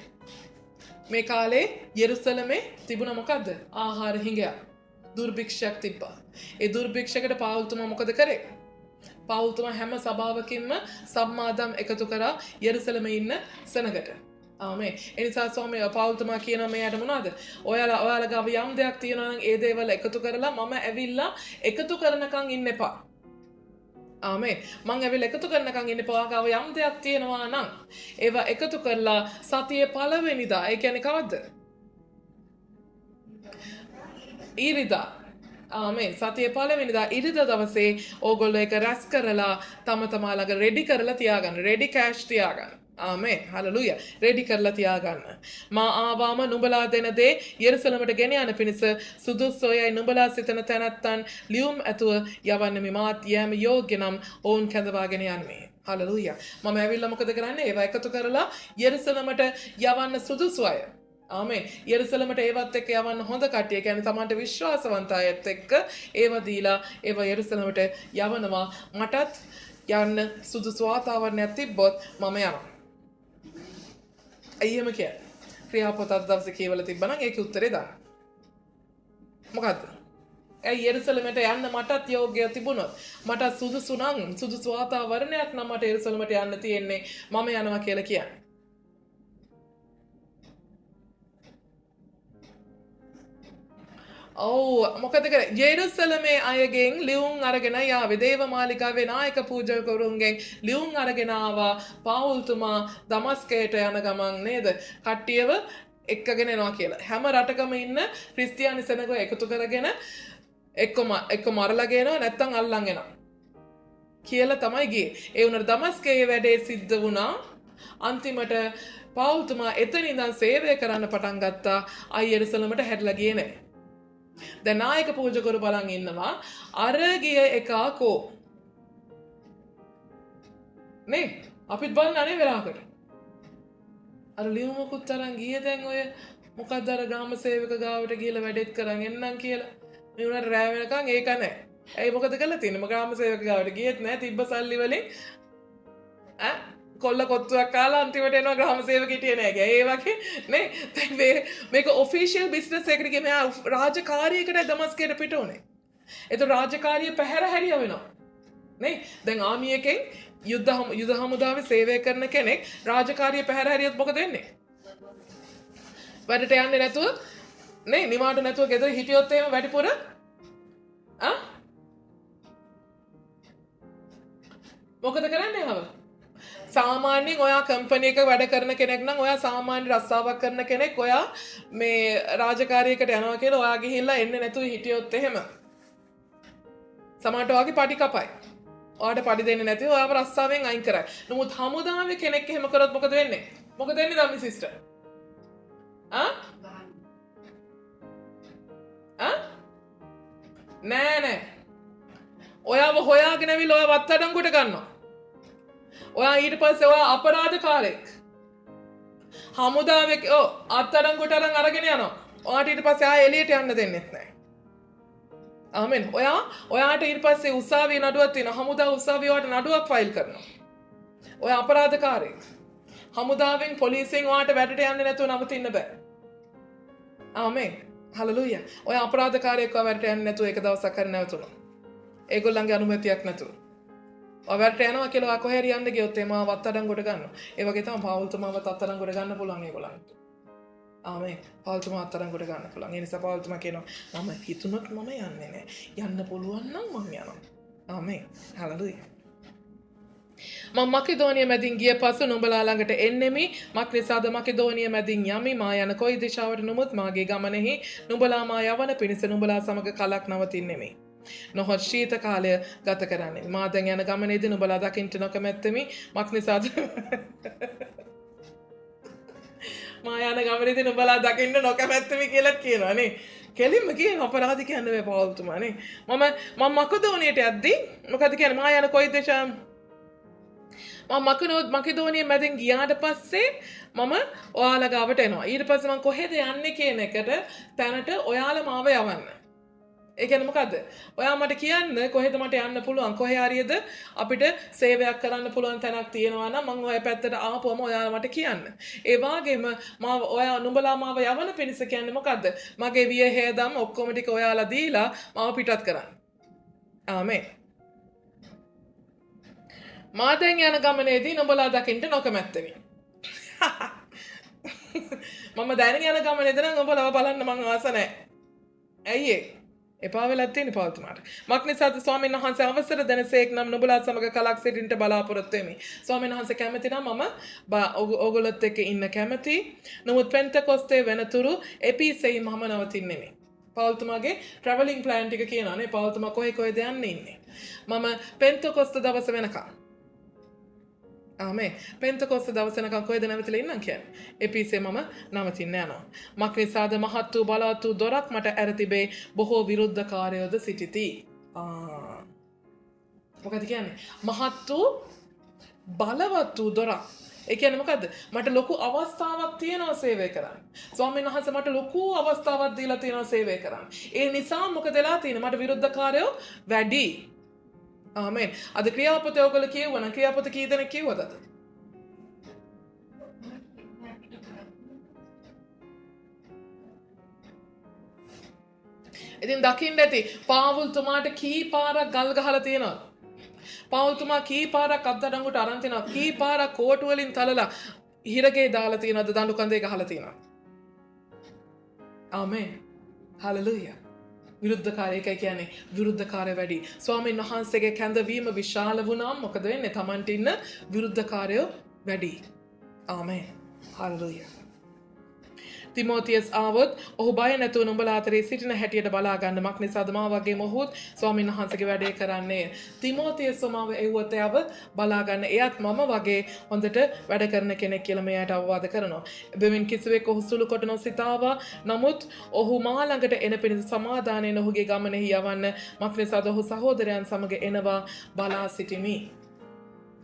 S1: මේ කාලේ යෙරුසලමේ තිබුණ මොකද්ද? ආහාර හිඟයක්. දුර්භික්ෂයක් තිබ්බා. ඒ දුර්භික්ෂයකට පාවුල්තුමා මොකද කරේ? පාවුල්තුමා හැම සභාවකින්ම සම්මාදම් එකතු කරා යෙරුසලමේ ඉන්න සෙනගට. ආමේ. ඒ නිසා ස්වාමී පාවුල්තුමා කියනවා මෙයාට මොනවද? ඔයාලා ගාව යම් දෙයක් තියෙනවා නම් ඒ දේවල් එකතු කරලා මම ඇවිල්ලා එකතු කරනකන් ඉන්න එපා. ආමේ. මං ඇවිල්ලා එකතු කරනකන් ඉන්න එපා. ගාව යම් දෙයක් තියෙනවා නම් ඒවා එකතු කරලා සතියේ පළවෙනිදා ඒ කියන්නේ කවද්ද? ඊරිදා. ආමේ. සතියේ පළවෙනිදා ඊරිදා දවසේ ඕගොල්ලෝ ඒක රැස් කරලා තම තමා ළඟ රෙඩි කරලා තියාගන්න. රෙඩි කෑෂ් තියාගන්න. ආමේ. හලෙලූයා. රෙඩි කරලා තියාගන්න. මා ආවාම නුඹලා දෙන දේ යෙරුසලමට ගෙන යන පිණිස සුදුසුයයි නුඹලා සිතන තැනැත්තන් ලියුම් ඇතුව යවන්න මේ මාත් යෑම යෝග්‍ය නම් ඔවුන් කැඳවාගෙන යන්නේ. හලෙලූයා. මම ඇවිල්ලා මොකද කරන්නේ? ඒවා එකතු කරලා යෙරුසලමට යවන්න සුදුසු අය. ආමේ. යෙරුසලමට ඒවත් එක්ක යවන්න හොඳ කට්ටිය. කියන්නේ තමන්ට විශ්වාසවන්ත අයත් එක්ක ඒවා දීලා ඒවා යෙරුසලමට යවනවා. මටත් යන්න සුදුසු වාතාවරණයක් තිබ්බොත් මම යනවා. අයියම කියන්නේ. ක්‍රියාපොත අද දවසේ කියවලා තිබ්බනම් ඒකේ උත්තරේ දාන්න. මොකද්ද? ඇයි යෙරුසලමට යන්න මටත් යෝග්‍ය තිබුණොත් මට සුදුසු නම් සුදුසු වාතාවරණයක් නම් මට යෙරුසලමට යන්න තියෙන්නේ මම යනවා කියලා කියන්නේ. මොකද කරේ? යෙරුසලමේ අයගෙන් ලියුම් අරගෙන යාවේ දේවමාලිකාවේ නායක පූජකවරුන්ගෙන් ලියුම් අරගෙන ආවා පාවුල්තුමා දමස්කයට යන ගමන් නේද? කට්ටියව එක්කගෙන එනවා කියලා. හැම රටකම ඉන්න ක්‍රිස්තියානි සෙනගෝ එකතු කරගෙන එක්ක මරලා ගේනවා නැත්තම් අල්ලන් එනවා. කියලා තමයි ගියේ. ඒ වුණාට දමස්කයේ වැඩේ සිද්ධ වුණා. අන්තිමට පාවුල්තුමා එතන ඉඳන් සේවය කරන්න පටන් ගත්තා. යෙරුසලමට හැරිලා ගියේ නැහැ. දැන් නායක පූජකවරු බලන් ඉන්නවා අර ගිය එකා කෝ නේ අපිත් බලන්න අනේ වෙලාවකට අර ලියුමකුත් අරන් ගියේ දැන් ඔය මොකක්ද අර ග්‍රාම සේවක ගාවට ගිහලා වැඩෙත් කරන් එන්නම් කියලා මේ උනාට රෑ වෙනකන් ඒක නැහැ. ඇයි මොකද කරලා තියෙන්නේ? මම ග්‍රාම සේවක ගාවට ගියෙත් නැහැ. තිබ්බ සල්ලි වලින් කොල්ල කොත්තුවක් කාලා අන්තිමට එනවා ග්‍රාම සේවක හිටියේ නැහැ. ඒ වගේ නේ මේක ඔෆිෂියල් බිස්නස් එකකට ගිය මෙයා රාජකාරියකට දමස්කයට පිට උනේ. ඒතර රාජකාරිය පැහැර හැරියා වෙනවා. නේ දැන් ආමි එකෙන් යුද හමුදාවේ සේවය කරන කෙනෙක් රාජකාරිය පැහැර හැරියොත් මොකද වෙන්නේ? වැඩට යන්නේ නැතුව නේ නිවාඩු නැතුව ගෙදර හිටියොත් එහෙම වැඩිපුර මොකද කරන්නේ හව? සාමාන්‍යයෙන් ඔයා කම්පැනි එක වැඩ කරන කෙනෙක් නම් ඔයා සාමාන්‍ය රස්සාවක් කරන කෙනෙක් ඔයා මේ රාජකාරියකට යනවා කියලා ඔයා ගිහිල්ලා එන්නේ නැතුව හිටියොත් එහෙම සමහරට ඔයාගේ පඩි කපයි. ඔයාට පඩි දෙන්නේ නැතිව ඔයාව රස්සාවෙන් අයින් කරයි. නමුත් හමුදාවේ කෙනෙක් එහෙම කරොත් මොකද වෙන්නේ? මොකද වෙන්නේ දම්මි සිස්ටර්? නෑ. ඔයාව හොයාගෙන ඇවිල්ලා ඔයාව අත්අඩංගුවට ගන්නවා. ඔයා ඊට පස්සේ ඔයා අපරාධකාරයෙක්. හමුදාවේ අත්අඩංගුවට අරගෙන යනවා. ඔයාට ඊට පස්සේ ආයෙ එළියට යන්න දෙන්නෙත් නැහැ. ආමෙන්. ඔයාට ඊට පස්සේ උසාවියේ නඩුවක් තියෙනවා. හමුදා උසාවිය ඔයාට නඩුවක් ෆයිල් කරනවා. ඔයා අපරාධකාරයෙක්. හමුදාවෙන් පොලිසියෙන් ඔයාට වැඩට යන්නේ නැතුව නවතින්න බෑ. ආමෙන්. හලෙලූයා. ඔයා අපරාධකාරයෙක් වැඩට යන්නේ නැතුව එක දවසක් හරි නැවතුණා. ඒගොල්ලන්ගේ අනුමැතියක් නැතුව. ඔයාට යනවා කියලා ඔයා කොහේ හරි යන්න ගියොත් එහම අත්අඩංගුවට ගන්නවා. ඒ වගේ තමයි පාවුල්තුමාව අත්අඩංගුවට ගන්න පුළුවන් ඒගොල්ලන්ට. ආමෙන්. පාවුල්තුමාව අත්අඩංගුවට ගන්න පුළුවන්. ඒ නිසා පාවුල්තුමා කියනවා මම හිතුනොත් මම යන්නේ නැහැ. යන්න පුළුවන් නම් මම යනවා. ආමෙන්. හලෙලූයා. මම මකෙදෝනිය මැදින් ගිය පසු නුඹලා ළඟට එන්නෙමි. මක් නිසාද මකෙදෝනිය මැදින් යමි? මා යන කොයි දිශාවට නමුත් මාගේ ගමනෙහි නුඹලා මා යවන පිණිස නුඹලා සමග කලක් නවතින්නෙමි. නොහොත් ශීත කාලය ගත කරන්නේ. මා දැන් යන ගමනේදී නුඹලා දකින්ට නොකමැත්තෙමි. මක් නිසාද මා යන ගමනේදී නුඹලා දකින්න නොකමැත්තමි කියලා කියනවානේ. කෙලින්ම කියන අපරාධ කියන්න බෑ පවුල්තුමානේ. මම මකදෝනියට යද්දී මොකද කියන්නේ මා යන කොයි දේශම් මම මකදෝනිය මැදින් ගියාට පස්සේ මම ඔයාලා ගාවට එනවා. ඊට පස්සේ මම කොහෙද යන්නේ කියන එකට තැනට ඔයාලා මාව යවන්න. ඒ කියන්නේ මොකද්ද? ඔයා මට කියන්න කොහෙද මට යන්න පුළුවන්? කොහේ හරියද අපිට සේවයක් කරන්න පුළුවන් තැනක් තියෙනවා නම් මම ඔය පැත්තට ආපුවම ඔයාලා මට කියන්න. ඒ වගේම ඔයා නුඹලා මාව යවන පිණිස කියන්නේ මොකද්ද? මගේ වියහේදම් ඔක්කොම ටික ඔයාලා දීලා මාව පිටත් කරන්න. ආමෙන්. මා දැන් යන ගමනේදී නුඹලා දකින්න නොකමැත්තෙමි. මම දැන් යන ගමනේදී නම් නුඹලව බලන්න මං ආස නැහැ. ඇයි ඒ? එපා වෙලා තියෙන පවතුමාට. මක්නිසාද ස්වාමීන් වහන්සේ අවසර දෙනසේක් නම් නුඹලා සමග කලක් සිටින්නට බලාපොරොත්තු වෙමි. ස්වාමීන් වහන්සේ කැමති නම් මම ඕගොල්ලොත් එක්ක ඉන්න කැමති. නමුත් පෙන්තකොස්තේ වෙනතුරු එපීසෙයි මම නවතින්නෙමි. පවතුමාගේ ට්‍රැවලින් ප්ලෑන් ටික කියනවානේ. පවතුමා කොහෙද යන්නේ ඉන්නේ. මම පෙන්තකොස්ත දවස වෙනකම් ආමේ පෙන්තකොස්ත දවස වෙනකම් කොහෙද නැවතිලා ඉන්නම් කියන්නේ. එපීසේ මම නවතින්න යනවා. මක්නිසාද මහත් වූ බලවත් වූ දොරක් මට ඇර තිබේ. බොහෝ විරුද්ධකාරයෝද සිටිති. මොකද කියන්නේ? මහත් වූ බලවත් වූ දොරක්. ඒ කියන්නේ මොකද්ද? මට ලොකු අවස්ථාවක් තියෙනවා සේවය කරන්න. ස්වාමීන් වහන්සේ මට ලොකු අවස්ථාවක් දීලා තියෙනවා සේවය කරන්න. ඒ නිසා මොකද වෙලා තියෙන්නේ? මට විරුද්ධකාරයෝ වැඩි. ආමෙන්. අද ක්‍රියාපතේ ඔයගොල්ලෝ කියවන ක්‍රියාපත කී දෙනෙක් කිව්වද අද? ඉතින් දකින්න ඇති පාවුල්තුමාට කී පාරක් ගල් ගහලා තියෙනවද? පාවුල්තුමා කී පාරක් අත්අඩංගුවට අරන් තියනවද? කී පාරක් කෝටු වලින් තලලා හිරගේ දාලා තියනවද? දඬු කඳේ ගහලා තියනවද? ආමෙන්. හලෙලූයා. විරුද්ධකාරයකයි කියන්නේ විරුද්ධකාරය වැඩි. ස්වාමීන් වහන්සේගේ කැඳවීම විශාල වුණාම මොකද වෙන්නේ? Tamanට ඉන්න විරුද්ධකාරයෝ වැඩි. ආමෙන්. හල්ලුයා. තිමෝතියස් ආවොත් ඔහු බය නැතුව නුඹලා අතරේ සිටින හැටියට බලා ගන්න. මක් නිසාද මා වගේ මොහොත් ස්වාමීන් වහන්සේගේ වැඩේ කරන්නේ. තිමෝතියස් මාව එව්වත යව බලා ගන්න. එයත් මම වගේ හොඳට වැඩ කරන කෙනෙක් කියලා මෙයාට අවවාද කරනවා. එබැවින් කිසිවෙක් ඔහු සුළු කොට නොසිතාවා. නමුත් ඔහු මා ළඟට එන පිණිස සමාදානයෙන් ඔහුගේ ගමනෙහි යවන්න. මක් නිසාද ඔහු සහෝදරයන් සමග එනවා බලා සිටිමි.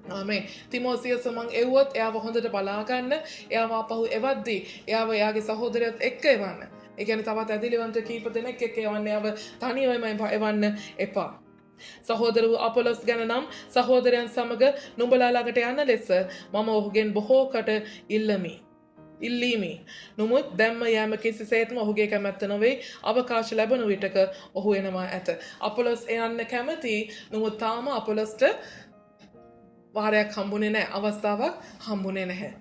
S1: ආමෙන්. තිමෝතියස් මං එව්වොත් එයාව හොඳට බලා ගන්න. එයාව අපහු එවද්දී එයාව එයාගේ සහෝදරයත් එක්ක එවන්න. ඒ කියන්නේ තවත් ඇදිලිවන්ත කීප දෙනෙක් එක්ක එවන්න. එයාව තනියම එවන්න එපා. සහෝදර වූ අපොලොස් ගැන නම් සහෝදරයන් සමග නුඹලා ළඟට යන ලෙස මම ඔහුගෙන් බොහෝකට ඉල්ලීමි. නමුත් දැම්ම යෑම කිසිසේත්ම ඔහුගේ කැමැත්ත නොවේ. අවකාශ ලැබෙන විටක ඔහු එනවා ඇත. අපොලොස් යන්න කැමති. නමුත් තාම අපොලොස්ට වාරයක් හම්බුනේ නැහැ. අවස්ථාවක් හම්බුනේ නැහැ.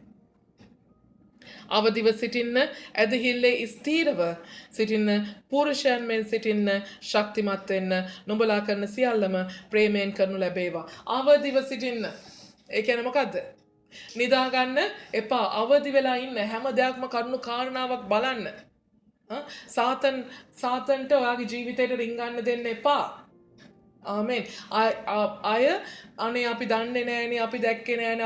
S1: අවදිව සිටින්න, ඇදහිල්ලේ ස්ථීරව සිටින්න, පුරුෂයන් මෙන් සිටින්න, ශක්තිමත් වෙන්න, නුඹලා කරන සියල්ලම ප්‍රේමයෙන් කරනු ලැබේවා. අවදිව සිටින්න. ඒ කියන්නේ මොකද්ද? නිදා ගන්න එපා. අවදි වෙලා ඉන්න. හැම දෙයක්ම කරුණු කාරණාවක් බලන්න. සාතන්ට ඔයාගේ ජීවිතයට රිංගන්න දෙන්න එපා. ආමෙන්. අය අනේ අපි දන්නේ නෑනේ, අපි දැක්කේ නෑනේ,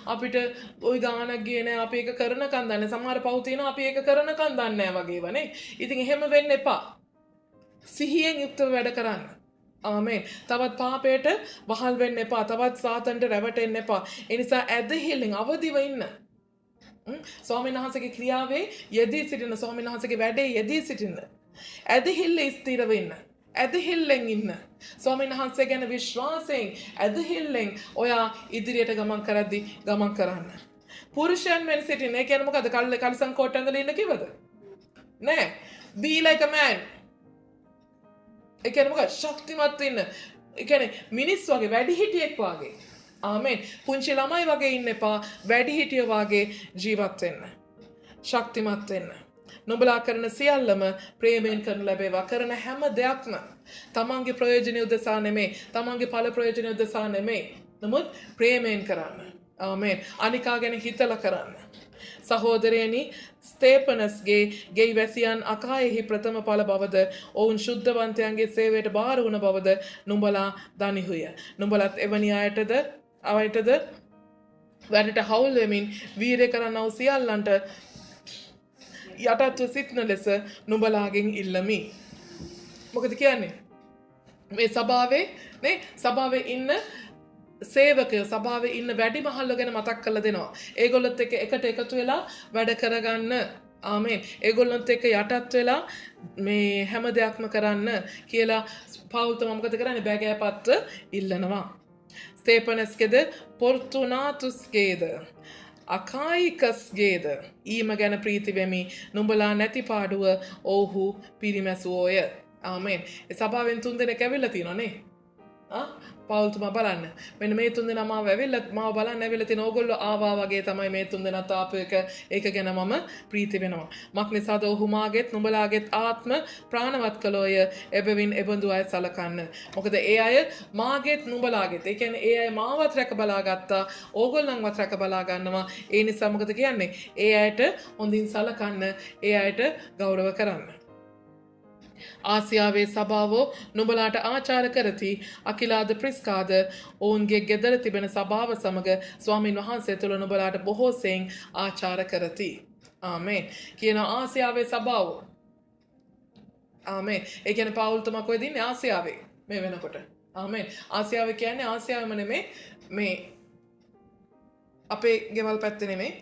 S1: අපිට ওই ගානක් ගියේ නෑ, අපි ඒක කරනකන් දන්නේ. සමහර පව් තියෙනවා අපි ඒක කරනකන් දන්නේ නෑ වගේ වනේ. ඉතින් එහෙම වෙන්න එපා. සිහියෙන් යුක්තව වැඩ කරන්න. ආමෙන්. තවත් පාපයට වහල් වෙන්න එපා. තවත් සාතන්ට රැවටෙන්න එපා. ඒ නිසා ඇදහිල්ලෙන් අවදිව ඉන්න. ස්වාමීන් වහන්සේගේ ක්‍රියාවේ යෙදී සිටින්න, ස්වාමීන් වහන්සේගේ වැඩේ යෙදී සිටින්න. ඇදහිල්ලේ ස්ථිරව ඉන්න. ඇදහිල්ලෙන් ඉන්න. ස්වාමීන් වහන්සේ ගැන විශ්වාසයෙන් ඇදහිල්ලෙන් ඔයා ඉදිරියට ගමන් කරද්දී ගමන් කරන්න. පුරුෂයන් මෙන් සිටින්න. ඒ කියන්නේ මොකද? කලිසම් කෝට් ඇඳලා ඉන්න කිව්වද? නෑ. be like a man. ඒ කියන්නේ මොකද? ශක්තිමත් වෙන්න. ඒ කියන්නේ මිනිස් වගේ, වැඩිහිටියෙක් වගේ. ආමෙන්. පුංචි ළමයි වගේ ඉන්න එපා. වැඩිහිටියෝ වගේ ජීවත් වෙන්න. ශක්තිමත් වෙන්න. නුඹලා කරන සියල්ලම ප්‍රේමයෙන් කරනු ලැබේවා. කරන හැම දෙයක්ම තමන්ගේ ප්‍රයෝජනය උදෙසා නෙමෙයි, තමන්ගේ ඵල ප්‍රයෝජනය උදෙසා නෙමෙයි. නමුත් ප්‍රේමයෙන් කරන්න. ආමෙන්. අනිකා ගැන හිතලා කරන්න. සහෝදරයනි, ස්තේපනස්ගේ ගෙයි වැසියන් අකායෙහි ප්‍රථම ඵල බවද ඔවුන් ශුද්ධවන්තයන්ගේ සේවයට බාර වුණ බවද නුඹලා දනිහුය. නුඹලත් එවැනි අයටද වැඩට හවුල් වෙමින් වීරය කරන්නව සියල්ලන්ට යටත්ව සිටින ලෙස නුඹලාගෙන් ඉල්ලමි. මොකද කියන්නේ? මේ සභාවේ නේ සභාවේ ඉන්න සේවකයෝ සභාවේ ඉන්න වැඩිමහල්ලෝ ගැන මතක් කරලා දෙනවා. ඒගොල්ලොත් එක්ක එකට එකතු වෙලා වැඩ කරගන්න. ආමේන්. ඒගොල්ලොත් එක්ක යටත් වෙලා මේ හැම දෙයක්ම කරන්න කියලා පවුල් තමයි මොකද කරන්නේ? බෑගෑපත්ව ඉල්ලනවා. ස්තේපනස්ගේද පොර්තුනාතුස්ගේද අකායිකස්ගේද ඊම ගැන ප්‍රීති වෙමි. නුඹලා නැති පාඩුව ඔව්හු පිරිමැසුවෝය. ආමේන්. ඒ සභාවෙන් 3 දෙනෙක් ඇවිල්ලා තියෙනවා නේ. පවුල්තුමා බලන්න. මෙන්න මේ 3 දෙනා මාව ඇවිල්ලා මාව බලන්න ඇවිල්ලා තියෙන ඕගොල්ලෝ ආවා වගේ තමයි මේ 3 දෙනාත් ආපු එක. ඒක ගැන මම ප්‍රීති වෙනවා. මක් නිසාද ඔහු මාගෙත් නුඹලාගෙත් ආත්ම ප්‍රාණවත් කළෝය. එබැවින් එබඳු අය සලකන්න. මොකද ඒ අය මාගෙත් නුඹලාගෙත්. ඒ කියන්නේ ඒ අය මාවත් රැක බලා ගත්තා. ඕගොල්ලන්වත් රැක බලා ගන්නවා. ඒ නිසා මොකද කියන්නේ? ඒ අයට හොඳින් සලකන්න. ඒ අයට ගෞරව කරන්න. ආසියාවේ සභාවෝ නුඹලාට ආචාර කරති. අකිලාද ප්‍රිස්කාද ඔවුන්ගේ ගෙදර තිබෙන සභාව සමග ස්වාමින් වහන්සේ තුළ නුඹලාට බොහෝ සෙයින් ආචාර කරති. ආමේන්. කියන ආසියාවේ සභාවෝ. ආමේන්. ඒ කියන්නේ පවුල්තුමා කොහෙද ඉන්නේ? ආසියාවේ. මේ වෙනකොට. ආමේන්. ආසියාව කියන්නේ ආසියාවම නෙමෙයි මේ අපේ ගෙවල් පැත්තේ නෙමෙයි.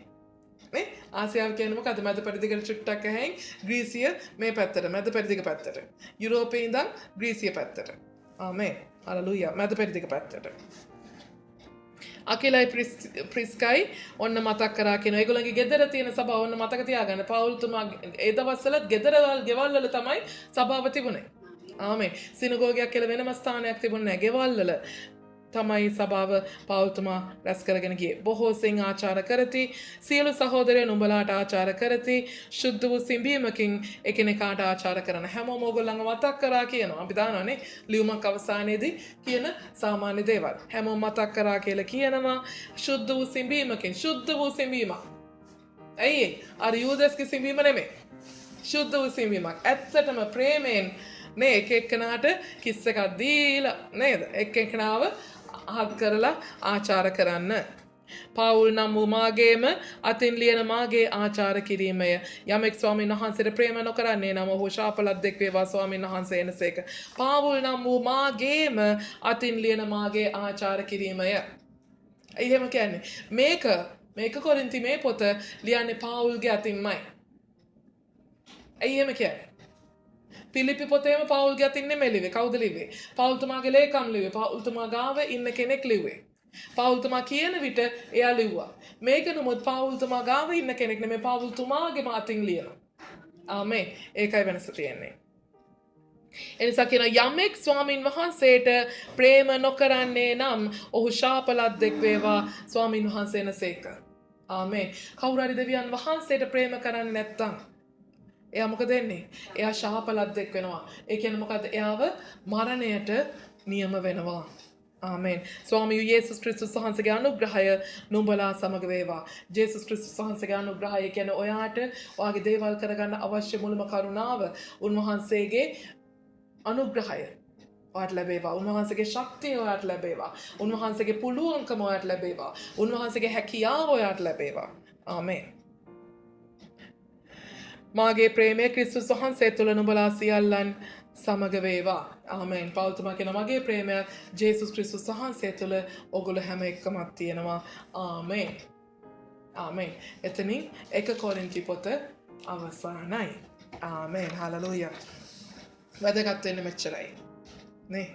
S1: නේ ආසියාව කියන්නේ මොකද්ද? මැද පෙරදිගට චුට්ටක් ඇහැයින් ග්‍රීසිය මේ පැත්තට, මැද පෙරදිග පැත්තට. යුරෝපේ ඉඳන් ග්‍රීසිය පැත්තට. ආමේන්. හලෙලූයා. මැද පෙරදිග පැත්තට. අකිලයි ප්‍රිස්කයි ඔන්න මතක් කරා කියන. ඒගොල්ලන්ගේ ගෙදර තියෙන සභාව ඔන්න මතක තියාගන්න. පවුල්තුමා ඒ දවස්වල ගෙදරවල් ගෙවල් වල තමයි සභාව තිබුණේ. ආමේන්. සිනගෝගයක් කියලා වෙනම ස්ථානයක් තිබුණේ නැහැ. ගෙවල් වල තමයි සභාව පවුල්තුමා රැස් කරගෙන ගියේ. බොහෝ සෙයින් ආචාර කරති. සියලු සහෝදරයෝ නුඹලාට ආචාර කරති. ශුද්ධ වූ සිඹීමකින් එකිනෙකාට ආචාර කරන හැමෝම ඕගොල්ලන්ව මතක් කරා කියනවා. අපි දන්නවනේ ලියුමක් අවසානයේදී කියන සාමාන්‍ය දේවල්. හැමෝම මතක් කරා කියලා කියනවා. ශුද්ධ වූ සිඹීමකින් ශුද්ධ වූ සිඹීමක්. ඇයි අර යූදස්ගේ සිඹීම නෙමෙයි. ශුද්ධ වූ සිඹීමක්. ඇත්තටම ප්‍රේමයෙන් නේ එක එක්කෙනාට කිස් එකක් දීලා නේද? එක එක්කෙනාව අහත් කරලා ආචාර කරන්න. පවුල් නම් වූ මාගේම අතින් ලියන මාගේ ආචාර කිරීමය. යමෙක් ස්වාමීන් වහන්සේට ප්‍රේම නොකරන්නේ නම් ඔහු ශාපලත් වේවා ස්වාමීන් වහන්සේ එනසේක. පවුල් නම් වූ මාගේම අතින් ලියන මාගේ ආචාර කිරීමය. එහෙම කියන්නේ මේක කොරින්ති මේ පොත ලියන්නේ පවුල්ගේ අතින්මයි. එහෙම කියන්නේ පිලිපි පොතේම පවුල්ගේ අතින් නෙමෙයි ලිව්වේ. කවුද ලිව්වේ? පවුල්තුමාගේ ලේකම් ලිව්වේ. පවුල්තුමා ගාව ඉන්න කෙනෙක් ලිව්වේ. පවුල්තුමා කියන විට එයා ලිව්වා. මේක නමුත් පවුල්තුමා ගාව ඉන්න කෙනෙක් නෙමෙයි පවුල්තුමාගේම අතින් ලියනවා. ආමේන්. ඒකයි වෙනස තියෙන්නේ. එනිසා කියන යමෙක් ස්වාමින් වහන්සේට ප්‍රේම නොකරන්නේ නම් ඔහු ශාපලත් වේවා ස්වාමින් වහන්සේ නසේක. ආමේන්. කවුරු හරි දෙවියන් වහන්සේට ප්‍රේම කරන්නේ නැත්තම් එයා මොකද වෙන්නේ? එයා ශාපලද්දෙක් වෙනවා. ඒ කියන්නේ මොකද්ද? එයාව මරණයට නියම වෙනවා. ආමේන්. ස්වාමී යේසුස් ක්‍රිස්තුස් වහන්සේගේ අනුග්‍රහය නුඹලා සමග වේවා. ජේසුස් ක්‍රිස්තුස් වහන්සේගේ අනුග්‍රහය කියන්නේ ඔයාට ඔයාගේ දේවල් කරගන්න අවශ්‍ය මුලම කරුණාව උන්වහන්සේගේ අනුග්‍රහය ඔයාට ලැබේවා. උන්වහන්සේගේ ශක්තිය ඔයාට ලැබේවා. උන්වහන්සේගේ පුළුවන්කම ඔයාට ලැබේවා. උන්වහන්සේගේ හැකියාව ඔයාට ලැබේවා. ආමේන්. මාගේ ප්‍රේමය ක්‍රිස්තුස් වහන්සේ තුළ නුඹලා සියල්ලන් සමග වේවා. ආමේන්. පවුල්තුමා කියන මගේ ප්‍රේමය ජේසුස් ක්‍රිස්තුස් වහන්සේ තුළ ඔගොල්ලෝ හැම එකමත් තියෙනවා. ආමේන්. ආමේන්. එතනින් 1 කොරින්ති පොත අවසానයි. ආමේන්. හලෙලූයා. වැදගත් වෙන්නේ මෙච්චරයි. නේ.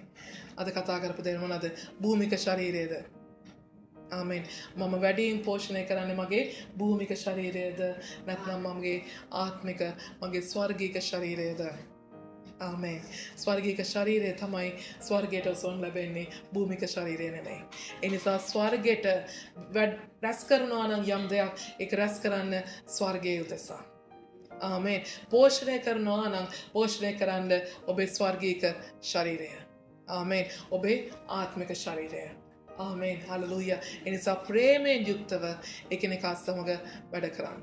S1: අද කතා කරපු දේ මොනවද? භූමික ශරීරයේද? ආමෙන්. මම වැඩියෙන් පෝෂණය කරන්නේ මගේ භූමික ශරීරයද නැත්නම් මගේ ආත්මික මගේ ස්වර්ගික ශරීරයද? ආමෙන්. ස්වර්ගික ශරීරය තමයි ස්වර්ගයට උසන් ලැබෙන්නේ, භූමික ශරීරය නෙමෙයි. ඒ නිසා ස්වර්ගයට රැස් කරනවා නම් යම් දෙයක් ඒක රැස් කරන්න ස්වර්ගයේ උදෙසා. ආමෙන්. පෝෂණය කරනවා නම් පෝෂණය කරන්න ඔබේ ස්වර්ගික ශරීරය. ආමෙන්. ඔබේ ආත්මික ශරීරය. ආමේන්. හලෙලූයා. එනිසා ප්‍රේමයෙන් යුක්තව එකිනෙකා සමග වැඩ කරන්න.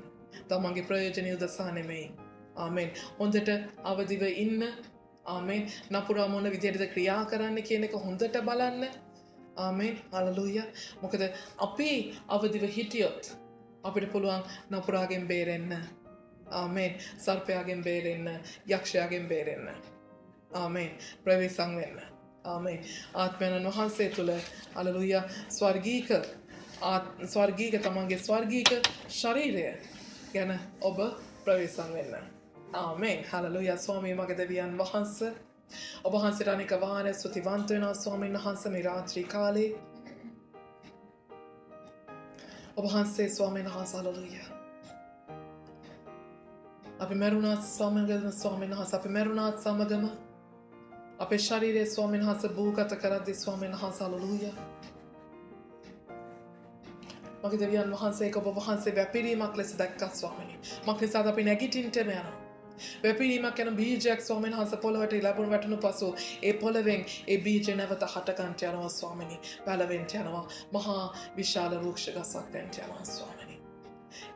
S1: තමන්ගේ ප්‍රයෝජනය උදෙසා නෙමෙයි. ආමේන්. හොඳට අවදිව ඉන්න. ආමේන්. නපුරා මොන විදිහටද ක්‍රියා කරන්න කියන එක හොඳට බලන්න. ආමේන්. හලෙලූයා. මොකද අපි අවදිව හිටියොත් අපිට පුළුවන් නපුරාගෙන් බේරෙන්න. ආමෙන්. සර්පයාගෙන් බේරෙන්න, යක්ෂයාගෙන් බේරෙන්න. ආමෙන්. ප්‍රවේශම් වෙන්න. ආමෙන්. ආත්මයන් වහන්සේ තුල හලෙලූයා ස්වර්ගීක තමන්ගේ ස්වර්ගීක ශරීරය ගැන ඔබ ප්‍රවේශම් වෙන්න. ආමෙන්. හලෙලූයා. ස්වාමී මගේ දෙවියන් වහන්සේ ඔබ වහන්සේට අනික වාර ස්තුතිවන්ත වෙනවා ස්වාමීන් වහන්සේ මේ රාත්‍රී කාලේ. ඔබ වහන්සේ ස්වාමීන් වහන්සේ හලෙලූයා. අපි මරුණාත් ස්වාමීන් වහන්සේ අපි මරුණාත් සමගම අපේ ශරීරයේ ස්වාමීන් වහන්සේ භූගත කරද්දී ස්වාමීන් වහන්සේ හලෙලූයා. මගේ දෙවියන් වහන්සේ ඔබ වහන්සේ වැපිරීමක් ලෙස දැක්කා ස්වාමීනි. මක් නිසාද අපි නැගිටින්නට යනවා. වැපිරීමක් යන බීජයක් ස්වාමීන් වහන්සේ පොළවට ලැබුණු වැටුණු පසු ඒ පොළවෙන් ඒ බීජ නැවත හටගන්ට යනවා ස්වාමීනි. පැලවෙන්ට යනවා. මහා විශාල වෘක්ෂ ගසක් වෙන්ට යනවා ස්වාමීනි.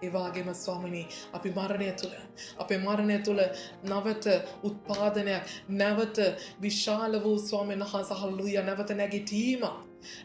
S1: ඒ වගේම ස්වාමීනි අපි අපේ මරණය තුළ නැවත උත්පාදනයක් නැවත විශාල වූ ස්වාමීන් වහන්සේ හලෙලූයා නැවත නැගිටීම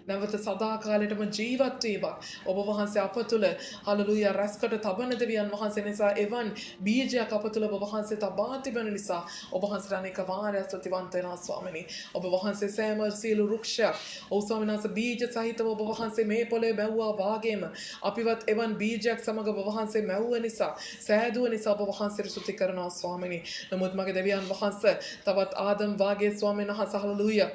S1: නැවත සදාකාලයටම ජීවත් වීමක් ඔබ වහන්සේ අප තුළ හලෙලූයා රැස්කට තබන දෙවියන් වහන්සේ නිසා එවන් බීජයක් අප තුළ ඔබ වහන්සේ තබා තිබෙන නිසා ඔබ වහන්සේට අනේක වාරයක් ස්තුතිවන්ත වෙනවා ස්වාමීනි. ඔබ වහන්සේ සෑම සියලු වෘක්ෂයක් ඔව් ස්වාමීන් වහන්සේ බීජ සහිතව ඔබ වහන්සේ මේ පොළේ මැව්වා වාගේම අපිවත් එවන් බීජයක් සමග ඔබ වහන්සේ මැව්ව නිසා සෑදුව නිසා ඔබ වහන්සේට ස්තුති කරනවා ස්වාමීනි. නමුත් මගේ දෙවියන් වහන්සේ තවත් ආදම් වාගේ ස්වාමීන් වහන්සේ හලෙලූයා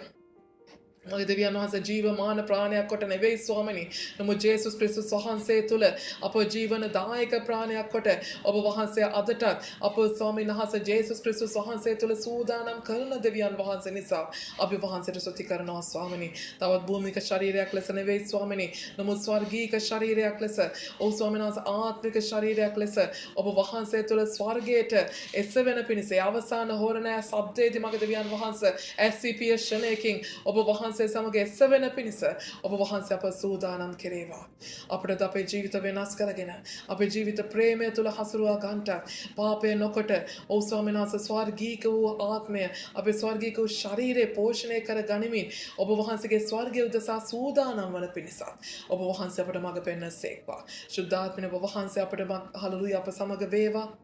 S1: මගේ දෙවියන් වහන්සේ ජීවමාන ප්‍රාණයක් කොට නෙවෙයි ස්වාමීනි. නමුත් ජේසුස් ක්‍රිස්තුස් වහන්සේ තුල අප ජීවන දායක ප්‍රාණයක් කොට ඔබ වහන්සේ අදටත් අප ස්වාමීන් වහන්සේ ජේසුස් ක්‍රිස්තුස් වහන්සේ තුල සූදානම් කරන දෙවියන් වහන්සේ නිසා අපි වහන්සේට ස්තුති කරනවා ස්වාමීනි. තවත් භූමික ශරීරයක් ලෙස නෙවෙයි ස්වාමීනි. නමුත් ස්වර්ගීක ශරීරයක් ලෙස ඔව් ස්වාමීන් වහන්සේ ආත්මික ශරීරයක් ලෙස ඔබ වහන්සේ තුල ස්වර්ගයට එසවෙන පිණිස අවසාන හෝරණෑ ශබ්දයේදී මගේ දෙවියන් වහන්සේ SCP ශනේකින් ඔබ වහන්සේ සමග එසවෙන පිණිස ඔබ වහන්සේ අප සූදානම් කෙරේවා. අපට අපේ ජීවිත වෙනස් කරගෙන අපේ ජීවිත ප්‍රේමය තුළ හසුරුවා ගන්නට පාපය නොකොට ඔව් ස්වාමීන් වහන්සේ ස්වර්ගීක වූ ආත්මය අපේ ස්වර්ගීක වූ ශරීරය පෝෂණය කර ගනිමින් ඔබ වහන්සේගේ ස්වර්ගය උදෙසා සූදානම් වන පිණිස ඔබ වහන්සේ අපට මඟ පෙන්වසේක්වා. ශුද්ධාත්මය ඔබ වහන්සේ අපට හලෙලූයා අප සමග වේවා.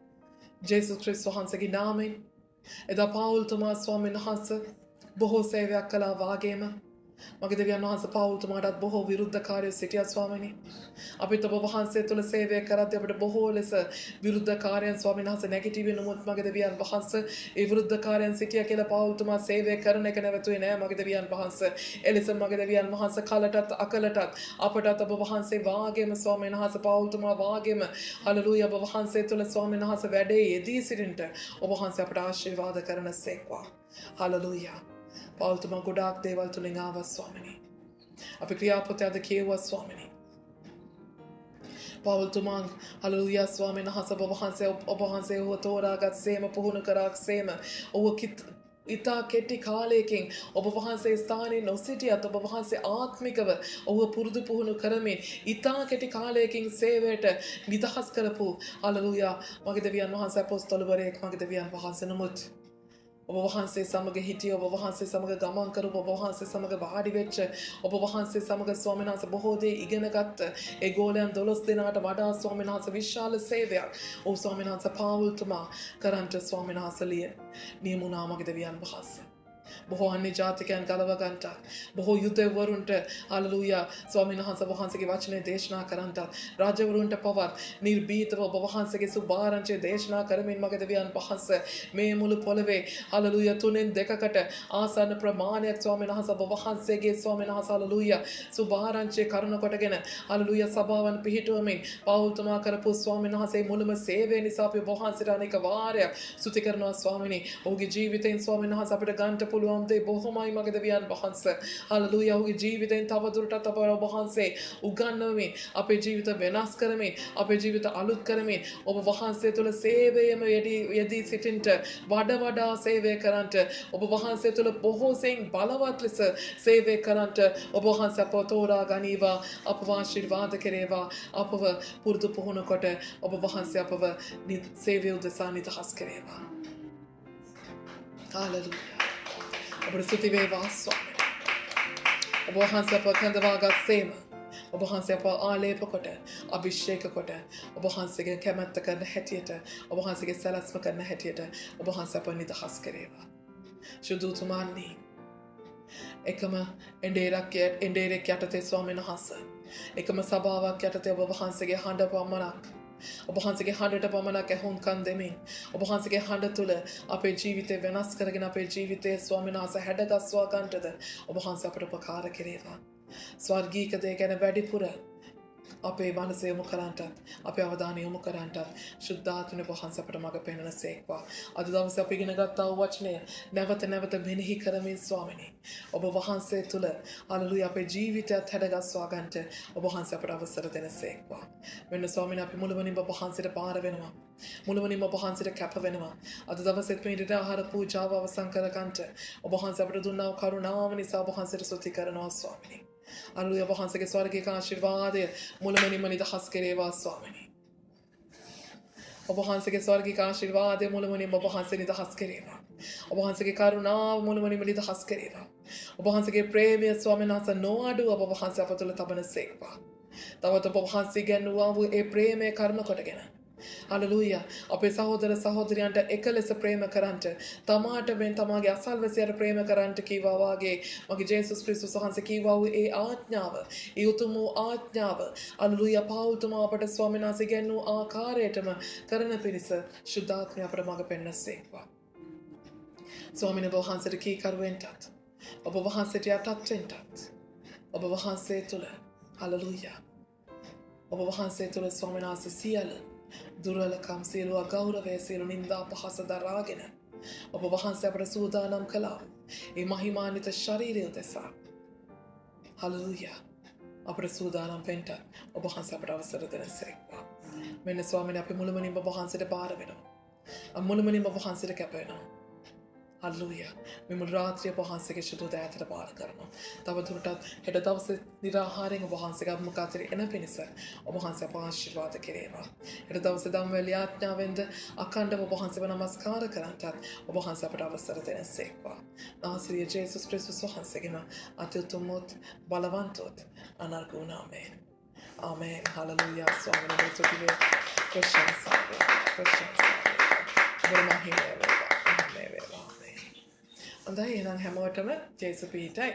S1: ජේසුස් ක්‍රිස්තුස් වහන්සේගේ නාමයෙන් එදා පවුල්තුමා ස්වාමීන් වහන්සේ බොහෝ සේවයක් කළා වාගේම මගේ දෙවියන් වහන්සේ පවුල්තුමාටත් බොහෝ විරුද්ධකාරයෝ සිටියා ස්වාමීනි. අපිත් ඔබ වහන්සේ තුළ සේවය කරද්දී අපිට බොහෝ ලෙස විරුද්ධකාරයන් ස්වාමීන් වහන්සේ නැගිටිවි. නමුත් මගේ දෙවියන් වහන්සේ ඒ විරුද්ධකාරයන් සිටියා කියලා පවුල්තුමා සේවය කරන එක නැවතුනේ නෑ මගේ දෙවියන් වහන්සේ. එලෙස මගේ දෙවියන් වහන්සේ කලටත් අකලටත් අපටත් ඔබ වහන්සේ වාගේම ස්වාමීන් වහන්සේ පවුල්තුමා වාගේම හලෙලූයා ඔබ වහන්සේ තුළ ස්වාමීන් වහන්සේ වැඩේ යෙදී සිටින්නට ඔබ වහන්සේ අපට ආශිර්වාද කරනසේක්වා. හලෙලූයා. පවුල්තුමා ගොඩාක් දේවල් තුලින් ආවා ස්වාමීනි. අපි ක්‍රියාපොතේ අද කියුවා ස්වාමීනි. පවුල්තුමා හලෙලූයා ස්වාමීන් වහන්සේ ඔබ වහන්සේ තෝරාගත් සේම පුහුණු කරාක් සේම ඉතා කෙටි කාලයකින් ඔබ වහන්සේ ස්ථානයේ නොසිටියත් ඔබ වහන්සේ ආත්මිකව ඔහු පුරුදු පුහුණු කරමින් ඉතා කෙටි කාලයකින් සේවයට නිදහස් කරපු හලෙලූයා මගේ දෙවියන් වහන්සේ අපොස්තලවරයෙක් මගේ දෙවියන් වහන්සේ නමුත් ඔබ වහන්සේ සමග හිටිය ඔබ වහන්සේ සමග ගමන් කරපු ඔබ වහන්සේ සමග වාඩි වෙච්ච ඔබ වහන්සේ සමග ස්වාමීන් වහන්සේ බොහෝ දේ ඉගෙන ගත්ත ඒ ගෝලයන් 12 දෙනාට වඩා ස්වාමීන් වහන්සේ විශාල සේවයක් ඔව් ස්වාමීන් වහන්සේ පවුල්තුමා කරන්ට ස්වාමීන් වහන්සේ නියමුණා මගේ දෙවියන් වහන්සේ. බොහෝ අන්‍ය ජාතිකයන් ගලව ගන්නට බොහෝ යුදෙවරුන්ට හලෙලූයා ස්වාමීන් වහන්සේගේ වචනේ දේශනා කරන්නට රාජවරුන්ට පවත් නිර්භීතව ඔබ වහන්සේගේ සුභාරංචිය දේශනා කරමින් මගේ දෙවියන් වහන්සේ මේ මුළු පොළවේ හලෙලූයා 3-2කට ආසන්න ප්‍රමාණයක් ස්වාමීන් වහන්සේ ඔබ වහන්සේගේ ස්වාමීන් වහන්සේ හලෙලූයා සුභාරංචිය කරුණ කොටගෙන හලෙලූයා සභාවන් පිහිටුවමින් පවුල්තුමා කරපු ස්වාමීන් වහන්සේ මුළුම සේවය නිසා අපි ඔබ වහන්සේට අනේක වාරයක් ස්තුති කරනවා ස්වාමීනි. ඔහුගේ ජීවිතයෙන් ස්වාමීන් වහන්සේ අපිට ගන්නට පුළුවන් දේ බොහොමයි මගේ දෙවියන් වහන්සේ. හලෙලූයා ඔහුගේ ජීවිතෙන් තවදුරටත් අප වහන්සේ උගන්වමින් අපේ ජීවිත වෙනස් කරමින් අපේ ජීවිත අලුත් කරමින් ඔබ වහන්සේ තුළ සේවයම යෙදී සිටින්නට වඩා සේවය කරන්නට ඔබ වහන්සේ තුළ බොහෝ සෙයින් බලවත් ලෙස සේවය කරන්නට ඔබ වහන්සේ අපව තෝරා ගනීවා. අපව ආශිර්වාද කරේවා. අපව පුරුදු පුහුණු කොට ඔබ වහන්සේ අපව සේවය උදෙසා නිදහස් කරේවා. හලෙලූයා. අපට ස්තුති වේවා ස්වාමීනි. ඔබ වහන්සේ අප කැඳවාගත් සේම ඔබ වහන්සේ අප ආලේප කොට අභිෂේක කොට ඔබ වහන්සේගේ කැමැත්ත කරන හැටියට ඔබ වහන්සේගේ සැලැස්ම කරන හැටියට ඔබ වහන්සේ අප නිදහස් කරේවා. ශුද්ධතුමානි එකම එඬේරක් යටතේ ස්වාමීන් වහන්සේ එකම සභාවක් යටතේ ඔබ වහන්සේගේ හඬ පමණක් ඔබ වහන්සේගේ හඬට පමණක් ඇහුම්කන් දෙමින් ඔබ වහන්සේගේ හඬ තුළ අපේ ජීවිතය වෙනස් කරගෙන අපේ ජීවිතයේ ස්වාමීන් වහන්සේ හැඩගස්වා ගන්නටද ඔබ වහන්සේ අපට උපකාර කෙරේවා. ස්වර්ගීක දේ ගැන වැඩිපුර අපේ මනස යොමු කරන්නටත් අපේ අවධානය යොමු කරන්නටත් ශුද්ධාත්මය වහන්සේ අපට මඟ පෙන්වන සේක්වා. අද දවසේ අපි ඉගෙන ගත්තා වූ වචනය නැවත නැවත මෙනෙහි කරමින් ස්වාමිනේ ඔබ වහන්සේ තුළ හලෙලූයා අපේ ජීවිතයත් හැඩගස්වා ගන්නට ඔබ වහන්සේ අපට අවසර දෙන සේක්වා. මෙන්න ස්වාමිනේ අපි මුළුමනින්ම ඔබ වහන්සේට පාර වෙනවා. මුළුමනින්ම ඔබ වහන්සේට කැප වෙනවා. අද දවසේත් මේ ඉදිරියට ආහාර පූජාව අවසන් කර ගන්නට ඔබ වහන්සේ අපට දුන්නා වූ කරුණාව නිසා ඔබ වහන්සේට ස්තුති කරනවා ස්වාමිනේ. හලෙලූයා ඔබ වහන්සේගේ ස්වර්ගීය ආශිර්වාදය මුළුමනින්ම නිදහස් කරේවා ස්වාමිනේ. ඔබ වහන්සේගේ ස්වර්ගීය ආශිර්වාදය මුළුමනින්ම ඔබ වහන්සේ නිදහස් කරේවා. ඔබ වහන්සේගේ කරුණාව මුළුමනින්ම නිදහස් කරේවා. ඔබ වහන්සේගේ ප්‍රේමය ස්වාමීන් වහන්සේ නොඅඩුව ඔබ වහන්සේ අප තුළ තබන සේක්වා. තවත් ඔබ වහන්සේ ගැන්වූ වූ ඒ ප්‍රේමය කර්ම කොටගෙන හලෙලූයා අපේ සහෝදර සහෝදරියන්ට එක ලෙස ප්‍රේම කරන්ට තමාට මෙන් තමාගේ අසල්වැසියට ප්‍රේම කරන්ට කීවා වාගේ මගේ ජේසුස් ක්‍රිස්තුස් වහන්සේ කීවා වූ ඒ ආඥාව ඒ උතුම් වූ ආඥාව හලෙලූයා පවුල් තුමා අපට ස්වාමීන් වහන්සේ ගැන්වූ ආකාරයටම කරන පිණිස ශුද්ධාත්මය අපට මඟ පෙන්වසේක්වා. ස්වාමීන් වහන්සේට කීකරුවෙන්ටත් ඔබ වහන්සේට යටත් වෙන්නටත් ඔබ වහන්සේ තුළ හලෙලූයා ඔබ වහන්සේ තුළ ස්වාමීන් වහන්සේ සියලු දුර්වලකම් සියලු අගෞරවය සියලු නින්දා පහස දරාගෙන ඔබ වහන්සේ අපට සූදානම් කළා ඒ මහිමාන්විත ශරීරය දෙසා හලෙලූයා අපට සූදානම් වෙන්න ඔබ වහන්සේ අපට අවසර දෙනසේක්වා. මෙන්න ස්වාමීනි අපි මුළුමනින්ම ඔබ වහන්සේට බාර වෙනවා. මුළුමනින්ම ඔබ වහන්සේට කැප වෙනවා. හලෙලූයා මේ මුළු රාත්‍රිය ඔබ වහන්සේගේ ශුද්ධ දෑතට බාර කරනවා. තවදුරටත් හෙට දවසේ නිරාහාරයෙන් ඔබ වහන්සේගේ අභිමුඛාතට එන පිණිස ඔබ වහන්සේ අප ආශිර්වාද කෙරේවා. හෙට දවසේ ධම්මවැලි ආඥාවෙන්ද අඛණ්ඩව ඔබ වහන්සේව නමස්කාර කරන්නටත් ඔබ වහන්සේ අපට අවසර දෙනසේක්වා. නාසරිය ජේසුස් ක්‍රිස්තුස් වහන්සේගේම අතිඋතුම්වත් බලවන්තවත් අනර්ගල නාමයෙන්. ආමේන්. හලෙලූයා. ස්වාමීන් වහන්සේ ප්‍රශංසා කරනවා. හොඳයි එහෙනම් හැමෝටම ජේසු පීඨයි.